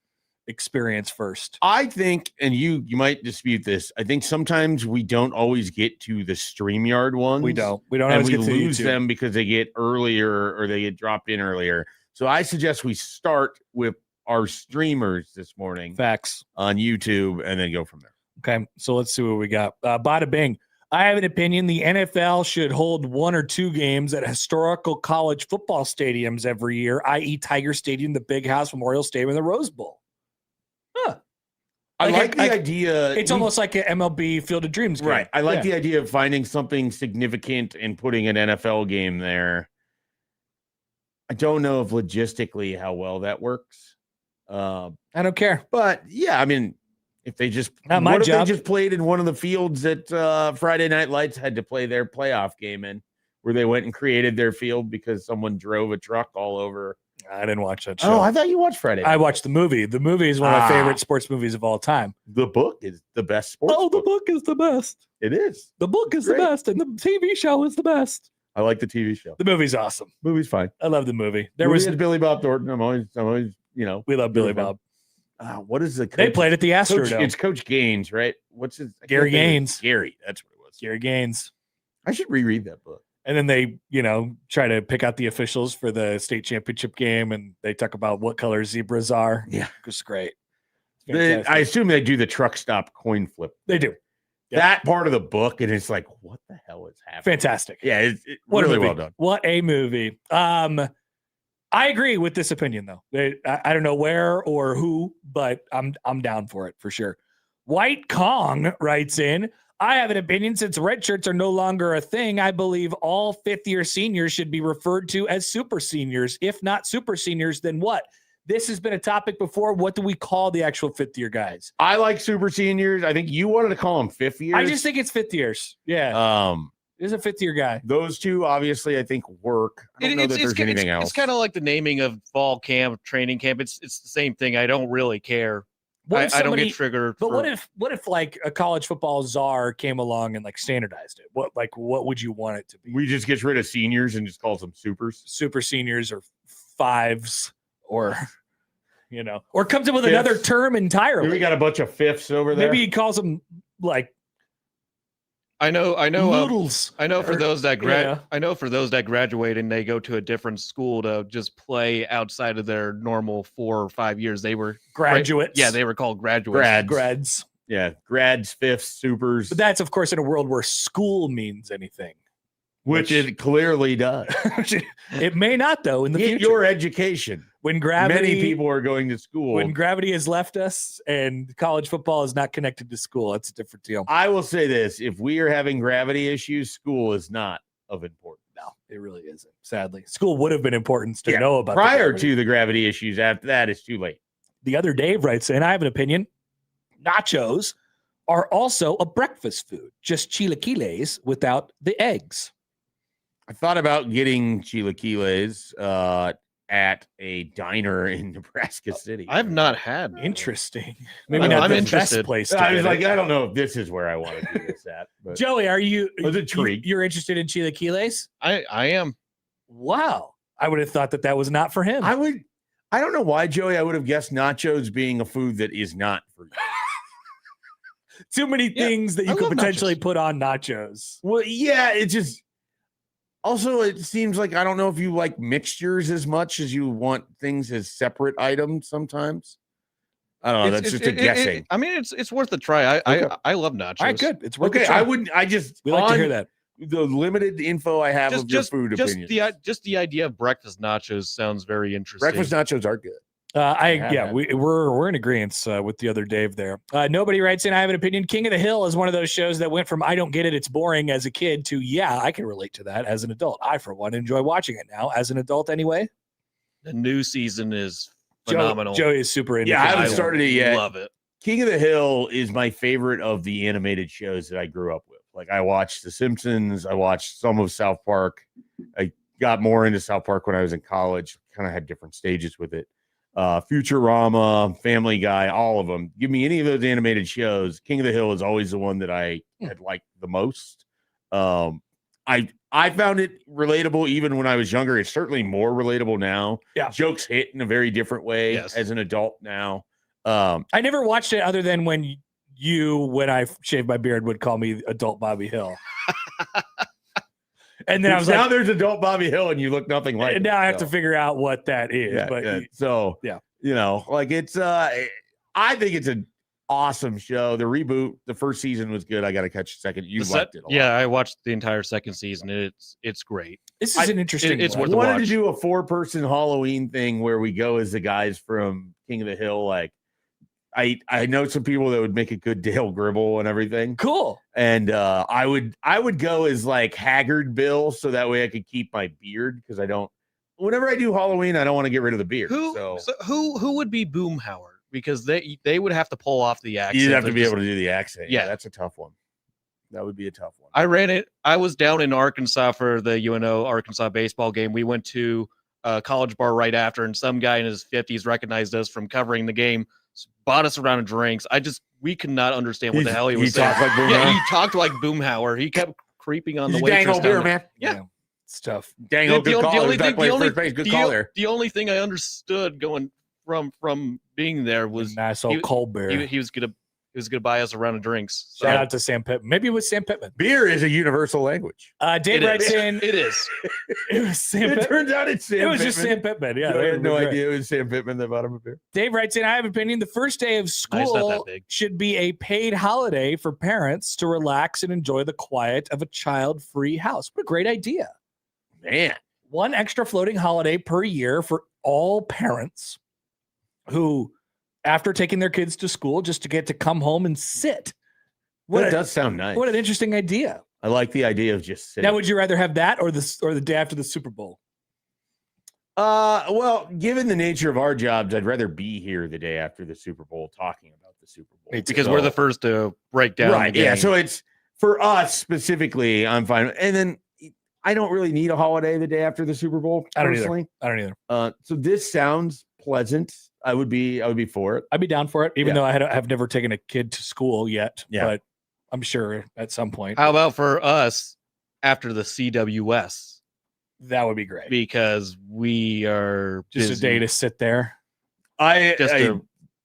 experience first? I think, and you might dispute this, I think sometimes we don't always get to the StreamYard ones. We don't and always we get to lose YouTube. them because they get earlier or they get dropped in earlier. So I suggest we start with our streamers this morning. Facts. On YouTube and then go from there. Okay, so let's see what we got. Bada bing. I have an opinion. The NFL should hold 1 or 2 games at historical college football stadiums every year, i.e. Tiger Stadium, the Big House, Memorial Stadium, and the Rose Bowl. Huh. I like the idea. It's almost like an MLB Field of Dreams game. Right. I like the idea of finding something significant and putting an NFL game there. I don't know if logistically how well that works. I don't care. But yeah, I mean, if they just not my job. They just played in one of the fields that Friday Night Lights had to play their playoff game in, where they went and created their field because someone drove a truck all over. I didn't watch that show. Oh, I thought you watched Friday Night. I watched the movie. The movie is one of my favorite sports movies of all time. The book is the best sports book. The book is the best. It is. The book is the best, and the TV show is the best. I like the TV show. The movie's awesome. Movie's fine. I love the movie. There was Billy Bob Thornton. I'm always, we love Billy Bob. What is the coach? They played at the Astrodome. It's Coach Gaines, right? What's his? Gary Gaines. Gary, that's what it was. Gary Gaines. I should reread that book. And then they, try to pick out the officials for the state championship game, and they talk about what color zebras are. Yeah, it's great. I assume they do the truck stop coin flip. They do. That part of the book, and it's like, what the hell is happening? Fantastic. Yeah, it's really well done. What a movie. I agree with this opinion, though. I don't know where or who, but I'm down for it for sure. White Kong writes in, I have an opinion. Since red shirts are no longer a thing, I believe all fifth-year seniors should be referred to as super seniors. If not super seniors, then what? This has been a topic before. What do we call the actual fifth-year guys? I like super seniors. I think you wanted to call them fifth years. I just think it's fifth years. Yeah. He's a fifth-year guy. Those two, obviously, I think work. I don't know that there's anything else. It's kind of like the naming of fall camp, training camp. It's the same thing. I don't really care. I don't get triggered. But what if like a college football czar came along and like standardized it? What would you want it to be? We just get rid of seniors and just calls them supers. Super seniors or fives or or comes up with another term entirely. We got a bunch of fifths over there. Maybe he calls them like I know. noodles. I know for those that graduate and they go to a different school to just play outside of their normal 4 or 5 years, they were graduates. Yeah, they were called graduates. Grads. Yeah, grads, fifths, supers. But that's, of course, in a world where school means anything. Which it clearly does. It may not, though, in the Get future. your education. When gravity, many people are going to school. When gravity has left us and college football is not connected to school, that's a different deal. I will say this. If we are having gravity issues, school is not of importance. No, it really isn't, sadly. School would have been important to know about. Prior to the gravity issues, after that, it's too late. The other Dave writes, and I have an opinion, nachos are also a breakfast food, just chilaquiles without the eggs. I thought about getting chilaquiles at a diner in Nebraska City. I've not had. Interesting. Maybe not the best place. I was like, I don't know if this is where I want to do this at. But Joey, are you? was intrigued. You're interested in chilaquiles? I am. Wow. I would have thought that was not for him. I don't know why, Joey. I would have guessed nachos being a food that is not for you. Too many things that you could potentially put on nachos. Well, yeah, it just. Also, it seems like I don't know if you like mixtures as much as you want things as separate items sometimes. I don't know. That's just a guessing. I mean, it's worth a try. I love nachos. All right, good. It's worth okay. a try. We like to hear that. The limited info I have of your food opinions. Just the idea of breakfast nachos sounds very interesting. Breakfast nachos are good. We're in agreement with the other Dave there. Nobody writes in, I have an opinion. King of the Hill is one of those shows that went from I don't get it, it's boring as a kid to I can relate to that as an adult. I, for one, enjoy watching it now as an adult anyway. The new season is phenomenal. Joey is super into it. I haven't started it yet. Love it. King of the Hill is my favorite of the animated shows that I grew up with. Like I watched The Simpsons. I watched some of South Park. I got more into South Park when I was in college. Kind of had different stages with it. Futurama, Family Guy, all of them. Give me any of those animated shows. King of the Hill is always the one that I had liked the most. I found it relatable even when I was younger. It's certainly more relatable now. Yeah. Jokes hit in a very different way as an adult now. I never watched it other than when I shaved my beard, would call me adult Bobby Hill. And then I was now like, there's adult Bobby Hill and you look nothing like and now I have to figure out what that is. It's I think it's an awesome show. The reboot, the first season was good. I got to catch the second. You liked it a lot. Yeah, I watched the entire second season. It's great. This is an interesting. It's I worth wanted watch. to do a 4-person Halloween thing where we go as the guys from King of the Hill. Like I know some people that would make a good Dale Gribble and everything. Cool. And I would go as like Haggard Bill so that way I could keep my beard because whenever I do Halloween, I don't want to get rid of the beard. Who would be Boomhauer? Because they would have to pull off the accent. You'd have to be able to do the accent. Yeah, that's a tough one. That would be a tough one. I ran it. I was down in Arkansas for the UNO Arkansas baseball game. We went to a college bar right after, and some guy in his 50s recognized us from covering the game, bought us a round of drinks. We could not understand what the hell he was saying. Talked like Boomhauer? He talked like Boomhauer. He kept creeping on the waitress. Dang beer, man. Yeah. It's tough. Dang good call. The only thing I understood going from being there was nice old cold beer. He was gonna buy us a round of drinks. Shout out to Sam Pittman. Maybe it was Sam Pittman. Beer is a universal language. Dave writes in. It is. It was Sam Pittman. It turns out it's Sam It was Pittman. just Sam Pittman. Yeah, I had no idea it was Sam Pittman that bought him a beer. Dave writes in, I have an opinion. The first day of school should be a paid holiday for parents to relax and enjoy the quiet of a child-free house. What a great idea. Man. One extra floating holiday per year for all parents who, after taking their kids to school, just to get to come home and sit. That does sound nice. What an interesting idea. I like the idea of just sitting. Now, would you rather have that or the day after the Super Bowl? Well, given the nature of our jobs, I'd rather be here the day after the Super Bowl talking about the Super Bowl. Because we're the first to break down. Right. Yeah. So it's for us specifically, I'm fine. And then I don't really need a holiday the day after the Super Bowl. Personally. I don't either. So this sounds pleasant. I would be for it. I'd be down for it, even though I've never taken a kid to school yet. Yeah. But I'm sure at some point. How about for us after the CWS? That would be great. Because we are just busy. A day to sit there. I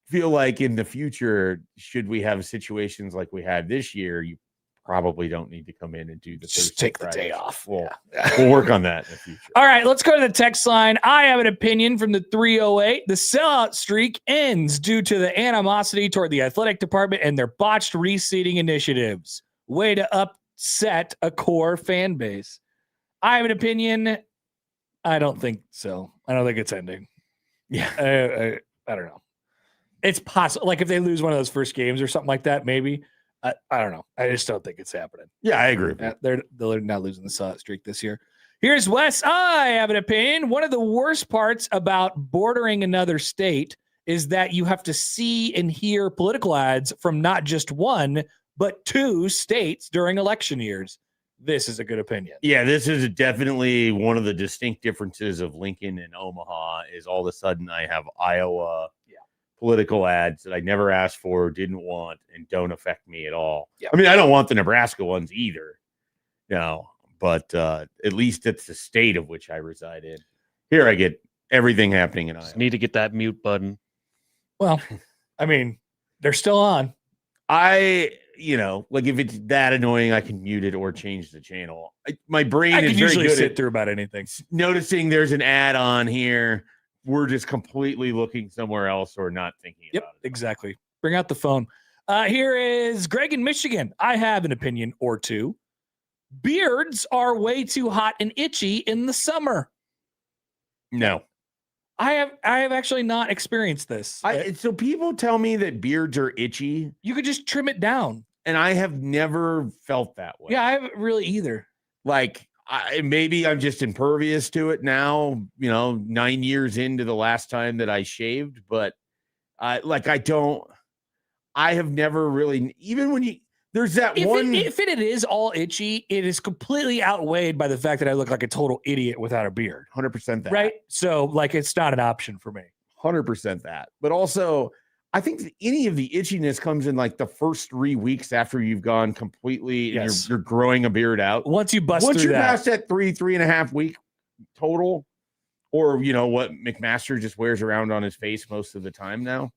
feel like in the future, should we have situations like we had this year, you probably don't need to come in and do the Just Thursday, take the Friday day show. off. We'll work on that in the future. All right, let's go to the text line. I have an opinion from the 308. The sellout streak ends due to the animosity toward the athletic department and their botched reseeding initiatives. Way to upset a core fan base. I have an opinion. I don't think so. I don't think it's ending. Yeah. I don't know. It's possible. Like if they lose one of those first games or something like that, maybe. I don't know. I just don't think it's happening. Yeah, I agree. They're not losing the sellout streak this year. Here's Wes. I have an opinion. One of the worst parts about bordering another state is that you have to see and hear political ads from not just one, but two states during election years. This is a good opinion. Yeah, this is definitely one of the distinct differences of Lincoln and Omaha is all of a sudden I have Iowa political ads that I never asked for, didn't want, and don't affect me at all. Yeah. I mean, I don't want the Nebraska ones either, but at least it's the state of which I reside in. Here I get everything happening in Iowa. Just need to get that mute button. Well, I mean, they're still on. Like if it's that annoying, I can mute it or change the channel. My brain is very good sit at through about anything. Noticing there's an ad on here. We're just completely looking somewhere else or not thinking about it. Exactly. Bring out the phone. Here is Greg in Michigan. I have an opinion or two. Beards are way too hot and itchy in the summer. No. I have actually not experienced this. So people tell me that beards are itchy. You could just trim it down. And I have never felt that way. Yeah, I haven't really either. Like, maybe I'm just impervious to it now, 9 years into the last time that I shaved. But I have never really, even when there's that one. If it is all itchy, it is completely outweighed by the fact that I look like a total idiot without a beard. 100% that. Right? So, it's not an option for me. 100% that. But also, I think that any of the itchiness comes in like the first 3 weeks after you've gone completely and you're growing a beard out. Once you Once you're past that 3.5 week total, or what McMaster just wears around on his face most of the time now.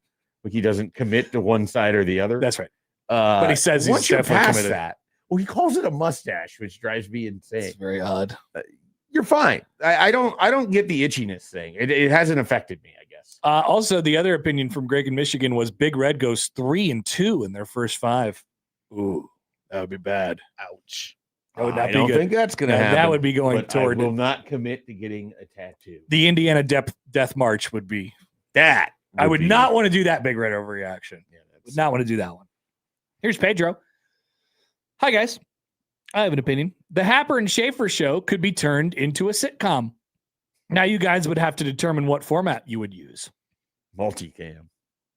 Like he doesn't commit to one side or the other. That's right. But he says he's definitely past committed. that. Well, he calls it a mustache, which drives me insane. It's very odd. You're fine. I don't get the itchiness thing. It hasn't affected me, I guess. Also, the other opinion from Greg in Michigan was Big Red goes 3-2 in their first 5. Ooh, that would be bad. Ouch. That would not I be don't good. think that's going to happen. That would be going but toward. I will not commit to getting a tattoo. The Indiana Death March would be that. I would not want to do that. Big Red overreaction. Yeah, would not want to do that one. Here's Pedro. Hi guys, I have an opinion. The Happer and Schaefer show could be turned into a sitcom. Now you guys would have to determine what format you would use. Multicam.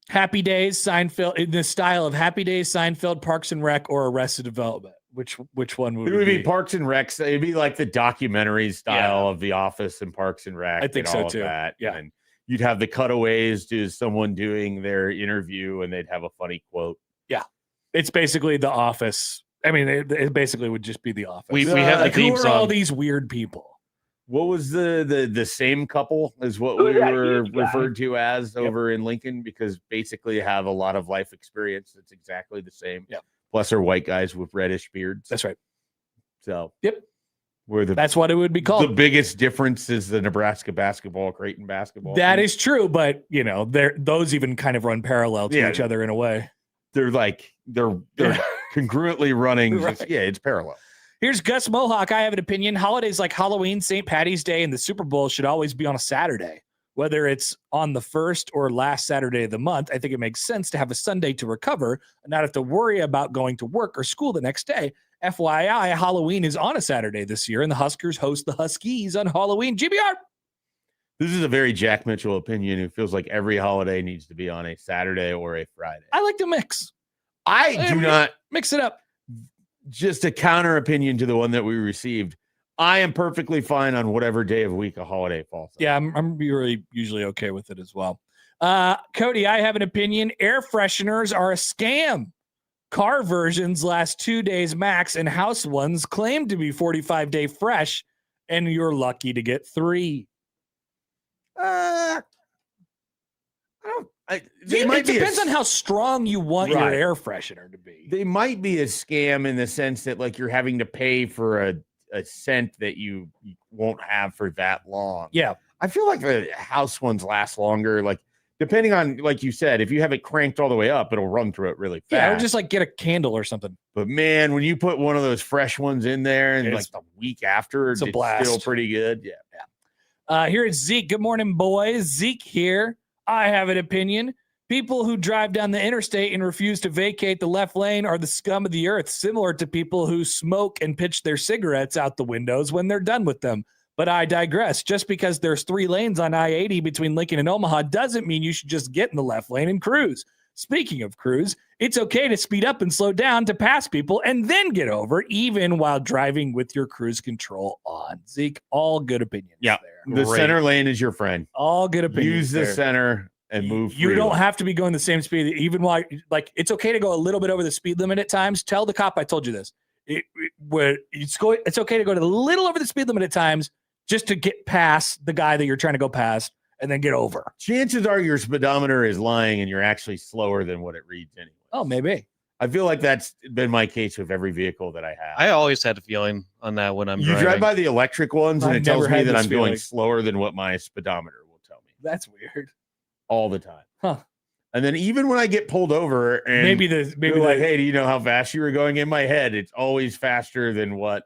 Happy Days, Seinfeld, in the style of Happy Days, Seinfeld, Parks and Rec, or Arrested Development. Which one would it would be? Parks and Rec. It'd be like the documentary style of The Office and Parks and Rec. I think and so all too. Of that. Yeah. And you'd have the cutaways to someone doing their interview and they'd have a funny quote. Yeah. It's basically The Office. I mean, it basically would just be The Office. We have the theme who are song. all these weird people? What was the same couple is what we were referred to as over in Lincoln, because basically have a lot of life experience that's exactly the same. Yeah. Plus are white guys with reddish beards. That's right. So yep. That's what it would be called. The biggest difference is the Nebraska basketball, Creighton basketball. That is true, but those even kind of run parallel to each other in a way. They're congruently running. Right. It's parallel. Here's Gus Mohawk. I have an opinion. Holidays like Halloween, St. Patty's Day, and the Super Bowl should always be on a Saturday. Whether it's on the first or last Saturday of the month, I think it makes sense to have a Sunday to recover and not have to worry about going to work or school the next day. FYI, Halloween is on a Saturday this year, and the Huskers host the Huskies on Halloween. GBR. This is a very Jack Mitchell opinion who feels like every holiday needs to be on a Saturday or a Friday. I like to mix. I do not. Mix it up. Just a counter opinion to the one that we received. I am perfectly fine on whatever day of week a holiday falls on. Yeah, I'm really usually okay with it as well. Cody, I have an opinion. Air fresheners are a scam. Car versions last 2 days max, and house ones claim to be 45-day fresh, and you're lucky to get 3. It depends on how strong you want your air freshener to be. They might be a scam in the sense that like you're having to pay for a scent that you won't have for that long. Yeah. I feel like the house ones last longer. Like depending on, like you said, if you have it cranked all the way up, it'll run through it really fast. Yeah, or just like get a candle or something. But man, when you put one of those fresh ones in there and like the week after, it's still pretty good. Yeah. Here is Zeke. Good morning, boys. Zeke here. I have an opinion. People who drive down the interstate and refuse to vacate the left lane are the scum of the earth, similar to people who smoke and pitch their cigarettes out the windows when they're done with them. But I digress. Just because there's 3 lanes on I-80 between Lincoln and Omaha doesn't mean you should just get in the left lane and cruise. Speaking of cruise, it's okay to speed up and slow down to pass people and then get over, even while driving with your cruise control on. Zeke, all good opinions there. The center lane is your friend. All good opinions. Use the center and move freely. You don't have to be going the same speed, even while, like, it's okay to go a little bit over the speed limit at times. Tell the cop I told you this. It's okay to go to a little over the speed limit at times just to get past the guy that you're trying to go past and then get over. Chances are your speedometer is lying and you're actually slower than what it reads anyway. Oh, maybe. I feel like that's been my case with every vehicle that I have. I always had a feeling on that when I'm driving. You drive by the electric ones and it tells me that I'm going slower than what my speedometer will tell me. That's weird. All the time. Huh. And then even when I get pulled over and maybe like, hey, do you know how fast you were going? In my head, it's always faster than what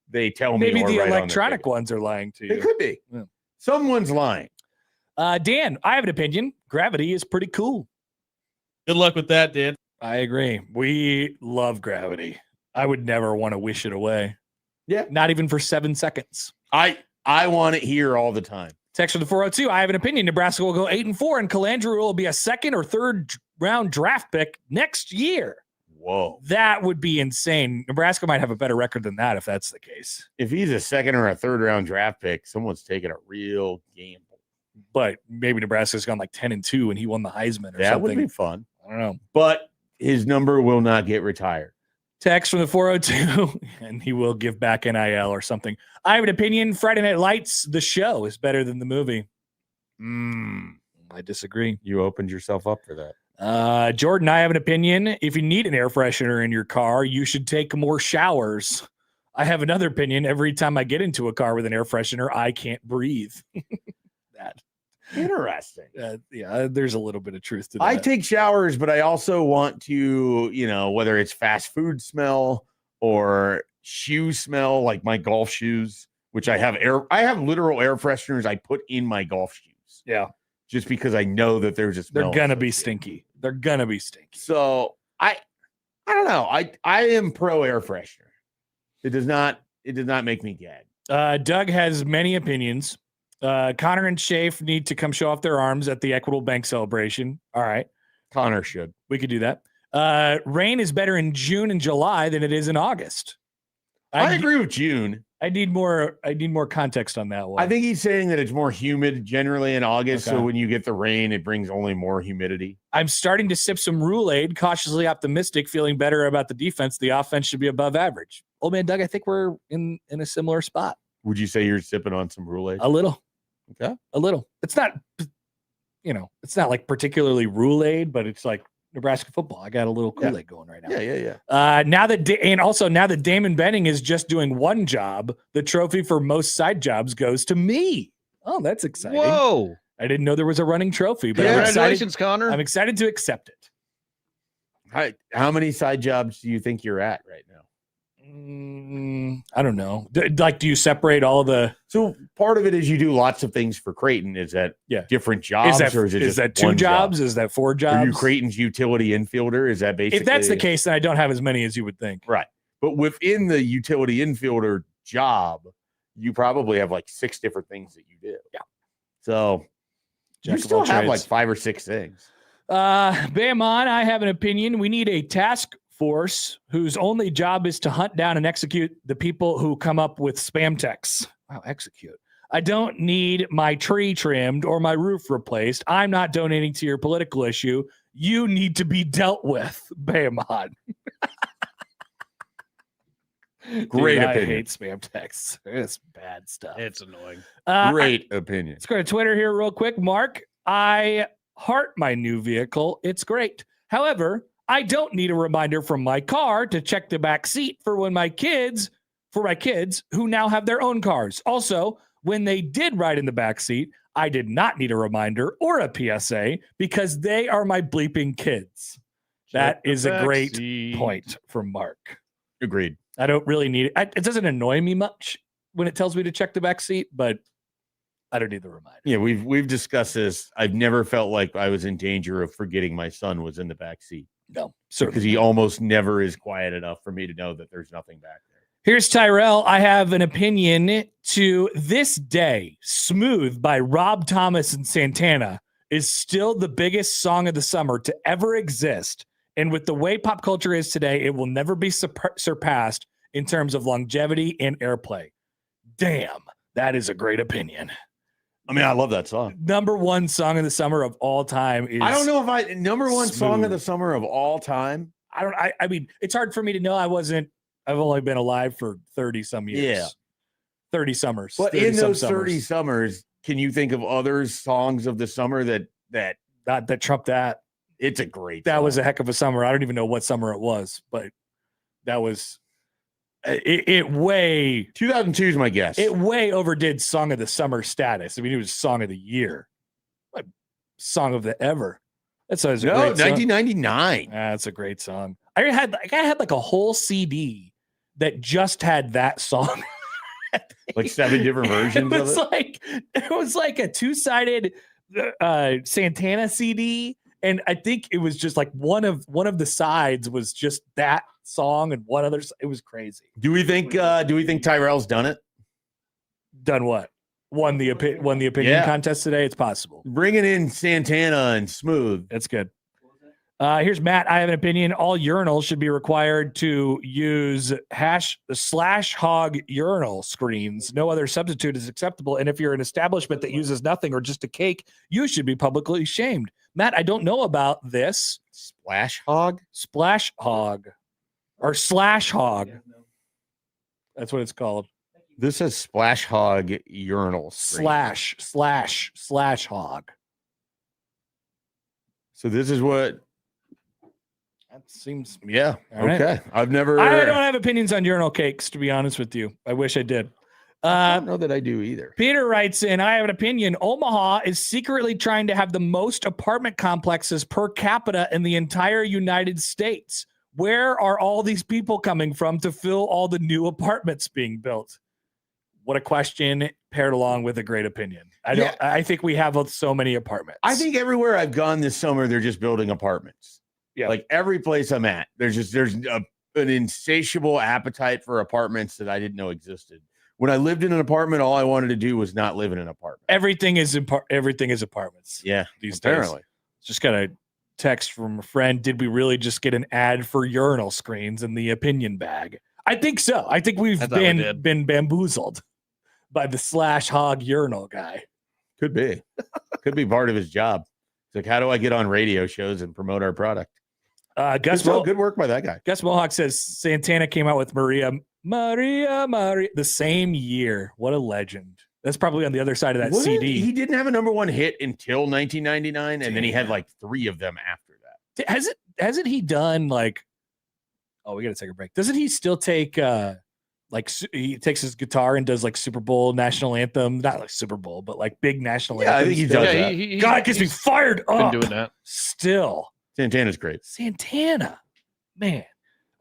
they tell me. Maybe the electronic ones are lying to you. It could be. Yeah. Someone's lying. Dan, I have an opinion. Gravity is pretty cool. Good luck with that, Dan. I agree. We love gravity. I would never want to wish it away. Yeah. Not even for 7 seconds. I want it here all the time. Text for the 402. I have an opinion. Nebraska will go 8-4 and Calandra will be a 2nd or 3rd round draft pick next year. Whoa. That would be insane. Nebraska might have a better record than that if that's the case. If he's a 2nd or a 3rd round draft pick, someone's taking a real gamble. But maybe Nebraska's gone like 10-2 and he won the Heisman or something. That would be fun. I don't know. But his number will not get retired. Text from the 402, and he will give back NIL or something. I have an opinion. Friday Night Lights, the show, is better than the movie. I disagree. You opened yourself up for that. Jordan, I have an opinion. If you need an air freshener in your car, you should take more showers. I have another opinion. Every time I get into a car with an air freshener, I can't breathe. That. Interesting. Yeah, there's a little bit of truth to that. I take showers, but I also want to, whether it's fast food smell or shoe smell, like my golf shoes, which I have literal air fresheners I put in my golf shoes. Yeah. Just because I know that there's a smell. They're going to be stinky. They're going to be stinky. So I don't know. I am pro air freshener. It does not make me gag. Doug has many opinions. Connor and Schaefer need to come show off their arms at the Equitable Bank celebration. All right. Connor should. We could do that. Rain is better in June and July than it is in August. I agree with June. I need more context on that one. I think he's saying that it's more humid generally in August. Okay. So when you get the rain, it brings only more humidity. I'm starting to sip some Roulade, cautiously optimistic, feeling better about the defense. The offense should be above average. Old man Doug, I think we're in a similar spot. Would you say you're sipping on some Roulade? A little. Okay. A little. It's not, it's not like particularly Roulade, but it's like Nebraska football. I got a little Kool-Aid going right now. Yeah. Now that Damon Benning is just doing one job, the trophy for most side jobs goes to me. Oh, that's exciting. Whoa. I didn't know there was a running trophy, but congratulations, Connor. I'm excited to accept it. How many side jobs do you think you're at right now? I don't know. Do you separate all the? So part of it is you do lots of things for Creighton. Is that different jobs, or is that 2 jobs? Is that 4 jobs? Are you Creighton's utility infielder? Is that basically? If that's the case, then I don't have as many as you would think. Right, but within the utility infielder job, you probably have like 6 different things that you do. Yeah. So you still have like 5 or 6 things. Bamon, I have an opinion. We need a task force whose only job is to hunt down and execute the people who come up with spam texts. Wow, execute. I don't need my tree trimmed or my roof replaced. I'm not donating to your political issue. You need to be dealt with, Bamon. Great opinion. I hate spam texts. It's bad stuff. It's annoying. Great opinion. Let's go to Twitter here real quick. Mark, I heart my new vehicle. It's great. However, I don't need a reminder from my car to check the back seat for my kids who now have their own cars. Also, when they did ride in the back seat, I did not need a reminder or a PSA because they are my bleeping kids. That is a great point from Mark. Agreed. I don't really need it. It doesn't annoy me much when it tells me to check the back seat, but I don't need the reminder. Yeah, we've discussed this. I've never felt like I was in danger of forgetting my son was in the back seat. No, because he almost never is quiet enough for me to know that there's nothing back there. Here's Tyrell. I have an opinion. To this day, Smooth by Rob Thomas and Santana is still the biggest song of the summer to ever exist. And with the way pop culture is today, it will never be surpassed in terms of longevity and airplay. Damn, that is a great opinion. I mean, I love that song. Number one song of the summer of all time is. I don't know if number one song of the summer of all time. I mean, it's hard for me to know. I've only been alive for 30 some years. Yeah. 30 summers. But in those 30 summers, can you think of other songs of the summer that trump that? It's a great That song. Was a heck of a summer. I don't even know what summer it was, but that was it way 2002 is my guess. It way overdid song of the summer status. I mean, it was song of the year. Like song of the ever. That's always a great 1999. That's a great song. I had like a whole CD that just had that song. Like 7 different versions of it. It was like a 2-sided Santana CD, and I think it was just like one of the sides was just that song and one other. It was crazy. Do we think Tyrell's done it? Done what? Won the opinion contest today? It's possible. Bringing in Santana and Smooth. That's good. Here's Matt. I have an opinion. All urinals should be required to use /hog urinal screens. No other substitute is acceptable. And if you're an establishment that uses nothing or just a cake, you should be publicly shamed. Matt, I don't know about this. Splash hog? Splash hog. Or slash hog. That's what it's called. This is splash hog urinal screen. Slash hog. So this is what. That seems. Yeah. All right. Okay. I don't have opinions on urinal cakes, to be honest with you. I wish I did. I don't know that I do either. Peter writes in, I have an opinion. Omaha is secretly trying to have the most apartment complexes per capita in the entire United States. Where are all these people coming from to fill all the new apartments being built? What a question paired along with a great opinion. I think we have so many apartments. I think everywhere I've gone this summer, they're just building apartments. Yeah. Like every place I'm at, there's an insatiable appetite for apartments that I didn't know existed. When I lived in an apartment, all I wanted to do was not live in an apartment. Everything is apartments. Yeah. These apparently. days. Just got a text from a friend. Did we really just get an ad for urinal screens in the opinion bag? I think so. I think we've been bamboozled by the slash hog urinal guy. Could be. Could be part of his job. It's like, how do I get on radio shows and promote our product? Good work by that guy. Gus Mohawk says Santana came out with Maria the same year. What a legend. That's probably on the other side of that CD. He didn't have a number one hit until 1999, and then he had like 3 of them after that. Hasn't he done like? Oh, we got to take a break. Doesn't he still take he takes his guitar and does like Super Bowl national anthem? Not like Super Bowl, but like big national anthem. I think he does that. God, it gets me fired up. Been doing that Still. Santana's great. Santana, man.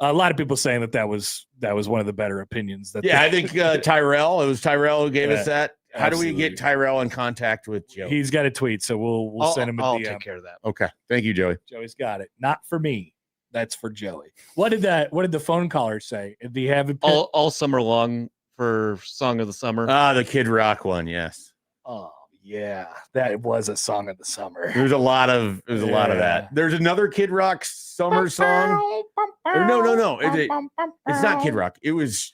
A lot of people saying that was one of the better opinions. I think Tyrell. It was Tyrell who gave us that. How do we get Tyrell in contact with Joe? He's got a tweet, so we'll send him a DM. I'll take care of that. Okay, thank you, Joey. Joey's got it. Not for me. That's for Joey. What did the phone caller say? Did he have all summer long for Song of the Summer? The Kid Rock one, yes. Oh yeah, that was a song of the summer. There's a lot of that. There's another Kid Rock summer song. No. It's not Kid Rock. I was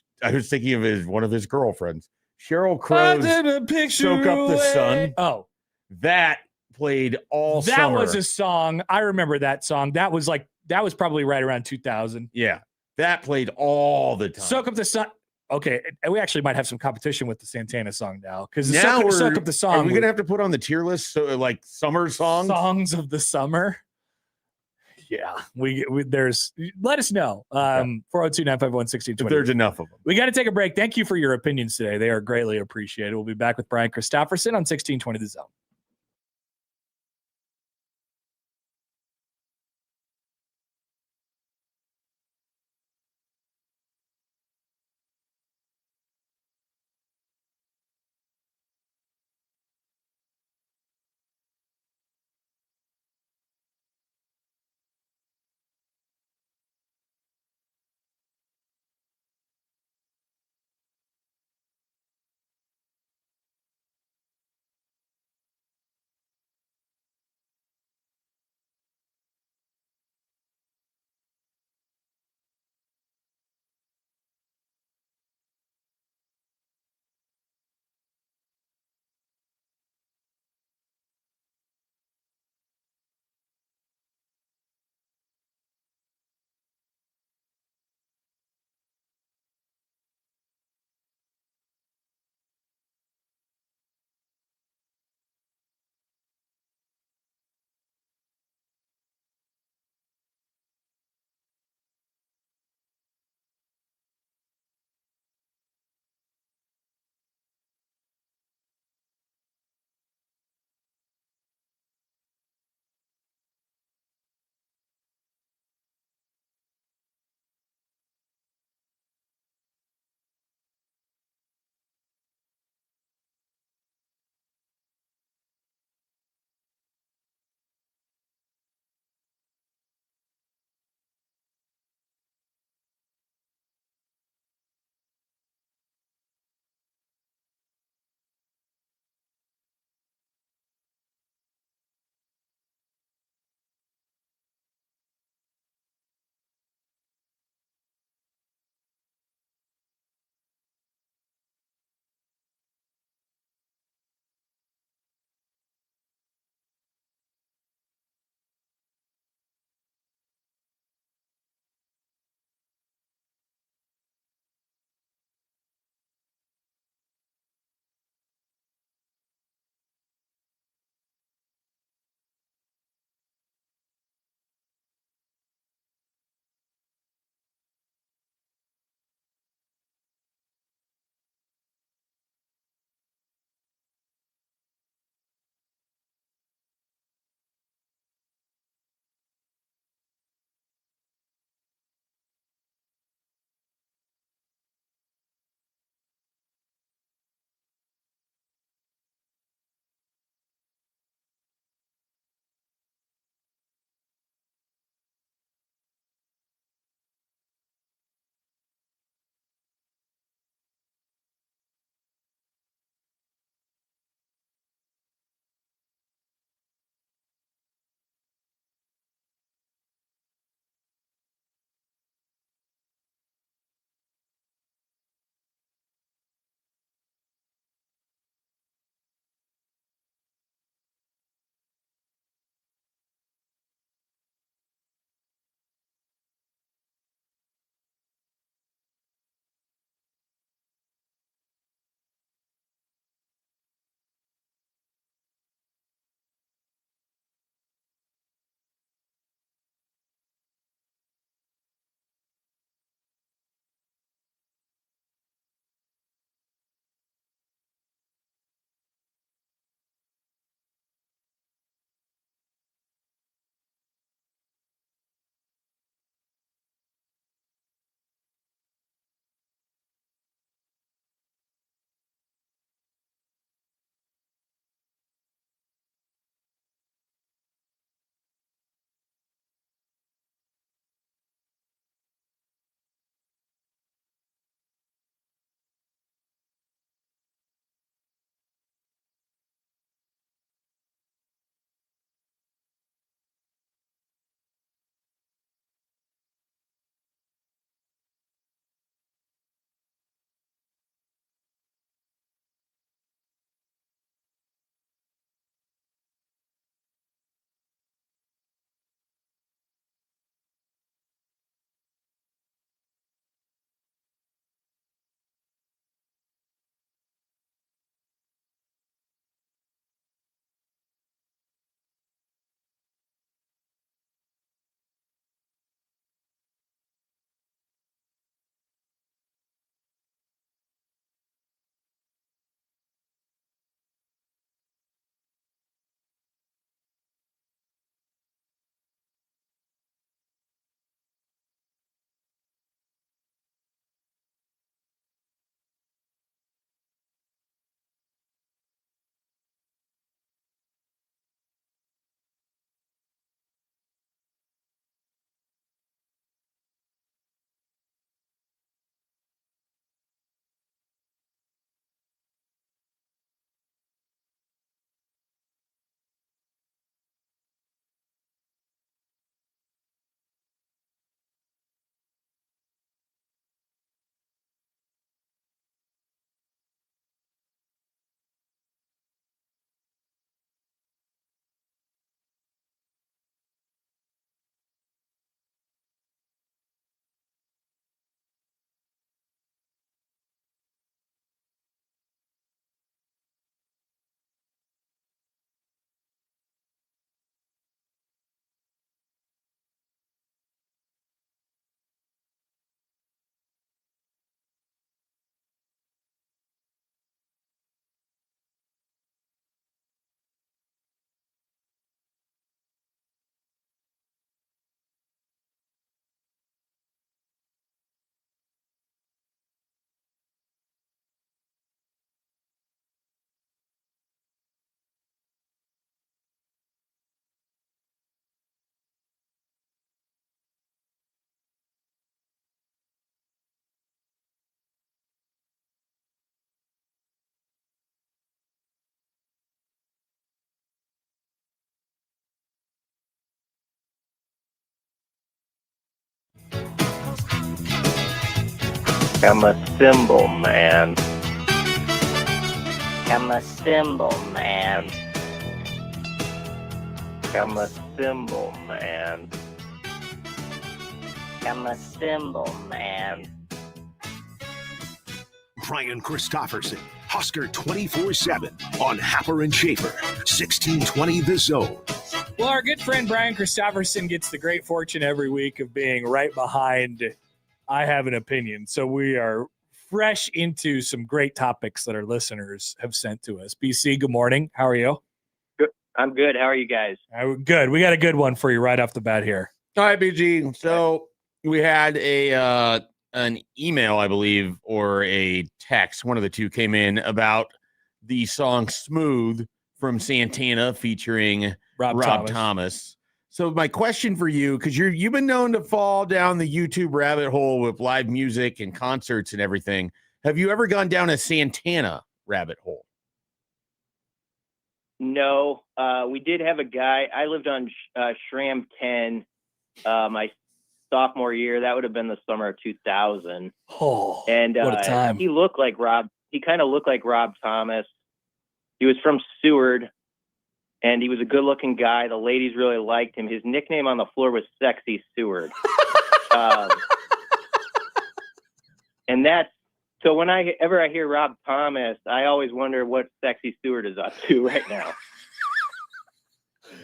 thinking of one of his girlfriends, Sheryl Crow's "Soak Up the Sun." Oh, that played all summer. That was a song. I remember that song. That was probably right around 2000. Yeah, that played all the time. Soak Up the Sun. Okay, and we actually might have some competition with the Santana song now because Now soak up the song. Are we gonna have to put on the tier list like summer songs of the summer? Yeah, there's. Let us know. 402-951-1620. if there's enough of them. We got to take a break. Thank you for your opinions today. They are greatly appreciated. We'll be back with Brian Christopherson on 1620 The Zone. I'm a cymbal man. I'm a cymbal man. I'm a cymbal man. I'm a cymbal man. Brian Christopherson, Husker 24/7 on Happer and Schaefer, 1620 The Zone. Well, our good friend Brian Christopherson gets the great fortune every week of being right behind I Have an Opinion. So we are fresh into some great topics that our listeners have sent to us. BC, good morning. How are you? Good. I'm good. How are you guys? Good. We got a good one for you right off the bat here. All right, BG. So we had an email, I believe, or a text. One of the two came in about the song "Smooth" from Santana featuring Rob Thomas. So my question for you, because you've been known to fall down the YouTube rabbit hole with live music and concerts and everything. Have you ever gone down a Santana rabbit hole? No. We did have a guy. I lived on Shram 10 my sophomore year. That would have been the summer of 2000. Oh, and what a time. He looked like Rob. He kind of looked like Rob Thomas. He was from Seward, and he was a good-looking guy. The ladies really liked him. His nickname on the floor was Sexy Seward. And that's so whenever I hear Rob Thomas, I always wonder what Sexy Seward is up to right now.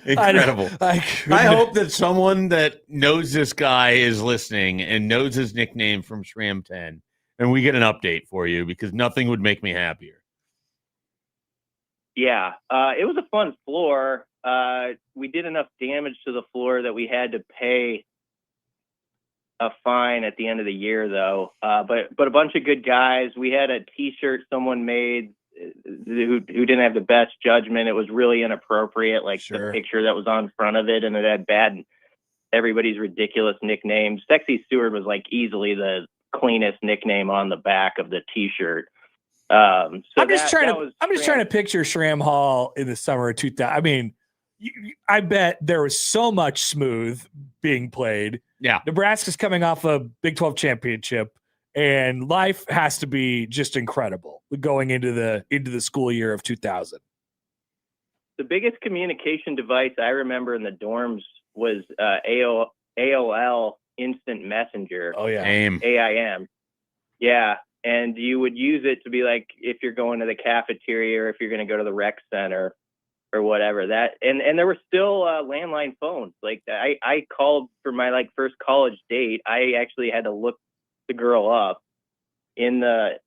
Incredible. I hope that someone that knows this guy is listening and knows his nickname from Shram 10, and we get an update for you, because nothing would make me happier. Yeah, it was a fun floor. We did enough damage to the floor that we had to pay a fine at the end of the year, though. But a bunch of good guys. We had a T-shirt someone made who didn't have the best judgment. It was really inappropriate, like the picture that was on front of it, and it had everybody's ridiculous nicknames. Sexy Seward was like easily the cleanest nickname on the back of the T-shirt. So I'm just trying to picture Shram Hall in the summer of 2000. I mean, I bet there was so much smooth being played. Yeah, Nebraska's coming off a Big 12 championship, and life has to be just incredible going into the school year of 2000. The biggest communication device I remember in the dorms was AOL Instant Messenger. Oh yeah, AIM. Yeah. And you would use it to be like, if you're going to the cafeteria or if you're going to go to the rec center or whatever that. And there were still landline phones. Like I called for my first college date. I actually had to look the girl up in the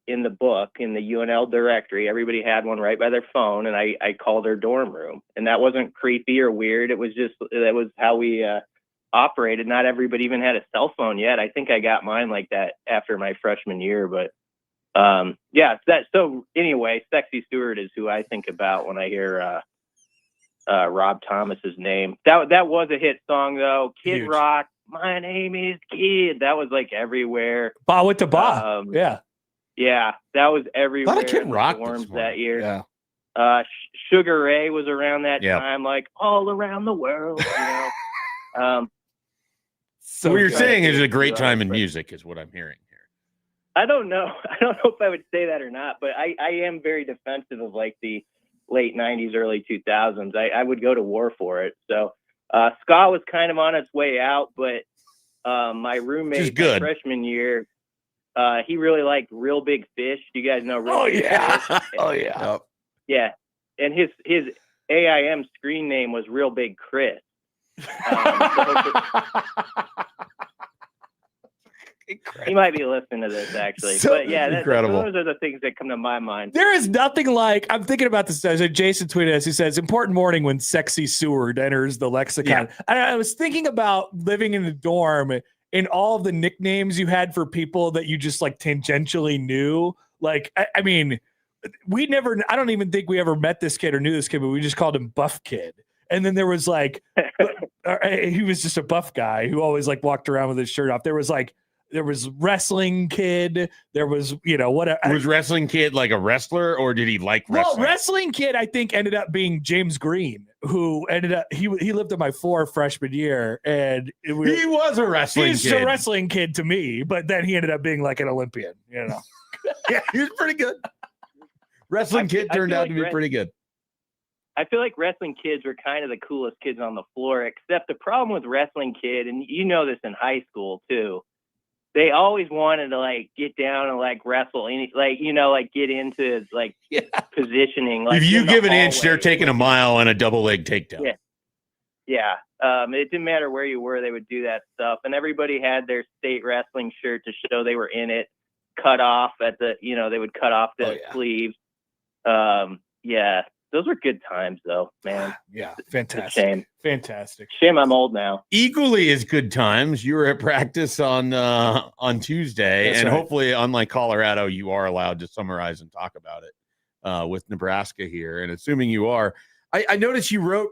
book, in the UNL directory. Everybody had one right by their phone. And I called her dorm room, and that wasn't creepy or weird. It was just, that was how we operated. Not everybody even had a cell phone yet. I think I got mine like that after my freshman year, but so anyway, Sexy Seward is who I think about when I hear Rob Thomas's name. That was a hit song though. Kid Huge. Rock, my name is Kid. That was like everywhere. Ba with the ba. Yeah, that was everywhere. A lot of Kid Rock that year. Yeah. Sugar Ray was around that time, like all around the world. You know? So what you're saying is a great time in music, is what I'm hearing. I don't know. I don't know if I would say that or not, but I am very defensive of like the late 90s, early 2000s. I would go to war for it. So ska was kind of on its way out, but my roommate my freshman year, he really liked Real Big Fish. Do you guys know Real Big Fish? Oh, yeah. Yeah. And his AIM screen name was Real Big Chris. He might be listening to this, actually. But yeah, incredible. Those are the things that come to my mind. There is nothing like, I'm thinking about this. Jason tweeted us. He says, important morning when Sexy Seward enters the lexicon. Yeah. I was thinking about living in the dorm and all of the nicknames you had for people that you just like tangentially knew. Like, I mean, I don't even think we ever met this kid or knew this kid, but we just called him Buff Kid. And then there was like, he was just a buff guy who always like walked around with his shirt off. There was like There was Wrestling Kid. There was, whatever. Was Wrestling Kid like a wrestler, or did he like wrestling? Well, Wrestling Kid, I think, ended up being James Green, who ended up he lived in my floor freshman year, and he was a wrestling he's kid. a wrestling kid to me, but then he ended up being like an Olympian, Yeah, he was pretty good. Wrestling Kid turned out to be pretty good. I feel like Wrestling Kids were kind of the coolest kids on the floor, except the problem with Wrestling Kid, and you know this in high school too, they always wanted to like get down and like wrestle, and like get into like positioning. Like if you give an inch, they're taking a mile and a double leg takedown. Yeah. It didn't matter where you were; they would do that stuff, and everybody had their state wrestling shirt to show they were in it, cut off at the they would cut off the sleeves. Those were good times, though, man. Yeah, fantastic. Shame. Fantastic. Shame I'm old now. Equally as good times. You were at practice on Tuesday, and hopefully, unlike Colorado, you are allowed to summarize and talk about it with Nebraska here. And assuming you are, I noticed you wrote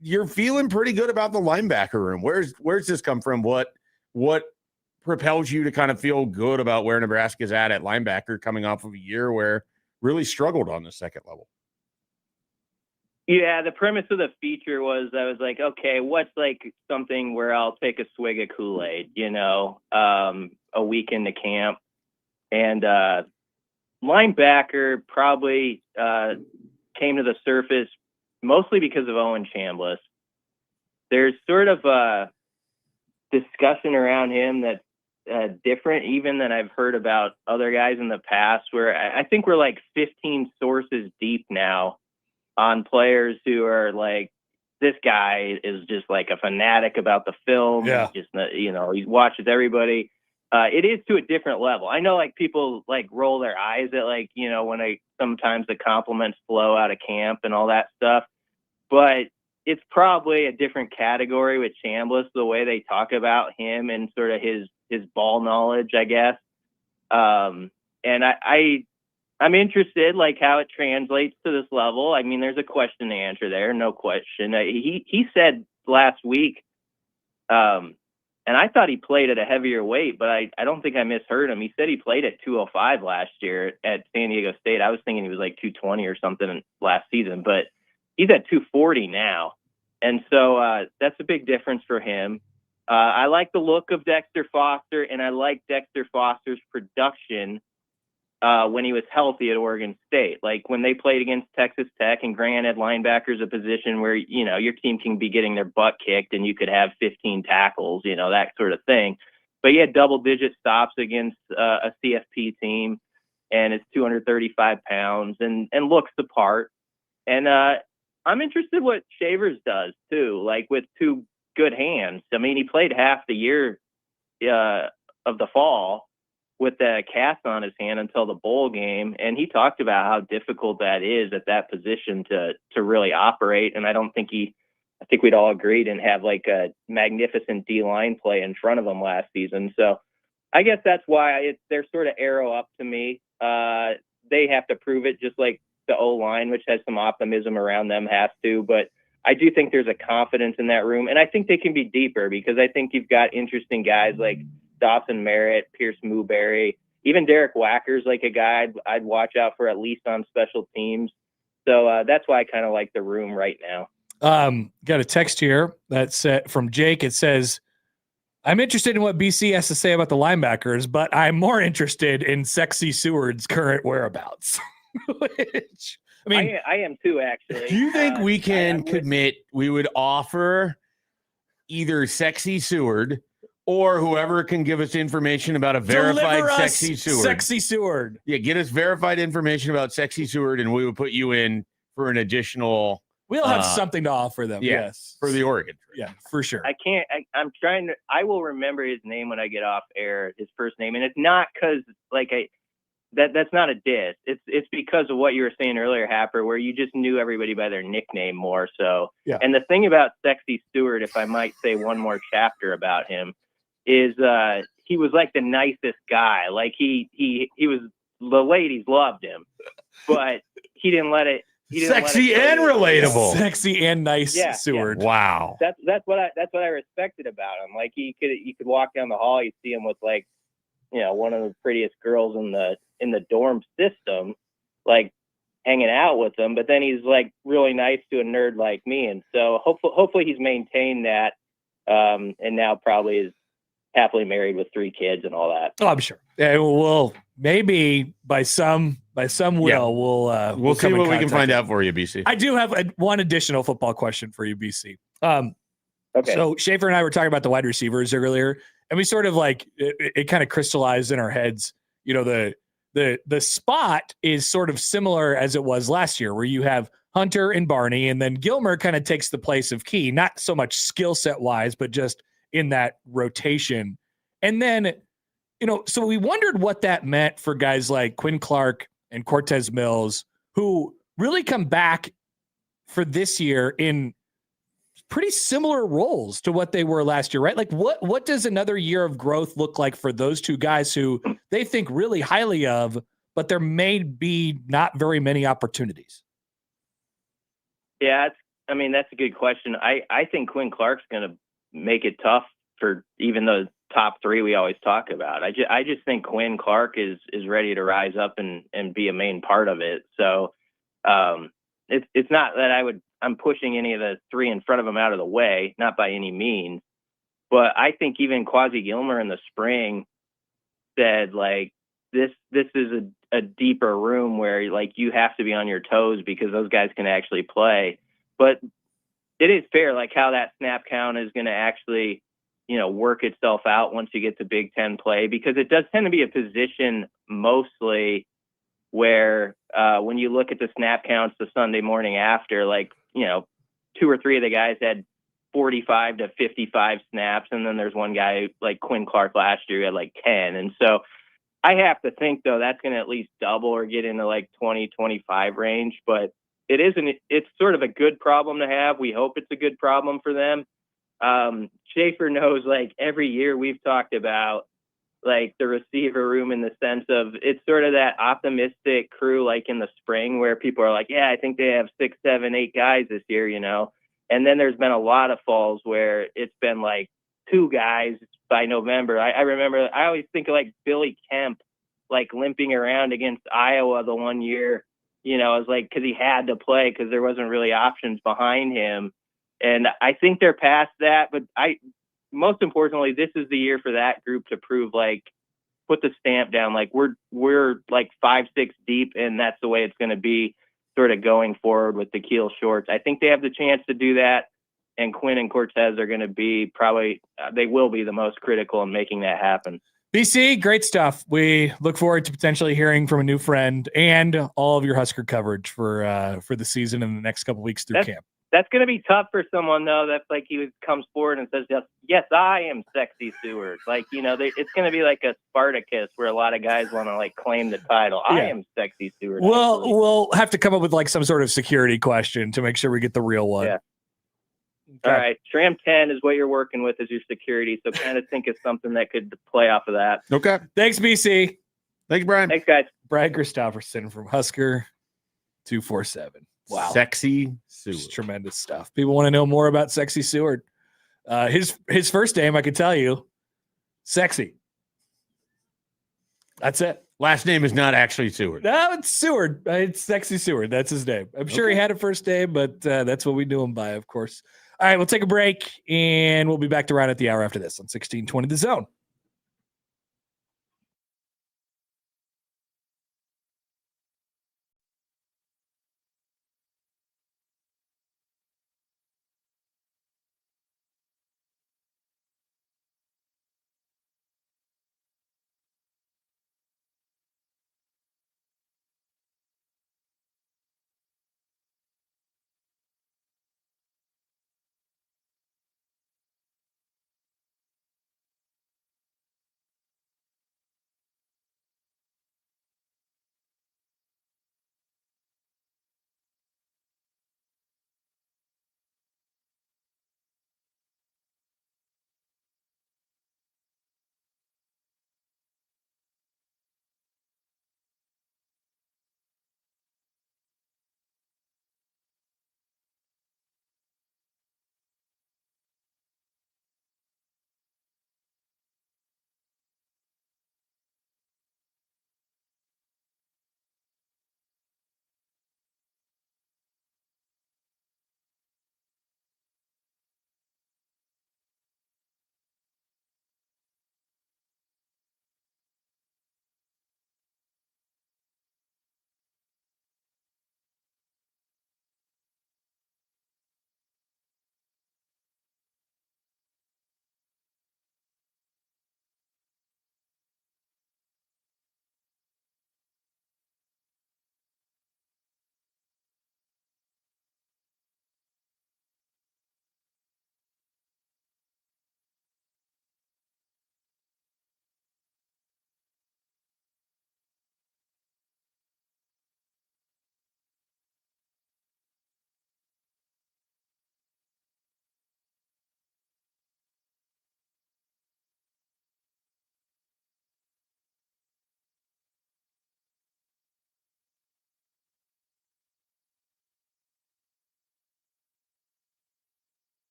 you're feeling pretty good about the linebacker room. Where's this come from? What propels you to kind of feel good about where Nebraska's at linebacker coming off of a year where really struggled on the second level? Yeah, the premise of the feature was I was like, okay, what's like something where I'll take a swig of Kool-Aid, a week into camp. And linebacker probably came to the surface mostly because of Owen Chambliss. There's sort of a discussion around him that's different even than I've heard about other guys in the past, where I think we're like 15 sources deep now on players who are like, this guy is just like a fanatic about the film. Yeah. He just, he watches everybody. It is to a different level. I know like people like roll their eyes at like, when sometimes the compliments flow out of camp and all that stuff, but it's probably a different category with Chambliss, the way they talk about him and sort of his ball knowledge, I guess. And I'm interested, like, how it translates to this level. I mean, there's a question to answer there, no question. He said last week, and I thought he played at a heavier weight, but I don't think I misheard him. He said he played at 205 last year at San Diego State. I was thinking he was like 220 or something last season, but he's at 240 now. And so that's a big difference for him. I like the look of Dexter Foster, and I like Dexter Foster's production when he was healthy at Oregon State. Like when they played against Texas Tech, and granted, linebacker is a position where, your team can be getting their butt kicked and you could have 15 tackles, that sort of thing. But he had double-digit stops against a CFP team, and it's 235 pounds and looks the part. And I'm interested what Shavers does, too, like with two good hands. I mean, he played half the year of the fall with the cast on his hand until the bowl game. And he talked about how difficult that is at that position to really operate. And I think we'd all agree didn't have like a magnificent D-line play in front of him last season. So I guess that's why they're sort of arrow up to me. They have to prove it, just like the O-line, which has some optimism around them, has to. But I do think there's a confidence in that room. And I think they can be deeper, because I think you've got interesting guys like Dawson Merritt, Pierce Mooberry, even Derek Wacker's like a guy I'd watch out for, at least on special teams. So that's why I kind of like the room right now. Got a text here that's from Jake. It says, I'm interested in what BC has to say about the linebackers, but I'm more interested in Sexy Seward's current whereabouts. Which, I mean, I am too, actually. Do you think we can commit we would offer either Sexy Seward or whoever can give us information about a verified Sexy Seward? Sexy Seward. Yeah, get us verified information about Sexy Seward, and we would put you in for an additional. We'll have something to offer them. Yeah, yes, for the Oregon trip. Yeah, for sure. I'm trying to. I will remember his name when I get off air. His first name, and it's not because that's not a diss. It's because of what you were saying earlier, Happer, where you just knew everybody by their nickname more. So, yeah. And the thing about Sexy Stewart, if I might say one more chapter about him, is he was like the nicest guy. Like he was, the ladies loved him, but he didn't let it he didn't let us Sexy go and to the- relatable. Sexy and nice Yeah, Seward. Wow. That's what I respected about him. Like you could walk down the hall, you see him with like, one of the prettiest girls in the dorm system, like hanging out with them. But then he's like really nice to a nerd like me, and so hopefully he's maintained that, and now probably is happily married with 3 kids and all that. Oh, I'm sure. Yeah, well, maybe by some will Yeah. we'll see come in what we can contact find with out for you, BC. I do have one additional football question for you, BC. Okay. So Schaefer and I were talking about the wide receivers earlier, and we sort of like it kind of crystallized in our heads. The spot is sort of similar as it was last year, where you have Hunter and Barney, and then Gilmer kind of takes the place of Key, not so much skill set wise, but just in that rotation. And then, so we wondered what that meant for guys like Quinn Clark and Cortez Mills, who really come back for this year in pretty similar roles to what they were last year, right? Like what does another year of growth look like for those two guys who they think really highly of, but there may be not very many opportunities? Yeah, that's a good question. I think Quinn Clark's going to make it tough for even the top 3 we always talk about. I just think Quinn Clark is ready to rise up and be a main part of it. So it's not that I'm pushing any of the 3 in front of him out of the way, not by any means. But I think even Quasi Gilmer in the spring said like this is a deeper room where like you have to be on your toes because those guys can actually play. But it is fair like how that snap count is going to actually work itself out once you get to Big Ten play, because it does tend to be a position mostly where when you look at the snap counts the Sunday morning after, like 2 or 3 of the guys had 45 to 55 snaps, and then there's one guy like Quinn Clark last year who had like 10. And so I have to think though that's going to at least double or get into like 20-25 range. But it's sort of a good problem to have. We hope it's a good problem for them. Schaefer knows like every year we've talked about like the receiver room in the sense of it's sort of that optimistic crew like in the spring where people are like, yeah, I think they have 6, 7, 8 guys this year, and then there's been a lot of falls where it's been like 2 guys by November. I remember, I always think of like Billy Kemp, like limping around against Iowa the one year, it was like, cause he had to play cause there wasn't really options behind him. And I think they're past that, but most importantly, this is the year for that group to prove like put the stamp down. Like we're like 5, 6 deep, and that's the way it's going to be sort of going forward with the Keel shorts. I think they have the chance to do that, and Quinn and Cortez are going to be they will be the most critical in making that happen. BC, great stuff. We look forward to potentially hearing from a new friend and all of your Husker coverage for the season in the next couple weeks through camp. That's going to be tough for someone, though, that's like he comes forward and says, yes, I am Sexy Seward. Like, it's going to be like a Spartacus where a lot of guys want to like claim the title. Yeah. I am Sexy Seward. Well, we'll have to come up with like some sort of security question to make sure we get the real one. Yeah. Okay. All right. Shram 10 is what you're working with as your security. So kind of think of something that could play off of that. Okay. Thanks, BC. Thanks, Brian. Thanks, guys. Brian Christopherson from Husker 247. Wow. Sexy Seward. It's tremendous stuff. People want to know more about Sexy Seward. His first name, I can tell you, Sexy. That's it. Last name is not actually Seward. No, it's Seward. It's Sexy Seward. That's his name. I'm sure he had a first name, but that's what we knew him by, of course. All right, we'll take a break, and we'll be back to round at the hour after this on 1620 The Zone.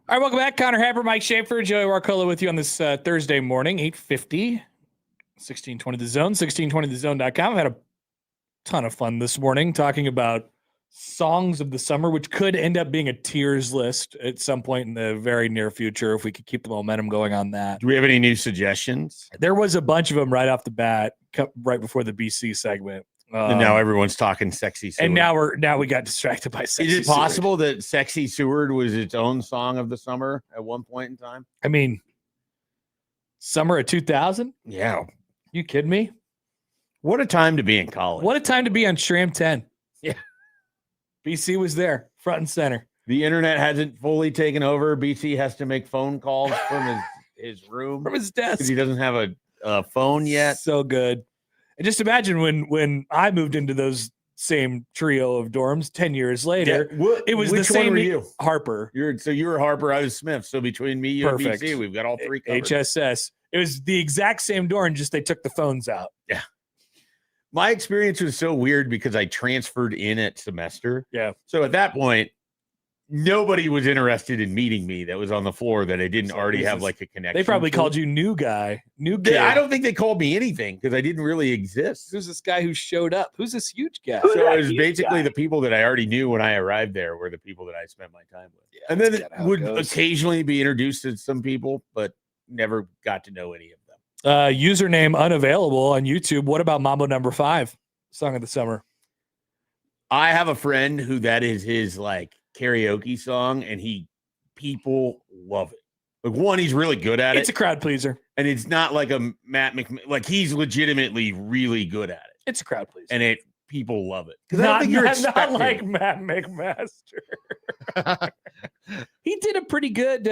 All right, welcome back. Connor Happer, Mike Schaefer, Joey Warcola with you on this Thursday morning, 8:50, 1620 The Zone, 1620thezone.com. I've had a ton of fun this morning talking about songs of the summer, which could end up being a tiers list at some point in the very near future if we could keep the momentum going on that. Do we have any new suggestions? There was a bunch of them right off the bat, right before the BC segment. And now everyone's talking Sexy Seward. And now we got distracted by Sexy Is it possible that Sexy Seward was its own song of the summer at one point in time? I mean, summer of 2000? Yeah. You kidding me? What a time to be in college. What a time to be on Shram 10. Yeah. BC was there, front and center. The internet hasn't fully taken over. BC has to make phone calls from his room. From his desk. Because he doesn't have a phone yet. So good. And just imagine when I moved into those same trio of dorms 10 years later, it was the same. One were you? Harper. You were Harper, I was Smith. So between me, you, Perfect. and BC, we've got all three covered. HSS. It was the exact same dorm, just they took the phones out. Yeah. My experience was so weird because I transferred in at semester. Yeah. So at that point, nobody was interested in meeting me that was on the floor that I didn't already have like a connection. They probably called you new guy, new kid. I don't think they called me anything because I didn't really exist. Who's this guy who showed up? Who's this huge guy? So it was basically the people that I already knew when I arrived there were the people that I spent my time with. Yeah, and then would occasionally be introduced to some people, but never got to know any of them. Username unavailable on YouTube. What about Mambo Number 5, song of the summer? I have a friend who that is his like karaoke song, and people love it. Like one, he's really good at it. It's a crowd pleaser, and it's not like a Matt like he's legitimately really good at it. It's a crowd pleaser, and people love it. Not like Matt McMaster. He did a pretty good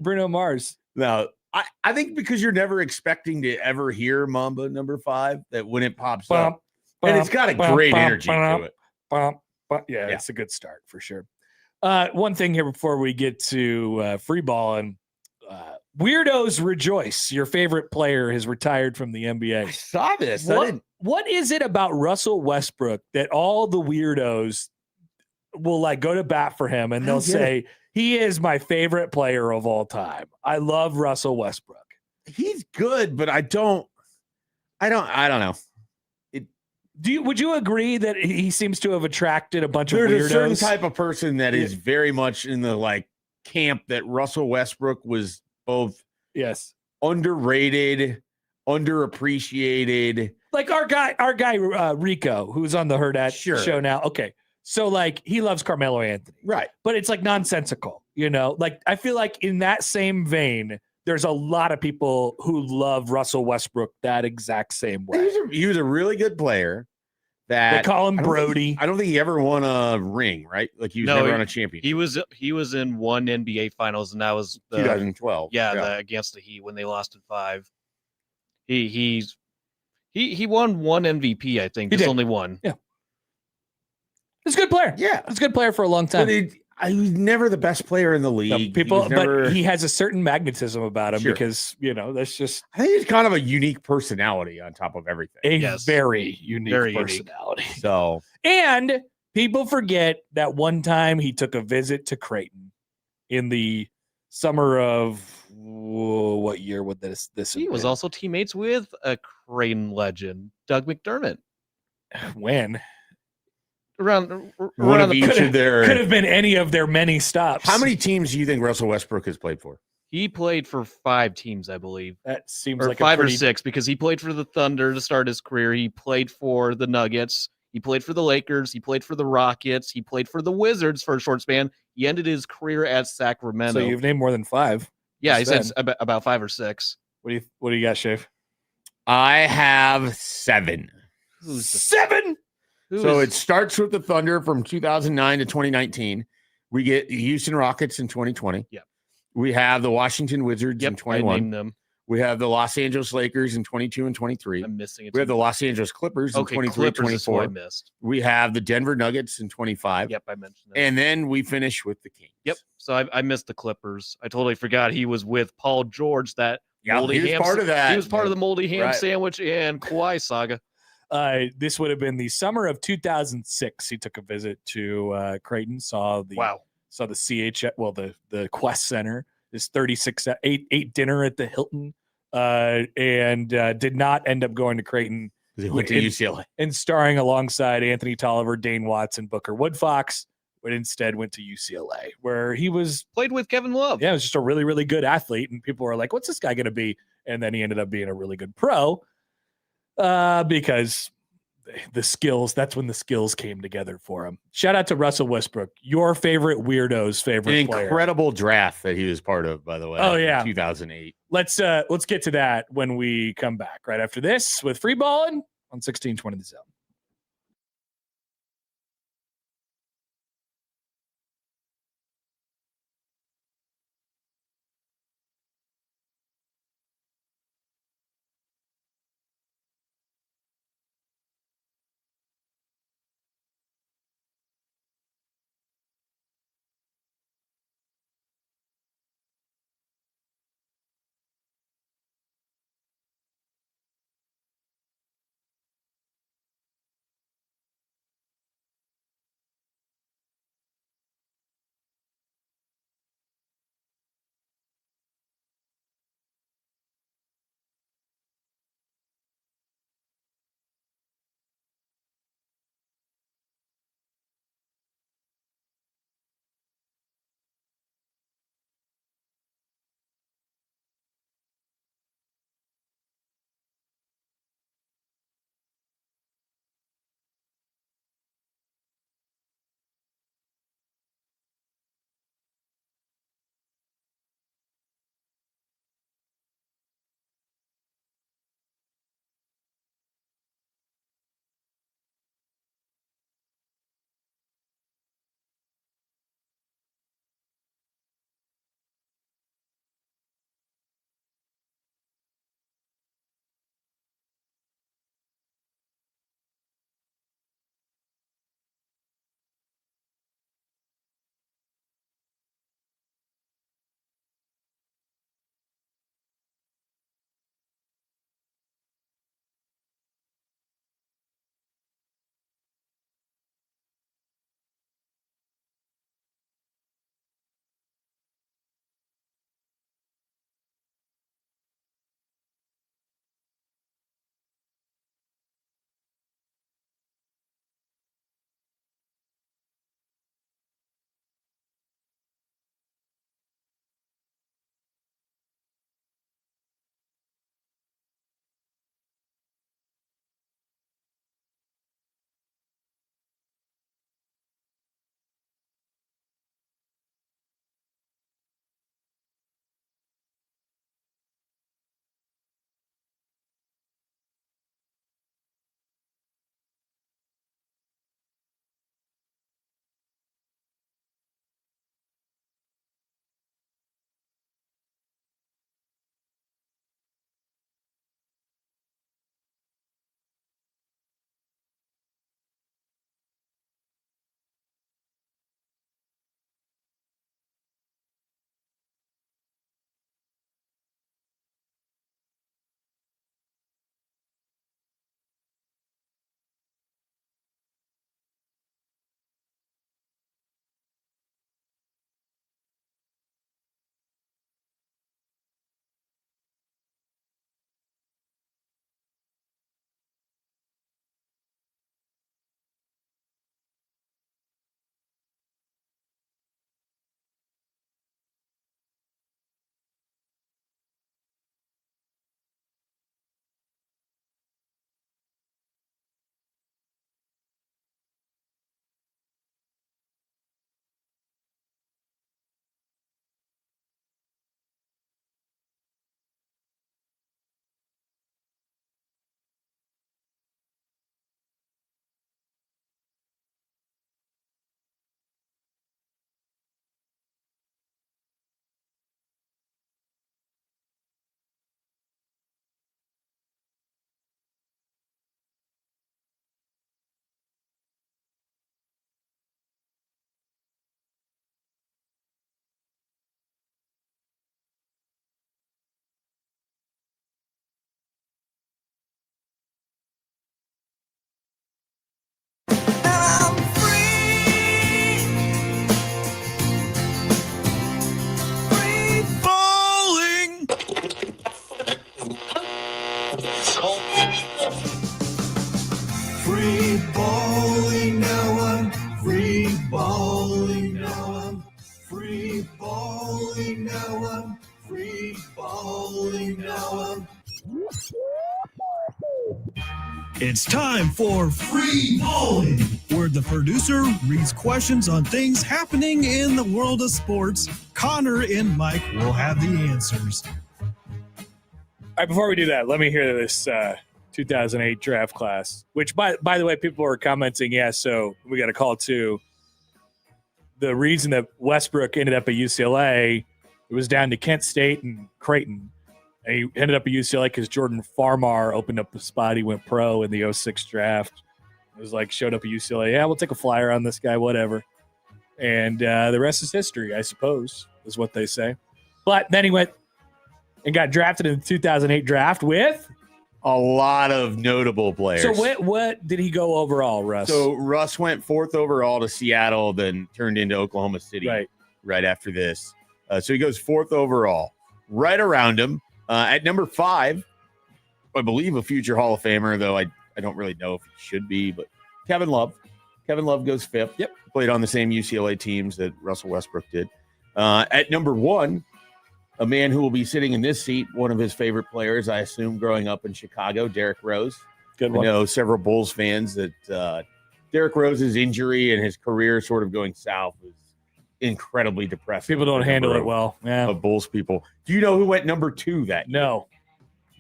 Bruno Mars. No, I think because you're never expecting to ever hear Mamba Number 5, that when it pops up, and it's got a great energy to it. Yeah, it's a good start for sure. One thing here before we get to free ball and weirdos rejoice. Your favorite player has retired from the NBA. I saw this. What is it about Russell Westbrook that all the weirdos will like go to bat for him and they'll say he is my favorite player of all time? I love Russell Westbrook. He's good, but I don't know. Would you agree that he seems to have attracted a bunch of weirdos? There's a certain type of person that is very much in the like camp that Russell Westbrook was both underrated, underappreciated. Like our guy Rico, who's on the Herd show now. Okay. So like he loves Carmelo Anthony. Right. But it's like nonsensical, you know? Like I feel like in that same vein, there's a lot of people who love Russell Westbrook that exact same way. He was a really good player. They call him Brody. I don't think he ever won a ring, right? Like he was never on a championship. He was in one NBA Finals, and that was 2012. Against the Heat when they lost in 5. He won one MVP, I think. Just only one. Yeah. He's a good player. Yeah. He's a good player for a long time. But he was never the best player in the league. But he has a certain magnetism about him because, that's just. I think he's kind of a unique personality on top of everything. A very unique personality. So. And people forget that one time he took a visit to Creighton in the summer of what year would this He was also teammates with a Creighton legend, Doug McDermott. When? Around each of their could have been any of their many stops. How many teams do you think Russell Westbrook has played for? He played for 5 teams, I believe. That seems like 5 or 6 because he played for the Thunder to start his career. He played for the Nuggets. He played for the Lakers. He played for the Rockets. He played for the Wizards for a short span. He ended his career at Sacramento. So you've named more than 5. Yeah, he said about 5 or 6. What do you got, Shave? I have 7. 7. So it starts with the Thunder from 2009 to 2019. We get the Houston Rockets in 2020. Yeah. We have the Washington Wizards in 21. I named them. We have the Los Angeles Lakers in 22 and 23. I'm missing it. We have the Los Angeles Clippers in 23 24. I missed. We have the Denver Nuggets in 25. Yep, I mentioned that. And then we finish with the Kings. Yep. So I missed the Clippers. I totally forgot he was with Paul George. He was part of that. He was part of the moldy ham sandwich and Kawhi saga. This would have been the summer of 2006. He took a visit to Creighton, saw the saw the the Quest Center, his 36 ate dinner at the Hilton, and did not end up going to Creighton. He went to UCLA and starring alongside Anthony Tolliver, Dane Watson, Booker Woodfox, but instead went to UCLA, where he played with Kevin Love. Yeah, he was just a really, really good athlete, and people were like, "What's this guy going to be?" And then he ended up being a really good pro, because the skills. That's when the skills came together for him. Shout out to Russell Westbrook, your favorite weirdo's favorite player. Incredible draft that he was part of, by the way. Oh yeah, 2008. Let's get to that when we come back right after this with free balling on 1620 The Zone. free balling now. I'm free balling now. I'm free balling now. I'm free balling now. It's time for Free Balling, where the producer reads questions on things happening in the world of sports. Connor and Mike will have the answers. All right, before we do that, let me hear this 2008 draft class, which, by the way, people were commenting, so we got a call too. The reason that Westbrook ended up at UCLA, it was down to Kent State and Creighton. And he ended up at UCLA because Jordan Farmar opened up a spot. He went pro in the 06 draft. It was like, showed up at UCLA. Yeah, we'll take a flyer on this guy, whatever. And the rest is history, I suppose, is what they say. But then he went and got drafted in the 2008 draft with a lot of notable players. So what did he go overall, Russ? So Russ went 4th overall to Seattle, then turned into Oklahoma City right after this. So he goes 4th overall. Right around him, at number 5, I believe a future Hall of Famer, though I don't really know if he should be, but Kevin Love. Kevin Love goes 5th. Yep. Played on the same UCLA teams that Russell Westbrook did. At number 1, a man who will be sitting in this seat, one of his favorite players, I assume, growing up in Chicago, Derrick Rose. Good one. I know several Bulls fans that Derrick Rose's injury and his career sort of going south was incredibly depressing. People don't handle it well. Yeah. Of Bulls people. Do you know who went number 2 that year? No.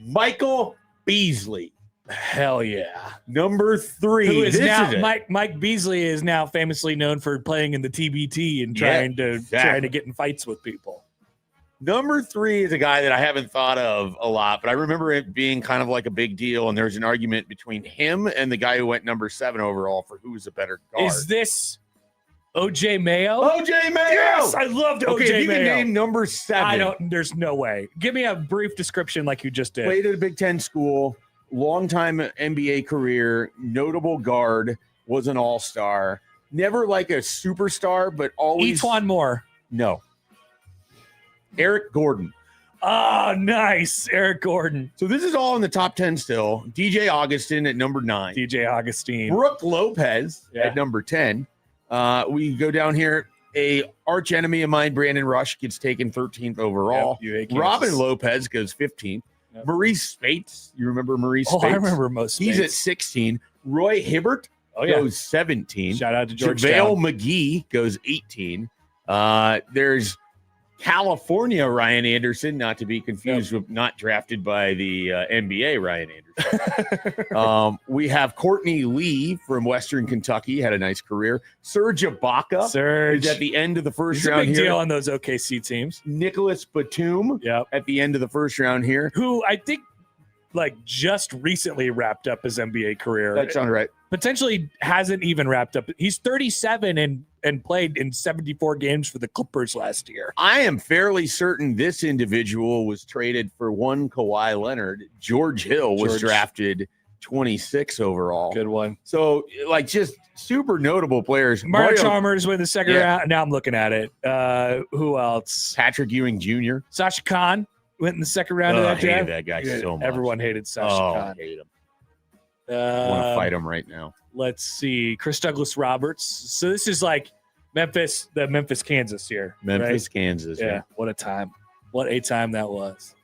Michael Beasley. Hell yeah. Number 3. Who is now Mike Beasley is now famously known for playing in the TBT and trying to get in fights with people. Number 3 is a guy that I haven't thought of a lot, but I remember it being kind of like a big deal, and there's an argument between him and the guy who went number 7 overall for who was a better guard. Is this OJ Mayo? OJ Mayo! Yes, I loved OJ Mayo. Okay, if you can name number 7. There's no way. Give me a brief description like you just did. Played at a Big Ten school, long-time NBA career, notable guard, was an all-star. Never like a superstar, but always. Etuan Moore. No. Eric Gordon. Oh, nice. Eric Gordon. So this is all in the top 10 still. DJ Augustin at number 9. DJ Augustine. Brooke Lopez at number 10. We go down here. A arch enemy of mine, Brandon Rush, gets taken 13th overall. Yep, Robin Lopez goes 15th. Yep. Maurice Spates. You remember Maurice Spates? I remember most Spates. He's at 16. Roy Hibbert goes 17. Shout out to Georgetown. JaVale McGee goes 18. There's California Ryan Anderson, not to be confused with not drafted by the NBA Ryan Anderson. We have Courtney Lee from Western Kentucky, had a nice career. Serge Ibaka is at the end of the first round here. Big deal on those OKC teams. Nicholas Batum at the end of the first round here. Who I think just recently wrapped up his NBA career. That sounds right. Potentially hasn't even wrapped up. He's 37 and played in 74 games for the Clippers last year. I am fairly certain this individual was traded for one Kawhi Leonard. George Hill was drafted 26 overall. Good one. So, just super notable players. Mario Chalmers went in the second round. Now I'm looking at it. Who else? Patrick Ewing Jr. Sasha Khan went in the second round of that draft. I hated that guy so much. Everyone hated Sasha Khan. I hate him. I want to fight him right now. Let's see. Chris Douglas Roberts. So this is like Memphis, Kansas here. Memphis, right? Kansas. Yeah. What a time. What a time that was.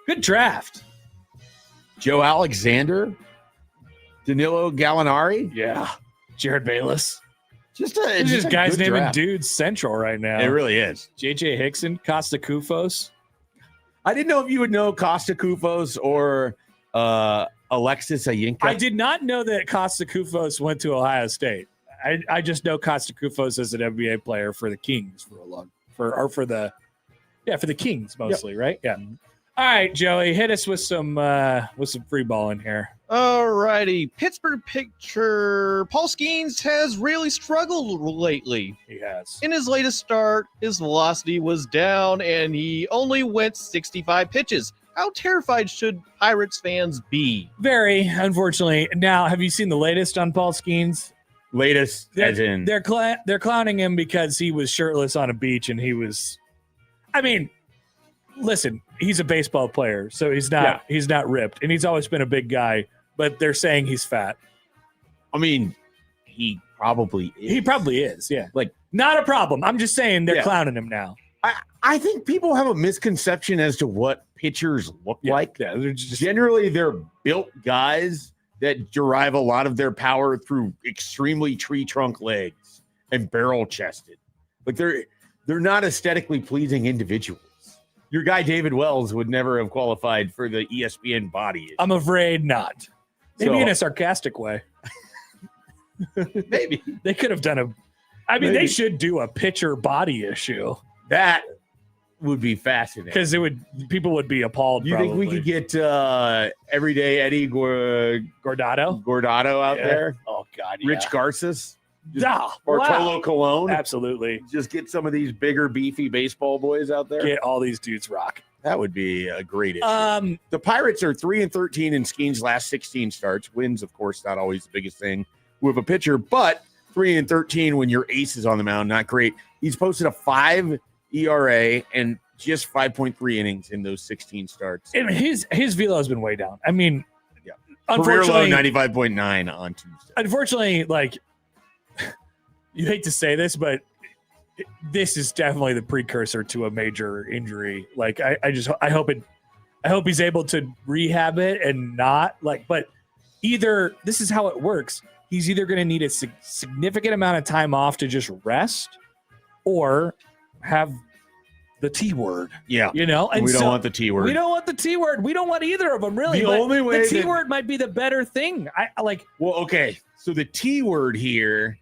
Good draft. Joe Alexander. Danilo Gallinari. Yeah. Jared Bayless. Just guys naming draft. Dudes central right now. It really is. JJ Hickson, Costa Koufos. I didn't know if you would know Costa Koufos or Alexis Ayinka. I did not know that Costa Koufos went to Ohio State. I just know Costa Koufos as an NBA player for the Kings for the Kings mostly, right? Yeah. All right, Joey, hit us with some free ball in here. All righty. Pittsburgh pitcher Paul Skeens has really struggled lately. He has. In his latest start, his velocity was down, and he only went 65 pitches. How terrified should Pirates fans be? Very, unfortunately. Now, have you seen the latest on Paul Skeens? Latest, they're clowning him because he was shirtless on a beach, and he was. I mean, listen, he's a baseball player, so he's not ripped, and he's always been a big guy. But they're saying he's fat. I mean, he probably is. He probably is. Yeah. Like, not a problem. I'm just saying they're Yeah. clowning him now. I think people have a misconception as to what pitchers look like. Yeah. They're just Generally, they're built guys that derive a lot of their power through extremely tree trunk legs and barrel chested. Like they're not aesthetically pleasing individuals. Your guy David Wells would never have qualified for the ESPN body. I'm afraid not. Maybe So- in a sarcastic way. Maybe They could have done they should do a pitcher body issue that would be fascinating. because people would be appalled. You think we probably. could get everyday Eddie Gordado out Yeah. there? Oh God, Rich Garces? wow. Bartolo Colon? Absolutely. Just get some of these bigger, beefy baseball boys out there. Get all these dudes rock. That would be a great issue. The Pirates are 3-13 in Skeen's last 16 starts. Wins, of course, not always the biggest thing with a pitcher, but 3-13 when your ace is on the mound, not great. He's posted a 5 ERA and just 5.3 innings in those 16 starts. And his velo has been way down. I mean, Yeah. Career low unfortunately, 95.9 on Tuesday. unfortunately, like you hate to say this, but this is definitely the precursor to a major injury. Like I hope he's able to rehab it and not but either this is how it works. He's either going to need a significant amount of time off to just rest or have the T word. Yeah. And we don't so- want the T word. We don't want the T word. We don't want either of them, really. The but only way the T that- word might be the better thing. Well, okay. So the T word here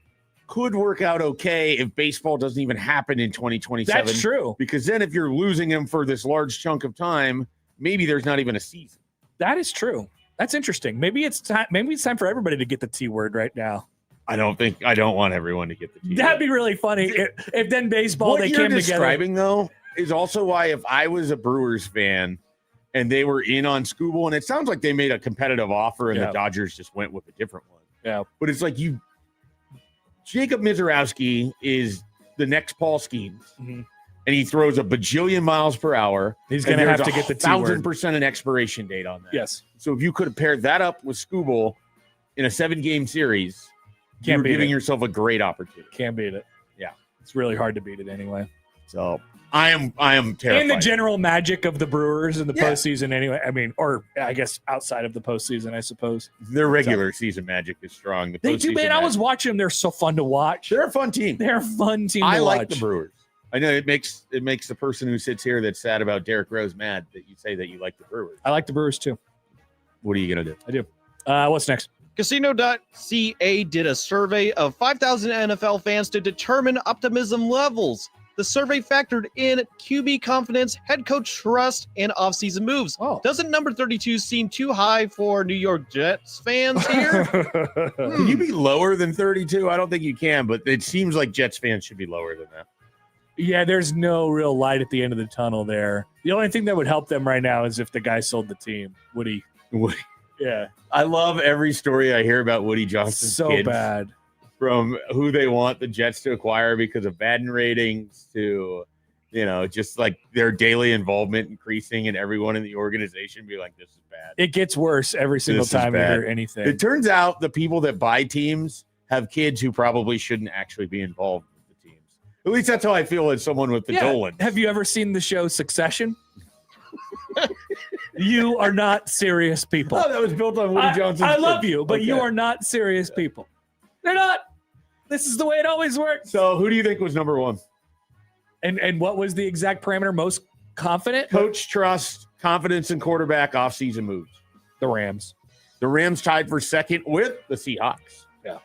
could work out okay if baseball doesn't even happen in 2027. That's true. Because then if you're losing him for this large chunk of time, maybe there's not even a season. That is true. That's interesting. Maybe it's time. Maybe it's time for everybody to get the T word right now. I don't want everyone to get the T word. That'd be really funny if then baseball What they you're came together. describing, though, is also why if I was a Brewers fan and they were in on Skubal, and it sounds like they made a competitive offer and Yeah. the Dodgers just went with a different one. Yeah. But it's like Jacob Mizorowski is the next Paul Skeens, Mhm. and he throws a bajillion miles per hour. He's and going to there's have to get the T 1,000% word. an expiration date on that. Yes. So if you could have paired that up with Skubal in a 7-game series, Can't you're beat giving it. yourself a great opportunity. Can't beat it. Yeah. It's really hard to beat it anyway. So I am terrified. And the general magic of the Brewers in the Yeah. postseason anyway. I mean, or I guess outside of the postseason, I suppose. Their regular season magic is strong. The They do, postseason man. I was magic- watching them. They're so fun to watch. They're a fun team. They're a fun team I to like watch. the Brewers. I know it makes the person who sits here that's sad about Derrick Rose mad that you say that you like the Brewers. I like the Brewers too. What are you gonna do? I do. What's next? Casino.ca did a survey of 5,000 NFL fans to determine optimism levels. The survey factored in QB confidence, head coach trust, and offseason moves. Oh. Doesn't number 32 seem too high for New York Jets fans here? Can you be lower than 32? I don't think you can, but it seems like Jets fans should be lower than that. Yeah, there's no real light at the end of the tunnel there. The only thing that would help them right now is if the guy sold the team. Woody. Yeah. I love every story I hear about Woody Johnson's So kids, bad. from who they want the Jets to acquire because of Madden ratings to, just like their daily involvement increasing and everyone in the organization be like, this is bad. It gets worse every single This is time you bad. hear anything. It turns out the people that buy teams have kids who probably shouldn't actually be involved with the teams. At least that's how I feel as someone with the Dolans. Have you ever seen the show Succession? You are not serious people. Oh, that was built on Woody Johnson's I love kids. you, but you Okay. are not serious people. They're not. This is the way it always works. So who do you think was number one? And what was the exact parameter? Most confident? Coach trust, confidence in quarterback, offseason moves. The Rams. The Rams tied for second with the Seahawks. Yeah.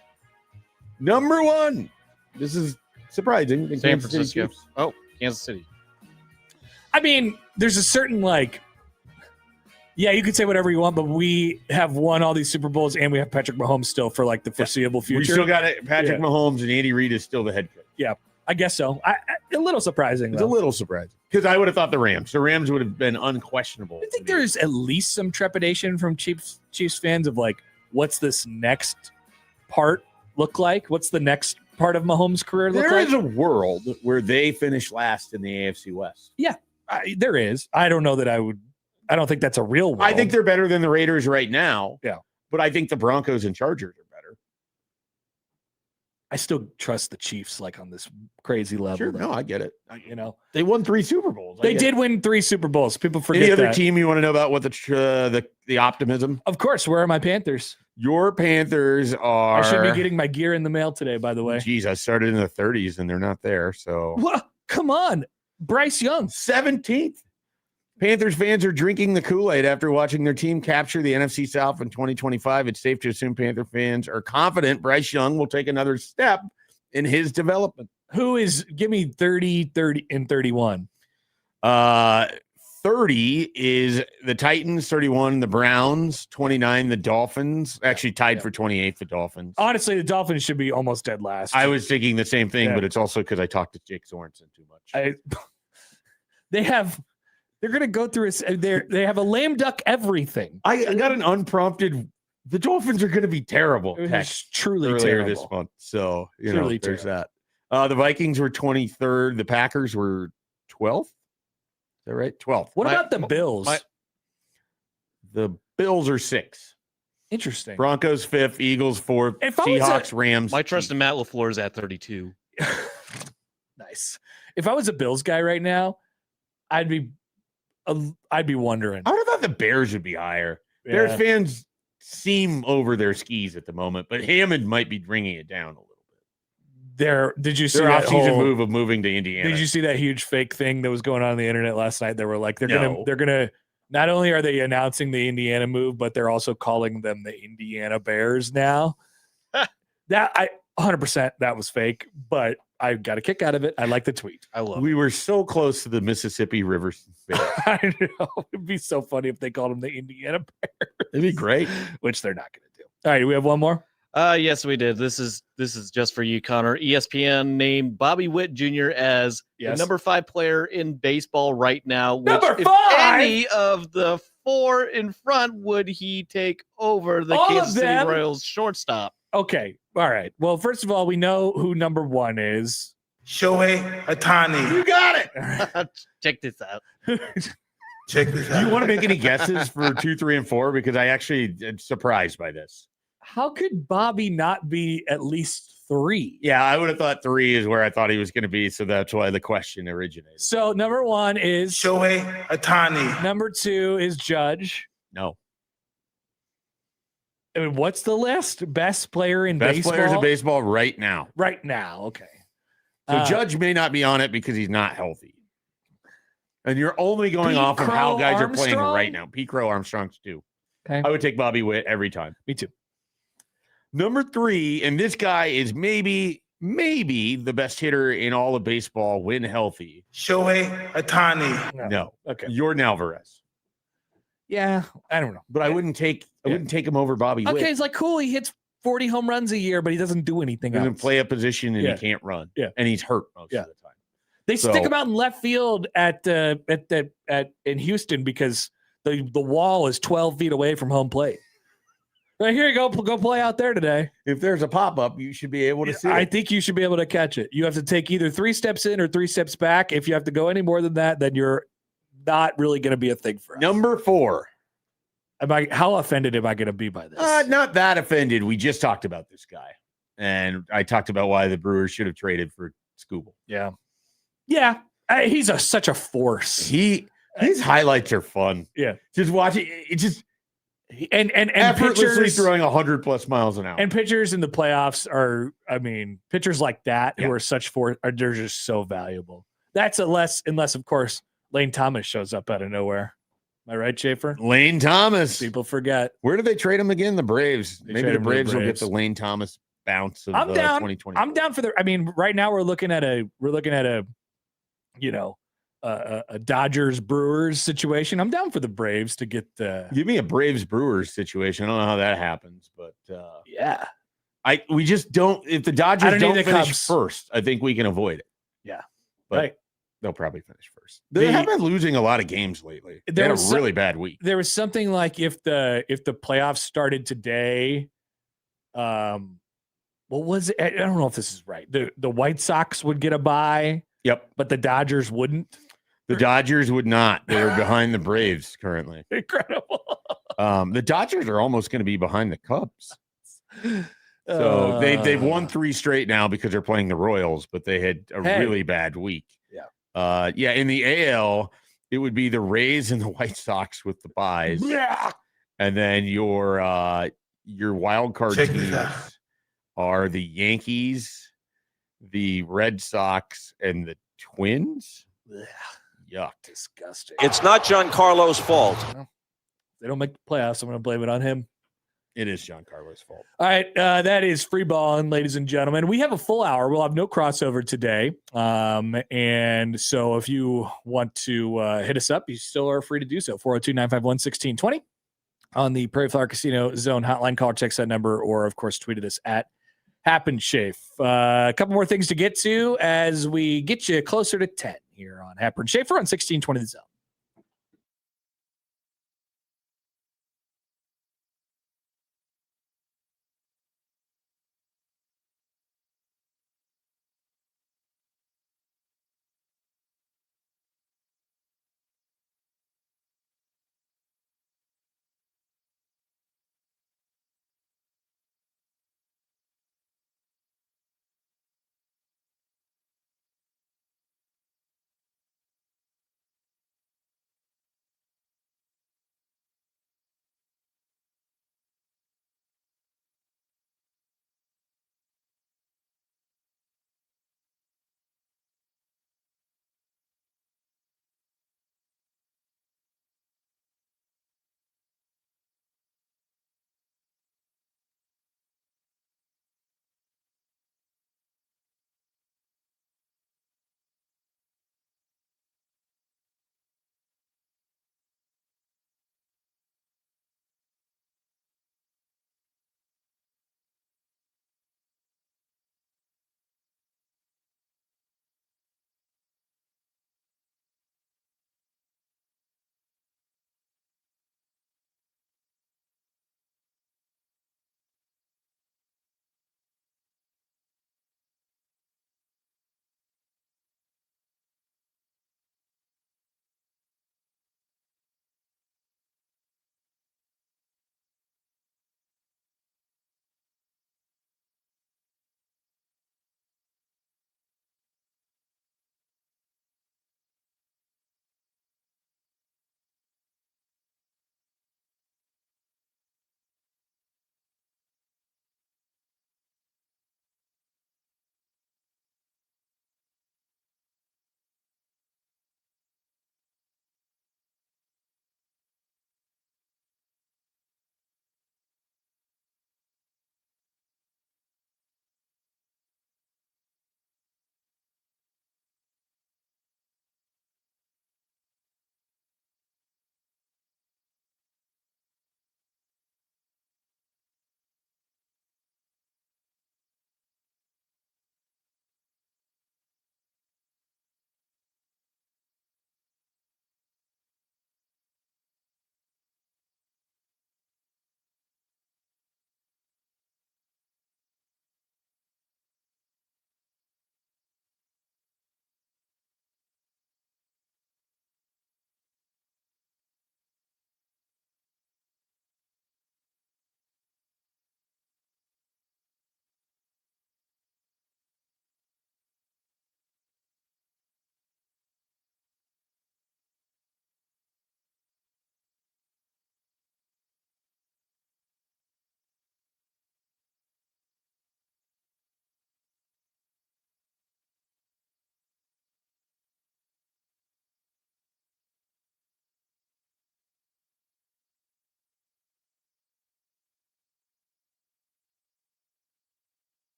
Number one. This is surprising. The San Kansas City Francisco. Chiefs. Oh, Kansas City. I mean, there's a certain yeah, you could say whatever you want, but we have won all these Super Bowls and we have Patrick Mahomes still for the foreseeable future. We still got it. Patrick Yeah. Mahomes and Andy Reid is still the head coach. Yeah, I guess so. A little surprising. It's Though. a little surprising because I would have thought the Rams. The Rams would have been unquestionable. I think there's at least some trepidation from Chiefs fans of what's this next part look like? What's the next part of Mahomes' career look There like? is a world where they finish last in the AFC West. Yeah, there is. I don't know that I don't think that's a real world. I think they're better than the Raiders right now. Yeah. But I think the Broncos and Chargers are better. I still trust the Chiefs like on this crazy level. Sure, though. no, I get it. You know, They won 3 Super Bowls. they did win 3 Super Bowls. People forget Any other that. team you want to know about? What the optimism? Of course, where are my Panthers? Your Panthers are. I should be getting my gear in the mail today. By the way, Geez, I started in the 30s and they're not there. So what? Come on, Bryce Young, 17th. Panthers fans are drinking the Kool-Aid after watching their team capture the NFC South in 2025. It's safe to assume Panther fans are confident Bryce Young will take another step in his development. who is? Give me 30, and 31. 30 is the Titans, 31 the Browns, 29 the Dolphins. Actually tied for 28 the Dolphins. Honestly, the Dolphins should be almost dead last. I was thinking the same thing, but it's also because I talked to Jake Sorensen too much. They're going to go through they have a lame duck everything. I got an unprompted. The Dolphins are going to be terrible. It's truly earlier terrible this month. So, Truly there's that. The Vikings were 23rd. The Packers were 12th. Is that right? 12th. What about the Bills? The Bills are 6th. Interesting. Broncos 5th. Eagles 4th. Seahawks, Rams. My trust in Matt LaFleur is at 32. Nice. If I was a Bills guy right now, I'd be wondering. I would have thought the Bears would be higher. Yeah. Bears fans seem over their skis at the moment, but Hammond might be bringing it down a little bit. Did you see their that offseason move of moving to Indiana? Did you see that huge fake thing that was going on the internet last night? They were like, they're gonna not only are they announcing the Indiana move, but they're also calling them the Indiana Bears now. 100% that was fake, but I got a kick out of it. I like the tweet. I love We were so close to the Mississippi River. I know. It'd be so funny if they called them the Indiana Bears. It'd be great. Which they're not going to do. All right, we have one more. Yes, we did. This is just for you, Connor. ESPN named Bobby Witt Jr. as the number 5 player in baseball right now. Which, number 5. If any of the 4 in front, would he take over the Kansas City Royals shortstop? Okay. All right. Well, first of all, we know who number 1 is. Shohei Ohtani. You got it. Check this out. Check this Do out. you want to make any guesses for 2, 3, and 4? Because I actually am surprised by this. How could Bobby not be at least 3? Yeah, I would have thought 3 is where I thought he was going to be. So that's why the question originated. So number 1 is Shohei Ohtani. Number 2 is Judge. No. I mean, what's the list? Best player in Best baseball? players in baseball right now. Right now. Okay. So Judge may not be on it because he's not healthy. And you're only going off of how guys are playing right now. Pete Crow Armstrong's too. Okay. I would take Bobby Witt every time. Me too. Number 3, and this guy is maybe the best hitter in all of baseball when healthy. Shohei Ohtani. No. Okay. Jordan Alvarez. Yeah, I don't know. But I wouldn't take him over Bobby Witt. Okay, it's like cool. He hits 40 home runs a year, but he doesn't do anything He doesn't else. play a position and Yeah. he can't run. Yeah. And he's hurt most of the time. They stick him out in left field at in Houston because the wall is 12 feet away from home plate. Right, here you go. Go play out there today. If there's a pop-up, you should be able to see I it. think you should be able to catch it. You have to take either 3 steps in or 3 steps back. If you have to go any more than that, then you're not really going to be a thing for us. Number 4. How offended am I going to be by this? Not that offended. We just talked about this guy. And I talked about why the Brewers should have traded for Scooble. Yeah. Yeah. He's such a force. His highlights are fun. Yeah. Just watching it just and effortlessly pitchers, throng 100+ miles an hour. and pitchers in the playoffs are, pitchers like that who Yeah. are such force, they're just so valuable. That's unless of course Lane Thomas shows up out of nowhere. Am I right, Schaefer? Lane Thomas. People forget. Where did they trade him again? The Braves. Maybe trade the him to the Braves will get Braves. the Lane Thomas bounce of I'm down. 2020. I'm down for right now we're looking at a a Dodgers Brewers situation. I'm down for the Braves to get Give me a Braves Brewers situation. I don't know how that happens, but yeah. We just don't. If the Dodgers don't don't need the finish Cubs. first, I think we can avoid it. Yeah. But Right. they'll probably finish first. They have been losing a lot of games lately. They had a really bad week. There was something like if the playoffs started today, what was it? I don't know if this is right. The White Sox would get a bye. Yep. But the Dodgers wouldn't. The Dodgers would not. They're behind the Braves currently. Incredible. The Dodgers are almost going to be behind the Cubs. So they've won 3 straight now because they're playing the Royals, but they had a really bad week. Yeah. In the AL, it would be the Rays and the White Sox with the buys. Yeah. And then your wild card Check this teams out. are the Yankees, the Red Sox, and the Twins. Ugh, Yuck. disgusting. It's not Giancarlo's fault. They don't make the playoffs. I'm going to blame it on him. It is Giancarlo's fault. All right, that is free balling, ladies and gentlemen. We have a full hour. We'll have no crossover today. And so if you want to hit us up, you still are free to do so. 402-951-1620 on the Prairie Flower Casino Zone hotline. Call or text that number, or, of course, tweet at us at Happenschafe. A couple more things to get to as we get you closer to 10 here on Happer and Schaefer on 1620 The Zone.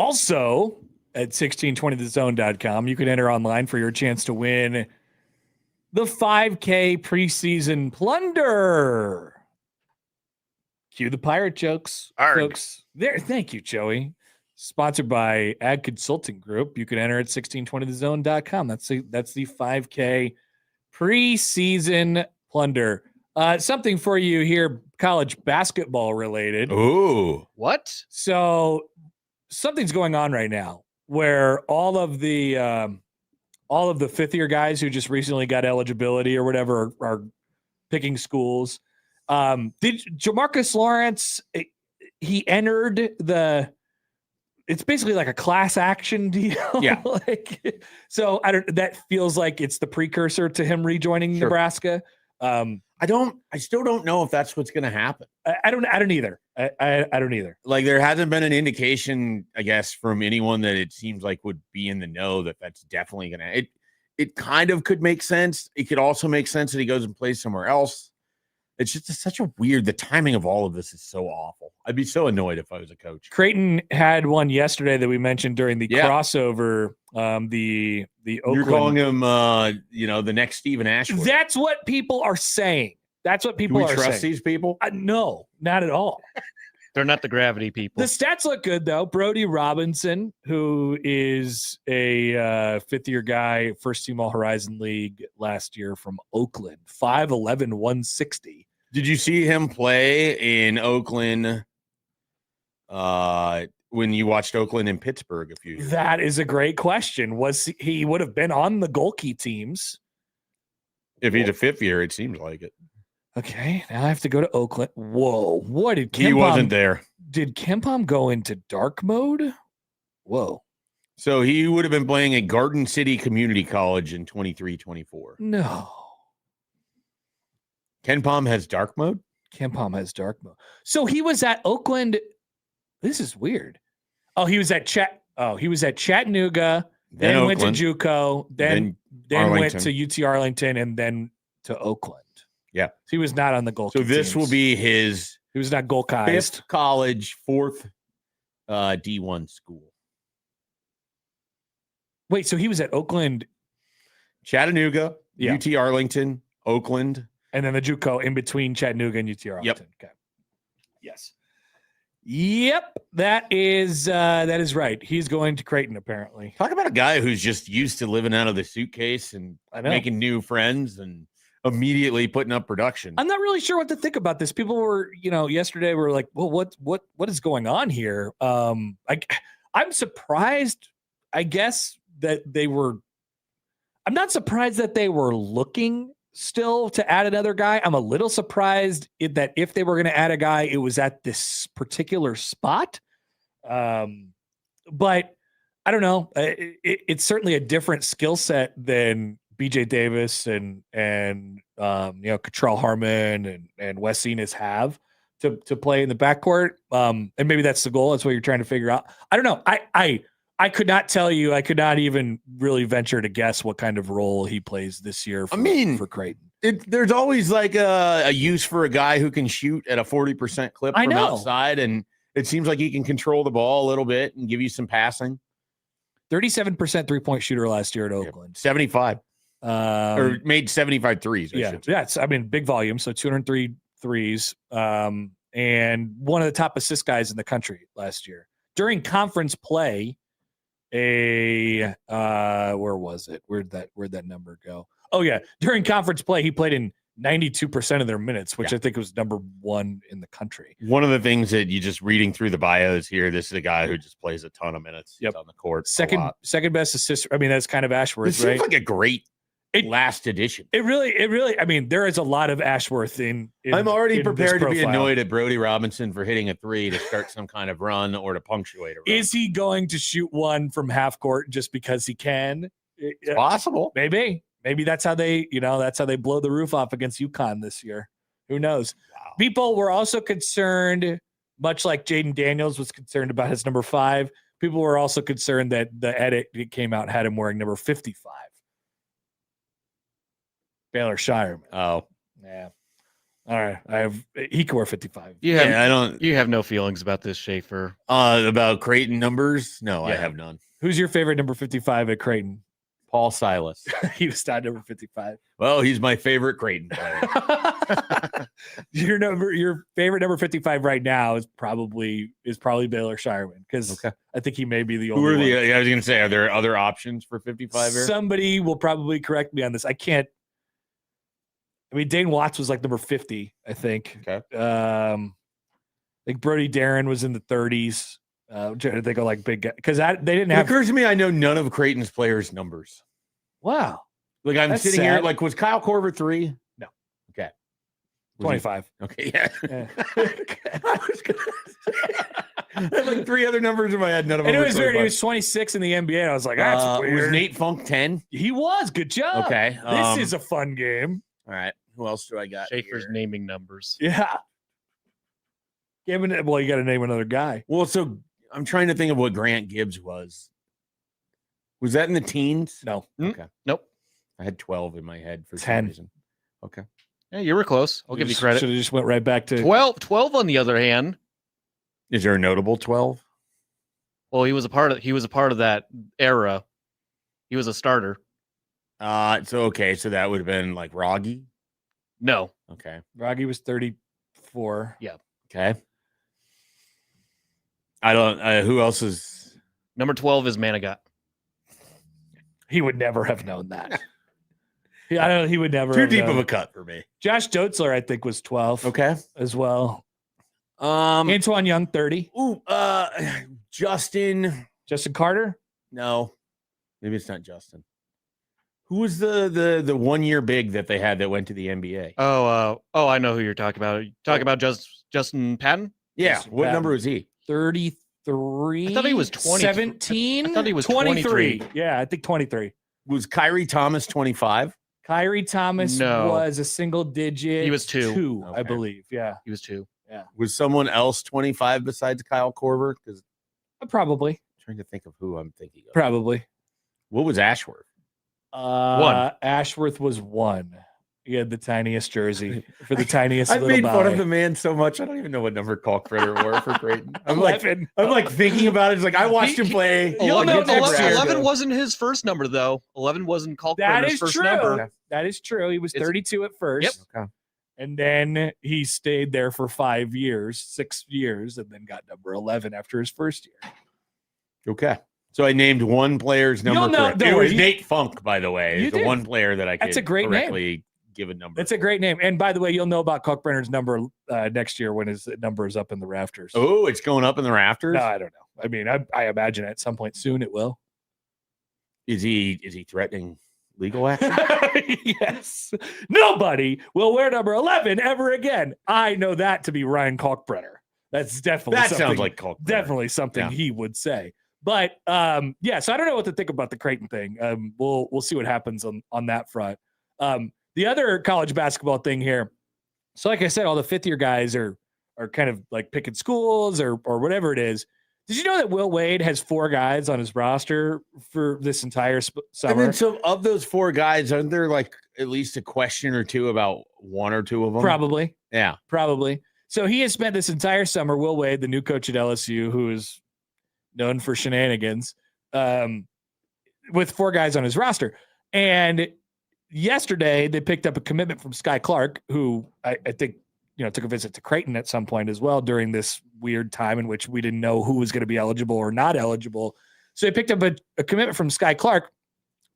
Also, at 1620thezone.com, you can enter online for your chance to win the 5K preseason plunder. Cue the pirate jokes, folks. There, thank you, Joey. Sponsored by Ag Consulting Group. You can enter at 1620thezone.com. That's the 5K preseason plunder. Something for you here, college basketball related. Ooh. What? So something's going on right now where all of the fifth year guys who just recently got eligibility or whatever are picking schools. Did Jamarcus Lawrence, he entered it's basically like a class action deal. Yeah. So that feels like it's the precursor to him rejoining Nebraska. I still don't know if that's what's going to happen. I don't either. I don't either. Like there hasn't been an indication, I guess, from anyone that it seems like would be in the know that that's definitely going to, it kind of could make sense. It could also make sense that he goes and plays somewhere else. It's just such a weird, the timing of all of this is so awful. I'd be so annoyed if I was a coach. Creighton had one yesterday that we mentioned during the crossover. The Oakland. You're calling him, the next Stephen Ashwood. That's what people are saying. That's what people Do are we trust saying. these people? No, not at all. They're not the gravity people. The stats look good, though. Brody Robinson, who is a fifth-year guy, first-team All-Horizon League last year from Oakland, 5'11", 160. Did you see him play in Oakland when you watched Oakland and Pittsburgh a few years ago? That is a great question. He would have been on the Golke teams. If he's a fifth year, it seems like it. Okay, now I have to go to Oakland. Whoa, what did Kempom? He wasn't there. Did Kempom go into dark mode? Whoa. So he would have been playing at Garden City Community College in 23-24. No. Kempom has dark mode? Kempom has dark mode. So he was at Oakland. This is weird. Oh, he was at Chattanooga, then went to JUCO, then went to UT Arlington, and then to Oakland. Yeah. So he was not on the Golke. So this will be he was not Golkeized. fifth college, fourth D1 school. Wait, so he was at Oakland, Chattanooga, UT Arlington, Oakland, and then the JUCO in between Chattanooga and UT Arlington. Yep. Okay. Yes. Yep, that is right. He's going to Creighton, apparently. Talk about a guy who's just used to living out of the suitcase and making new friends and immediately putting up production. I'm not really sure what to think about this. People were, yesterday were like, well, what is going on here? I'm surprised, I guess, that I'm not surprised that they were looking still to add another guy. I'm a little surprised that if they were going to add a guy, it was at this particular spot. But I don't know. It's certainly a different skill set than BJ Davis and Cottrell Harmon and Wes Enos have to play in the backcourt. And maybe that's the goal. That's what you're trying to figure out. I don't know. I could not tell you. I could not even really venture to guess what kind of role he plays this year for Creighton. There's always like a use for a guy who can shoot at a 40% clip from outside. And it seems like he can control the ball a little bit and give you some passing. 37% 3-point shooter last year at Oakland. 75. Or made 75 threes. Big volume. So 203 threes. And one of the top assist guys in the country last year. During conference play, where was it? Where'd that number go? Oh yeah. During conference play, he played in 92% of their minutes, which I think was number one in the country. One of the things that you just reading through the bios here, this is a guy who just plays a ton of minutes on the court. Second best assist. I mean, that's kind of Ashworth, this right? Seems like a great last edition. It really, I mean, there is a lot of Ashworth in I'm already prepared to be annoyed at Brody Robinson for hitting a three to start some kind of run or to punctuate a run. Is he going to shoot one from half court just because he can? It's possible. Maybe that's how they blow the roof off against UConn this year. Who knows? Wow. People were also concerned, much like Jaden Daniels was concerned about his number 5. People were also concerned that the edit that came out had him wearing number 55. Baylor Shireman. Oh. Yeah. All right. He can wear 55. You have no feelings about this, Schaefer. About Creighton numbers? No, I have none. Who's your favorite number 55 at Creighton? Paul Silas. He was not number 55. Well, he's my favorite Creighton player. Your favorite number 55 right now is probably Baylor Shireman, because I think he may be the only one. I was going to say, are there other options for 55 here? Somebody will probably correct me on this. Dane Watts was like number 50, I think. Okay. I think Brody Darren was in the 30s. They go like big guy, because they didn't have. It occurs to me, I know none of Creighton's players' numbers. Wow. Like I'm That's sitting sad. here, like was Kyle Korver 3? No. Okay. 25. Okay, yeah. I was gonna say, I had like 3 other numbers in my head. None of them. And it were was weird. He 25. was 26 in the NBA. I was like, that's weird. Was Nate Funk 10? He was. Good job. Okay. This is a fun game. All right. Who else do I got? Schaefer's here? naming numbers. Yeah. Well, you got to name another guy. Well, so I'm trying to think of what Grant Gibbs was. Was that in the teens? No. Okay. Nope. I had 12 in my head for 10. some reason. Okay. Yeah, you were close. I'll give you credit. Should have just went right back to 12 on the other hand. Is there a notable 12? Well, he was a part of that era. He was a starter. So that would have been like Rogge. No. Okay. Rogge was 34. Yeah. Okay. I don't. Who else is number 12? Is Manigat. He would never have known that. I don't know. He would never. Too have deep known. of a cut for me. Josh Dotzler, I think, was 12. Okay. As well. Antoine Young, 30. Ooh, Justin Carter? No. Maybe it's not Justin. Who was the 1 year big that they had that went to the NBA? I know who you're talking about. Talking about Justin Patton? Yeah. Justin What Patton. number was he? 33. I thought he was 20. 17. I thought he was 23. 23. Yeah, I think 23. Was Kyrie Thomas 25? Kyrie Thomas was a single digit. He was 2. I believe. Yeah. He was 2. Yeah. Was someone else 25 besides Kyle Korver? Because Probably. I'm trying to think of who I'm thinking of. Probably. What was Ashworth? 1. Ashworth was 1. He had the tiniest jersey for the tiniest. I've little made fun guy. of the man so much. I don't even know what number Kalkbrenner wore for Creighton. I'm 11. like thinking about it. It's like I watched him play. You'll know next year. 11 wasn't his first number, though. 11 wasn't That Kalkbrenner's is first true. number. That is true. He was 32 at first. Yep. Okay. And then he stayed there for 6 years, and then got number 11 after his first year. Okay. So I named one player's number. You'll know- correct. don't It worry, was you- Nate Funk, by the way. You Is the did. one player that I could That's a great name. correctly give a number. That's a great name. And by the way, you'll know about Kalkbrenner's number next year when his number is up in the rafters. Oh, it's going up in the rafters? No, I don't know. I mean, I imagine at some point soon it will. Is he threatening legal action? Yes. Nobody will wear number 11 ever again. I know that to be Ryan Kalkbrenner. That's definitely That something, sounds like Kalkbrenner. definitely something Yeah. he would say. But so I don't know what to think about the Creighton thing. We'll see what happens on that front. The other college basketball thing here. So like I said, all the 5th year guys are kind of like picking schools or whatever it is. Did you know that Will Wade has 4 guys on his roster for this entire summer? And then so of those 4 guys, aren't there like at least a question or two about 1 or 2 of them? Probably. Yeah. Probably. So he has spent this entire summer, Will Wade, the new coach at LSU, who is known for shenanigans, with 4 guys on his roster. And yesterday they picked up a commitment from Sky Clark, who I think, took a visit to Creighton at some point as well during this weird time in which we didn't know who was going to be eligible or not eligible. So they picked up a commitment from Sky Clark.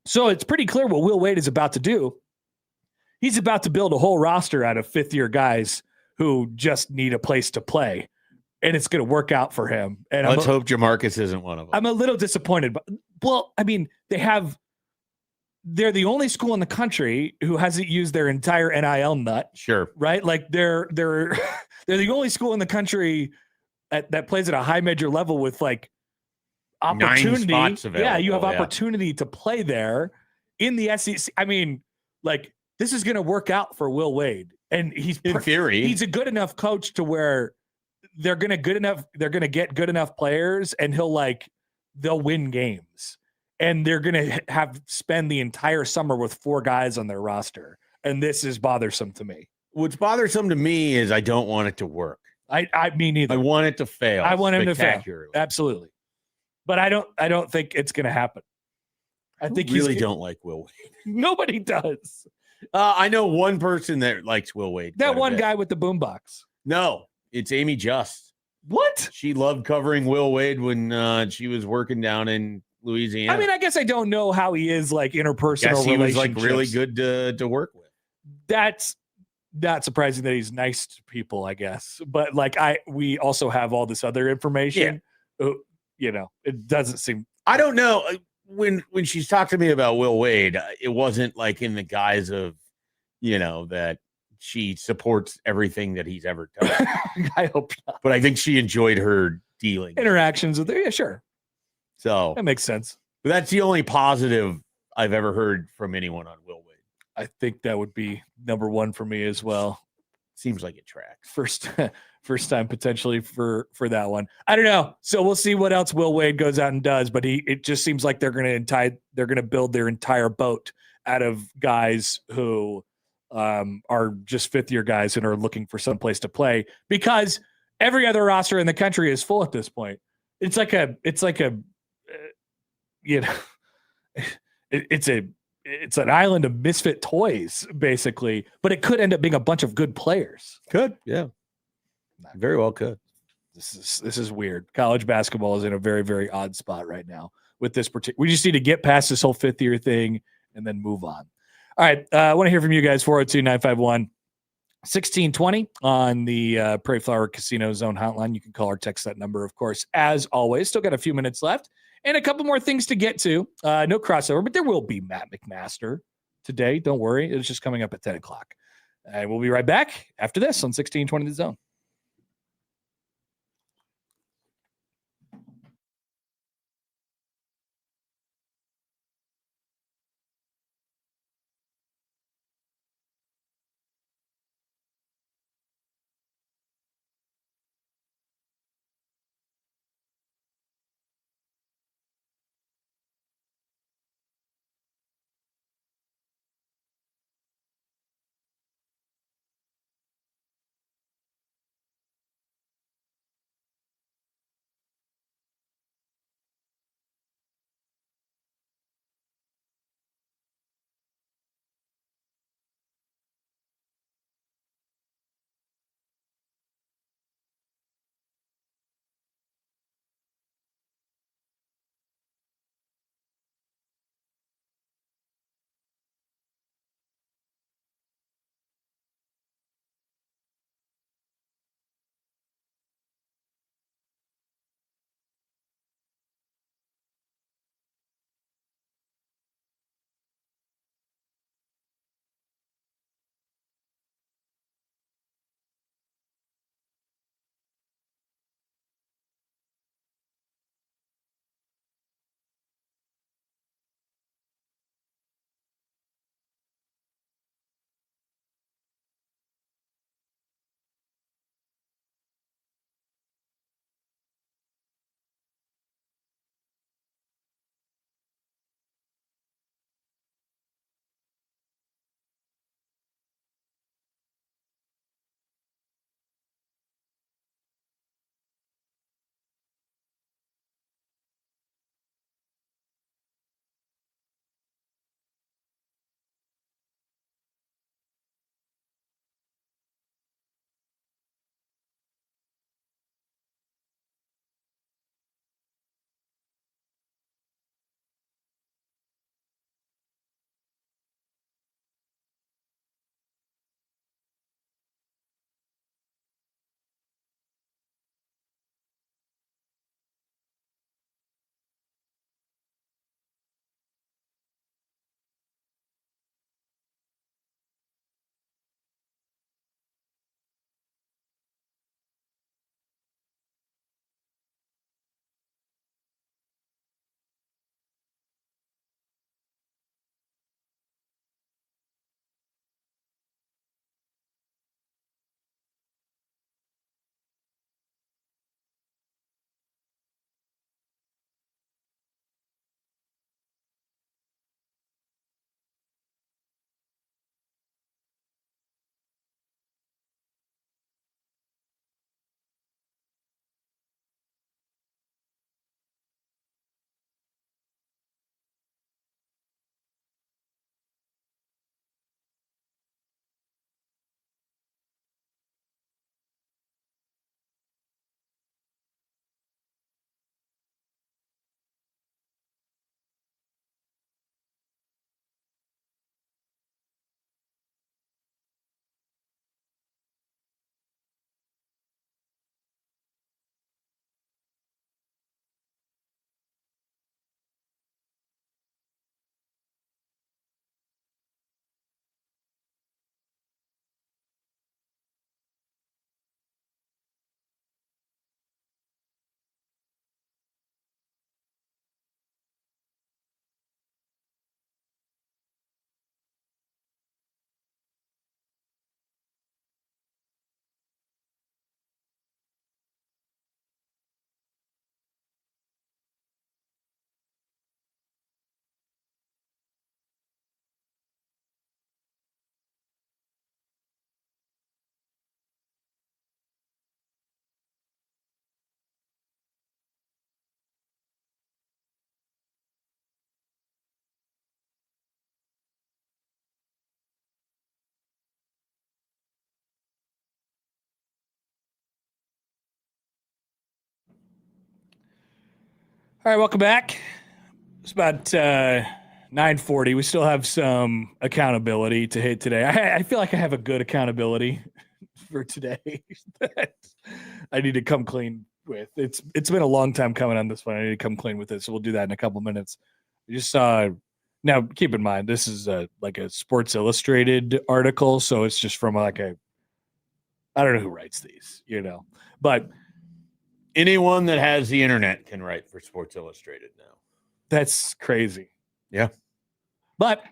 So it's pretty clear what Will Wade is about to do. He's about to build a whole roster out of 5th year guys who just need a place to play. And it's going to work out for him. And Let's hope Jamarcus isn't one of them. I'm a little disappointed. But, well, I mean, they're the only school in the country who hasn't used their entire NIL nut. Sure. Right? Like they're the only school in the country that plays at a high major level with like opportunity. 9 spots available. Yeah, you have opportunity to play there in the SEC. I mean, like this is going to work out for Will Wade, and he's in theory he's a good enough coach to where they're going to get good enough players, and they'll win games. And they're going to spend the entire summer with 4 guys on their roster. And this is bothersome to me. What's bothersome to me is I don't want it to work. I me neither. I want it to fail. I want him to fail. spectacularly. Absolutely. But I don't think it's going to happen. I think really don't like Will Wade. Nobody does. I know one person that likes Will Wade. That one guy with the boombox. No, it's Amy Just. What? She loved covering Will Wade when she was working down in Louisiana. I mean, I guess I don't know how he is like interpersonal. Guess he was relationships. like really good to work with. That's not surprising that he's nice to people, I guess. But like we also have all this other information. Yeah. You know, it doesn't seem. I don't know. When she's talked to me about Will Wade, it wasn't like in the guise of, that she supports everything that he's ever done. I hope not. But I think she enjoyed her dealing interactions with her. Yeah, sure. So that makes sense. But that's the only positive I've ever heard from anyone on Will Wade. I think that would be number one for me as well. Seems like it tracks. First time potentially for that one. I don't know. So we'll see what else Will Wade goes out and does. But it just seems like they're going to build their entire boat out of guys who are just fifth year guys and are looking for some place to play because every other roster in the country is full at this point. It's like a it's an island of misfit toys, basically, but it could end up being a bunch of good players. Could, yeah. Very well could. This is weird. College basketball is in a very, very odd spot right now with this particular. We just need to get past this whole fifth year thing and then move on. All right. I want to hear from you guys. 402-951-1620 on the Prairie Flower Casino Zone hotline. You can call or text that number, of course, as always. Still got a few minutes left. And a couple more things to get to. No crossover, but there will be Matt McMaster today. Don't worry. It's just coming up at 10 o'clock. And we'll be right back after this on 1620 The Zone. All right, welcome back. It's about 9:40. We still have some accountability to hit today. I feel like I have a good accountability for today that I need to come clean with. It's been a long time coming on this one. I need to come clean with it, so we'll do that in a couple minutes. We just saw. Now, keep in mind, this is like a Sports Illustrated article, so it's just from like a. I don't know who writes these, but anyone that has the internet can write for Sports Illustrated now. That's crazy. Yeah. But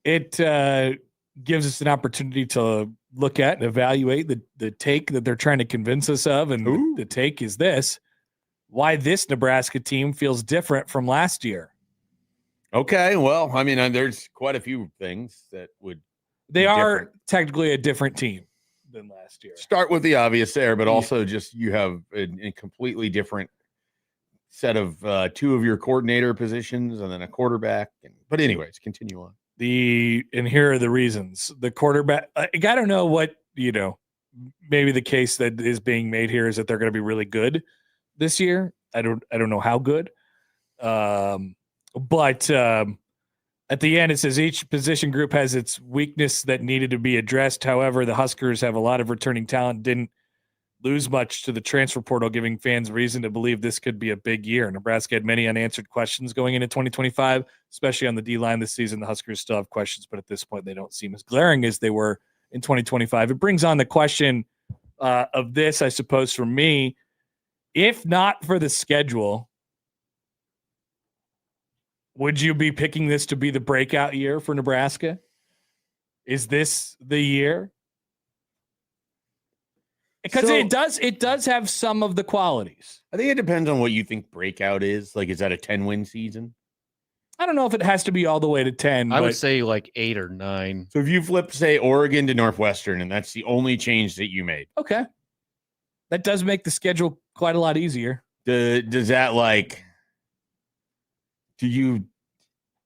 it gives us an opportunity to look at and evaluate the take that they're trying to convince us of. And the take is this: why this Nebraska team feels different from last year. Okay. Well, I mean, there's quite a few things that would. They are technically a different team than last year. Start with the obvious there, but also just you have a completely different set of two of your coordinator positions and then a quarterback. But anyways, continue on. And here are the reasons. The quarterback, I don't know what, maybe the case that is being made here is that they're going to be really good this year. I don't know how good. But at the end, it says each position group has its weakness that needed to be addressed. However, the Huskers have a lot of returning talent, didn't lose much to the transfer portal, giving fans reason to believe this could be a big year. Nebraska had many unanswered questions going into 2025, especially on the D-line this season. The Huskers still have questions, but at this point, they don't seem as glaring as they were in 2025. It brings on the question of this, I suppose, for me, if not for the schedule, would you be picking this to be the breakout year for Nebraska? Is this the year? Because it does have some of the qualities. I think it depends on what you think breakout is. Like, is that a 10-win season? I don't know if it has to be all the way to 10. I would say like 8 or 9. So if you flip, say, Oregon to Northwestern, and that's the only change that you made. Okay. That does make the schedule quite a lot easier. Does that do you,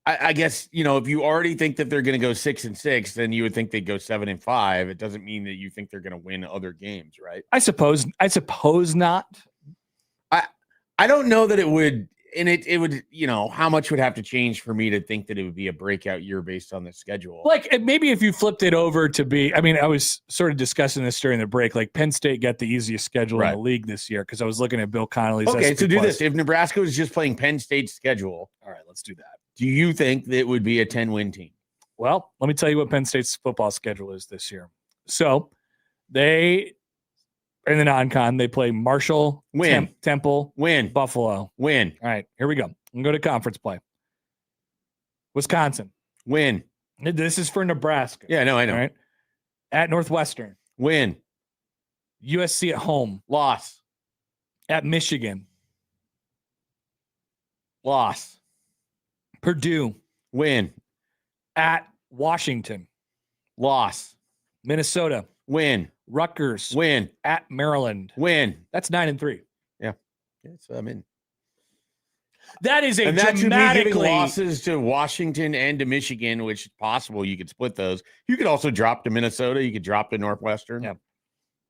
I guess, if you already think that they're going to go 6-6, then you would think they'd go 7-5. It doesn't mean that you think they're going to win other games, right? I suppose not. I don't know that it would, and it would, how much would have to change for me to think that it would be a breakout year based on the schedule? Like, maybe if you flipped it over to be, I was sort of discussing this during the break, like Penn State got the easiest schedule in the league this year because I was looking at Bill Connolly's. Okay, SP so do Plus. this. If Nebraska was just playing Penn State's schedule. All right, let's do that. Do you think that it would be a 10-win team? Well, let me tell you what Penn State's football schedule is this year. So they, in the non-con, they play Marshall, win, Temple, win, Buffalo, win. All right, here we go. I'm going to go to conference play. Wisconsin, win. This is for Nebraska. Yeah, no, I know. All right. At Northwestern, win. USC at home, loss. At Michigan, loss. Purdue, win. At Washington, loss. Minnesota, win. Rutgers, win. At Maryland, win. That's 9-3. Yeah. So I'm in. That is and that dramatically giving losses to Washington and to Michigan, which is possible. You could split those. You could also drop to Minnesota. You could drop to Northwestern. Yeah.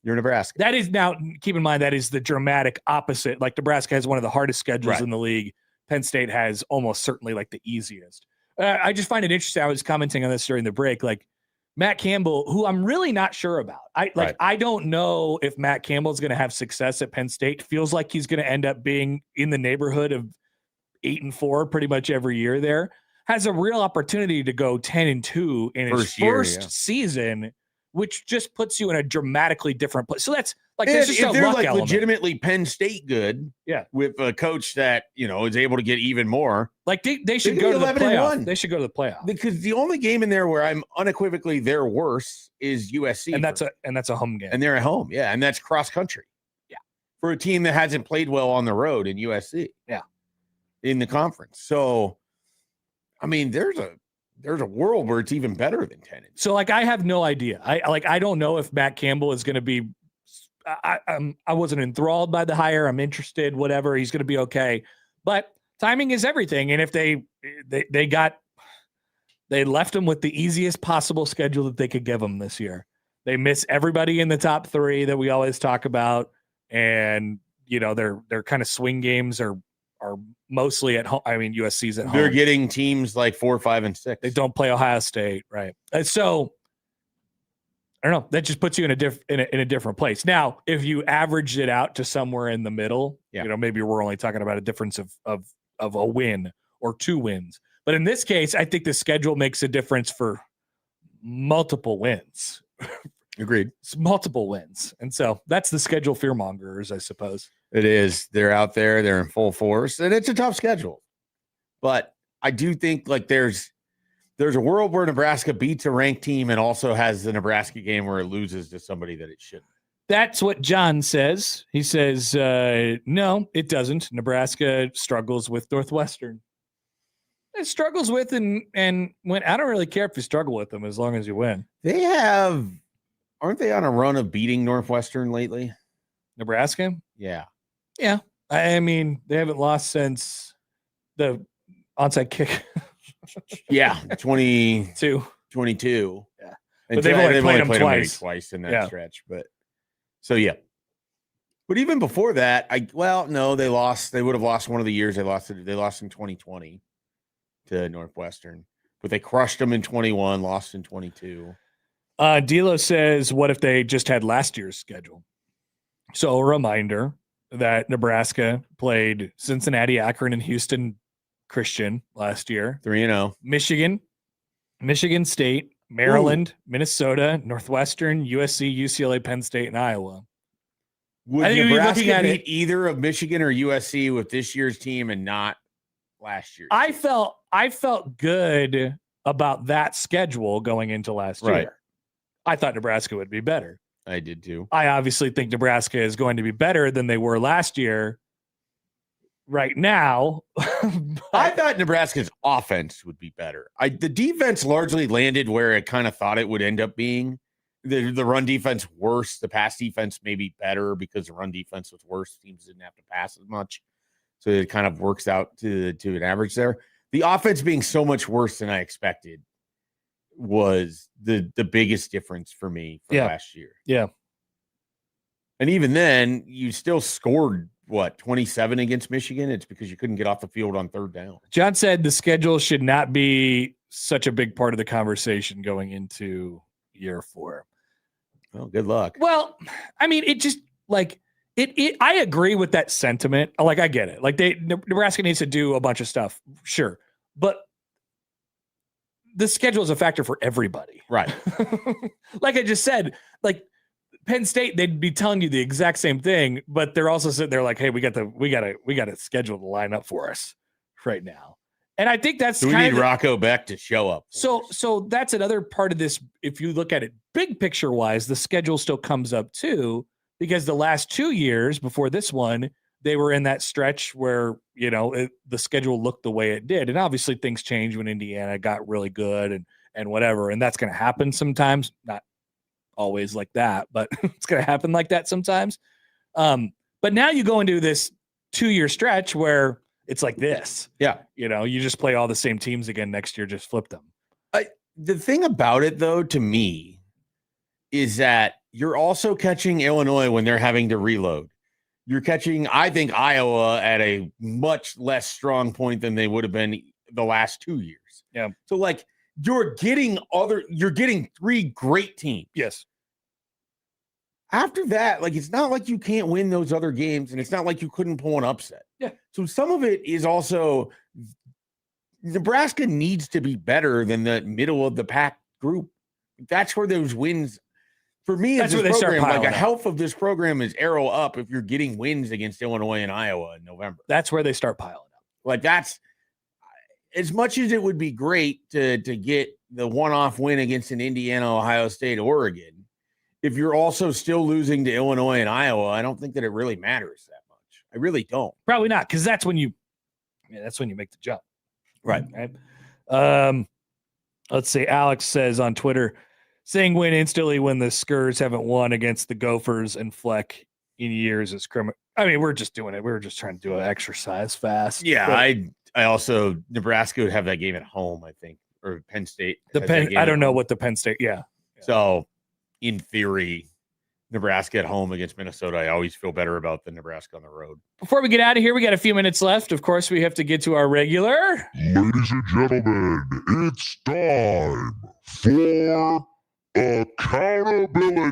You're Nebraska. That is now, keep in mind, that is the dramatic opposite. Like Nebraska has one of the hardest schedules in the league. Penn State has almost certainly like the easiest. I just find it interesting. I was commenting on this during the break. Like Matt Campbell, who I'm really not sure about. I don't know if Matt Campbell is going to have success at Penn State. Feels like he's going to end up being in the neighborhood of 8-4 pretty much every year there. Has a real opportunity to go 10-2 in his first season, which just puts you in a dramatically different place. So that's like, there's just if a they're luck like element. legitimately Penn State good, with a coach that is able to get even more. Like they should go to the 11-1. They should go to the playoff because the only game in there where I'm unequivocally they're worse is USC, and that's a home game, and they're at home, and that's cross country, for a team that hasn't played well on the road in USC, in the conference. So, I mean, there's a world where it's even better than 10. So like, I have no idea. I don't know if Matt Campbell is going to be, I wasn't enthralled by the hire. I'm interested, whatever. He's going to be okay. But timing is everything. And if they left him with the easiest possible schedule that they could give him this year. They miss everybody in the top 3 that we always talk about. And, their kind of swing games are mostly at home. I mean, USC's at home. They're getting teams like 4, 5, and 6. They don't play Ohio State, right? And so I don't know. That just puts you in a different place. Now, if you average it out to somewhere in the middle, maybe we're only talking about a difference of a win or 2 wins. But in this case, I think the schedule makes a difference for multiple wins. Agreed. It's multiple wins. And so that's the schedule fearmongers, I suppose. It is. They're out there. They're in full force. And it's a tough schedule. But I do think like there's a world where Nebraska beats a ranked team and also has the Nebraska game where it loses to somebody that it shouldn't. That's what John says. He says, no, it doesn't. Nebraska struggles with Northwestern. It struggles with and when I don't really care if you struggle with them as long as you win. Aren't they on a run of beating Northwestern lately? Nebraska? Yeah. Yeah. I mean, they haven't lost since the onside kick. Yeah. 22. Yeah. And but they've only played them twice in that stretch. But so, yeah. But even before that, they lost. They would have lost one of the years. They lost in 2020 to Northwestern, but they crushed them in 21, lost in 22. D'Lo says, what if they just had last year's schedule? So a reminder that Nebraska played Cincinnati, Akron, and Houston Christian last year. 3-0. Michigan State, Maryland, Minnesota, Northwestern, USC, UCLA, Penn State, and Iowa. Would Nebraska beat either of Michigan or USC with this year's team and not last year? I felt good about that schedule going into last year. I thought Nebraska would be better. I did too. I obviously think Nebraska is going to be better than they were last year. Right now, I thought Nebraska's offense would be better. The defense largely landed where it kind of thought it would end up being. The run defense worse. The pass defense maybe better because the run defense was worse. Teams didn't have to pass as much. So it kind of works out to an average there. The offense being so much worse than I expected was the biggest difference for me from last year. Yeah. And even then, you still scored, 27 against Michigan? It's because you couldn't get off the field on third down. John said the schedule should not be such a big part of the conversation going into year 4. Well, good luck. Well, I mean, it just like it I agree with that sentiment. Like, I get it. Like Nebraska needs to do a bunch of stuff. Sure. But the schedule is a factor for everybody. Right. Like I just said, like Penn State, they'd be telling you the exact same thing, but they're also sitting there like, hey, we got a schedule to line up for us right now. And I think that's we need Rocco Beck to show up. So that's another part of this. If you look at it big picture wise, the schedule still comes up too, because the last 2 years before this one, they were in that stretch where, the schedule looked the way it did. And obviously things changed when Indiana got really good and whatever. And that's going to happen sometimes, not always like that, but it's going to happen like that sometimes. But now you go into this 2-year stretch where it's like this. Yeah. You just play all the same teams again next year, just flip them. The thing about it, though, to me, is that you're also catching Illinois when they're having to reload. You're catching, I think, Iowa at a much less strong point than they would have been the last 2 years. Yeah. So, like, you're getting 3 great teams. Yes. After that, like, it's not like you can't win those other games, and it's not like you couldn't pull an upset. Yeah. So some of it is also Nebraska needs to be better than the middle of the pack group. That's where those wins, for me, that's where they start piling like up. a health of this program is arrow up if you're getting wins against Illinois and Iowa in November. That's where they start piling up. Like, that's as much as it would be great to get the one-off win against an Indiana, Ohio State, Oregon. If you're also still losing to Illinois and Iowa, I don't think that it really matters that much. I really don't. Probably not, because that's when you make the jump. Right. Let's see. Alex says on Twitter, saying win instantly when the Skurs haven't won against the Gophers and Fleck in years is criminal. I mean, we're just doing it. We were just trying to do an exercise fast. Yeah, but I also, Nebraska would have that game at home, I think, or Penn State. I don't know what the Penn State. Yeah. So, in theory, Nebraska at home against Minnesota, I always feel better about than Nebraska on the road. Before we get out of here, we got a few minutes left. Of course, we have to get to our regular. Ladies and gentlemen, it's time for accountability.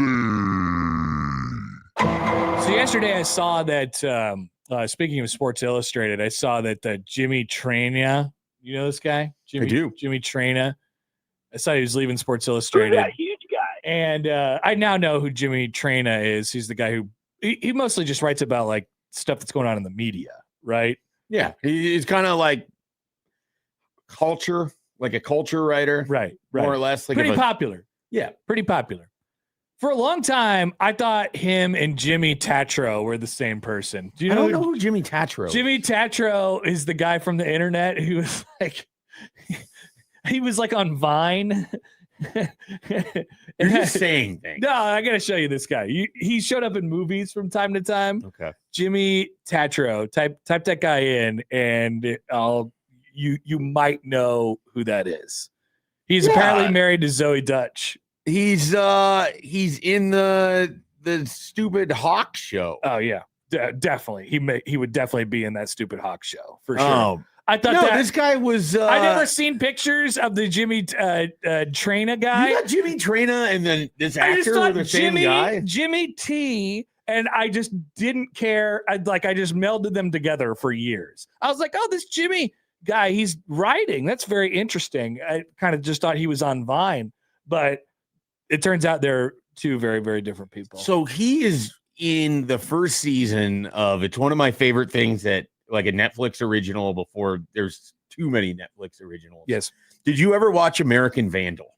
So yesterday I saw that, speaking of Sports Illustrated, I saw that Jimmy Traina, you know this guy? I do. Jimmy Traina. I saw he was leaving Sports Illustrated. That huge guy. And I now know who Jimmy Traina is. He's the guy who he mostly just writes about like stuff that's going on in the media, right? Yeah, he's kind of like culture, like a culture writer, right? More or less. Like pretty popular. Yeah, pretty popular. For a long time, I thought him and Jimmy Tatro were the same person. I don't know who Jimmy Tatro is. Jimmy Tatro is the guy from the internet who was like, he was like on Vine. You're just saying things. No, I got to show you this guy. He showed up in movies from time to time. Okay. Jimmy Tatro. Type that guy in, and you might know who that is. He's apparently married to Zoe Dutch. He's in the stupid Hawk show. Oh yeah, definitely. He would definitely be in that stupid Hawk show for sure. Oh, I thought this guy was. I never seen pictures of the Jimmy Traina guy. You got Jimmy Traina and then this actor were the same guy. Jimmy T, and I just didn't care. I just melded them together for years. I was like, oh, this Jimmy guy, he's writing. That's very interesting. I kind of just thought he was on Vine, but it turns out they're two very, very different people. So he is in the first season of, it's one of my favorite things that like a Netflix original before there's too many Netflix originals. Yes. Did you ever watch American Vandal?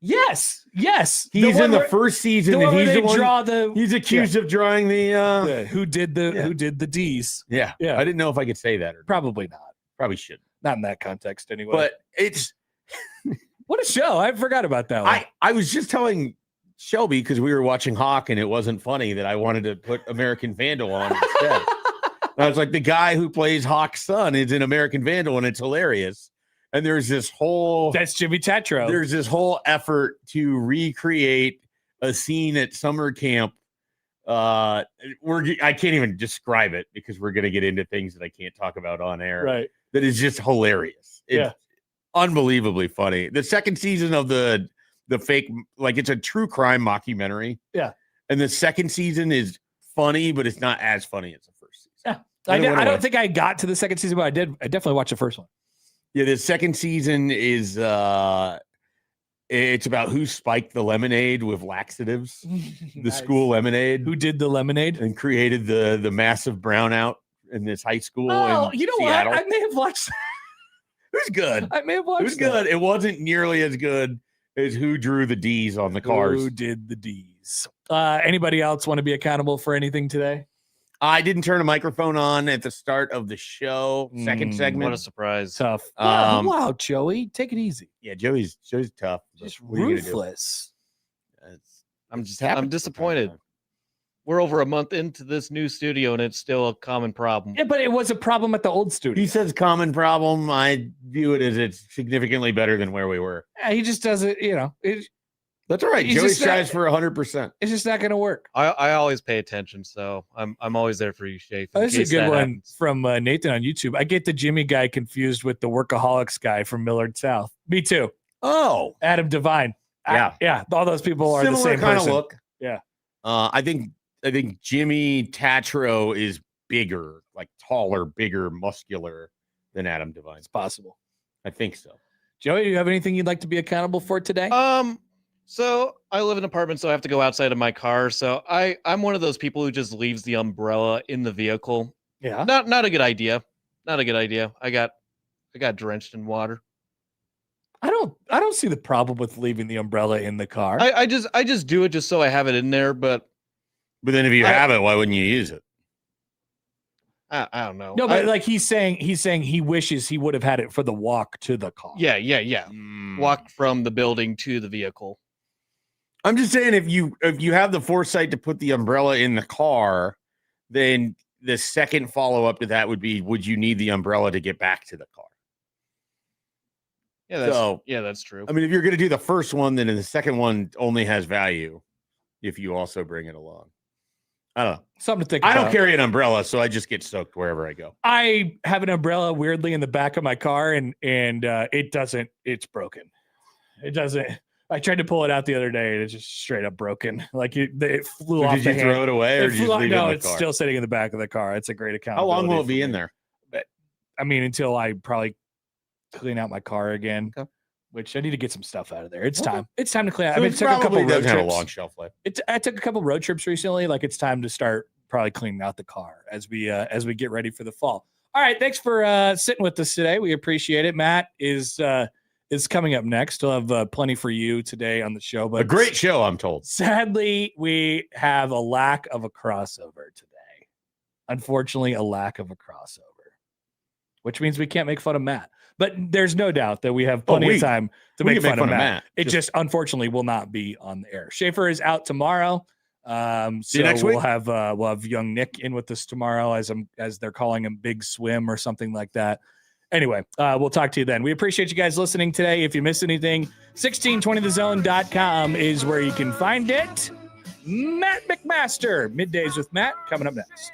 Yes. He's in the first season, and he's the one. He's accused of drawing the who did the D's. Yeah. I didn't know if I could say that or not. Probably not. Probably shouldn't. Not in that context anyway. But it's what a show. I forgot about that one. I was just telling Shelby, because we were watching Hawk and it wasn't funny, that I wanted to put American Vandal on instead. I was like, the guy who plays Hawk's son is in American Vandal, and it's hilarious. And there's this whole that's Jimmy Tatro. There's this whole effort to recreate a scene at summer camp. I can't even describe it because we're gonna get into things that I can't talk about on air. Right. That is just hilarious. It's unbelievably funny. The second season of the fake, like, it's a true crime mockumentary. Yeah. And the second season is funny, but it's not as funny as the first season. Yeah. I don't think I got to the second season, but I did. I definitely watched the first one. Yeah, the second season is it's about who spiked the lemonade with laxatives, the school lemonade. Who did the lemonade and created the massive brownout in this high school. Oh, in you know Seattle. what? I may have watched that. It was good. I may have watched It was good. It wasn't nearly as good as who drew the D's on the cars. Who did the D's? Anybody else want to be accountable for anything today? I didn't turn a microphone on at the start of the show. Second segment. What a surprise. Tough. Wow, Joey. Take it easy. Yeah, Joey's tough. Just ruthless. I'm disappointed. We're over a month into this new studio and it's still a common problem. Yeah, but it was a problem at the old studio. He says common problem. I view it as it's significantly better than where we were. Yeah, he just doesn't, That's all right. Joey strives for 100%. It's just not going to work. I always pay attention, so I'm always there for you, Schaefer. Oh, this is a good one from Nathan on YouTube. I get the Jimmy guy confused with the Workaholics guy from Millard South. Me too. Oh, Adam Devine. Yeah. All those people are similar the same kind person. of look. Yeah. I think Jimmy Tatro is bigger, like taller, bigger, muscular than Adam Devine. It's possible. I think so. Joey, do you have anything you'd like to be accountable for today? So I live in an apartment, so I have to go outside of my car. So I'm one of those people who just leaves the umbrella in the vehicle. Yeah. Not a good idea. Not a good idea. I got drenched in water. I don't see the problem with leaving the umbrella in the car. I just do it just so I have it in there, but then if you have it, why wouldn't you use it? I don't know. No, but like he's saying he wishes he would have had it for the walk to the car. Yeah. Walk from the building to the vehicle. I'm just saying, if you have the foresight to put the umbrella in the car, then the second follow up to that would be, would you need the umbrella to get back to the car? Yeah, that's true. I mean, if you're going to do the first one, then the second one only has value. if you also bring it along. I don't know. Something to think I about. don't carry an umbrella, so I just get soaked wherever I go. I have an umbrella weirdly in the back of my car, and it doesn't. It's broken. It doesn't. I tried to pull it out the other day, and it's just straight up broken. Like it flew off. Did you throw it away, or did you just leave it in the it's car? still sitting in the back of the car. It's a great account. How long will it be in there? I mean, until I probably clean out my car again. Okay. Which I need to get some stuff out of there. It's time. It's time to clean out. So I mean, it took a couple probably road doesn't have a trips. long shelf life. I took a couple road trips recently. Like it's time to start probably cleaning out the car as we get ready for the fall. All right, thanks for sitting with us today. We appreciate it. Matt is coming up next. We'll have plenty for you today on the show. But A great show, I'm told. sadly, we have a lack of a crossover today. Unfortunately, a lack of a crossover, which means we can't make fun of Matt. But there's no doubt that we have plenty of time to make fun of Matt. It just unfortunately will not be on the air. Schaefer is out tomorrow. See you next week. We'll have young Nick in with us tomorrow as they're calling him Big Swim or something like that. Anyway, we'll talk to you then. We appreciate you guys listening today. If you missed anything, 1620thezone.com is where you can find it. Matt McMaster, Middays with Matt, coming up next.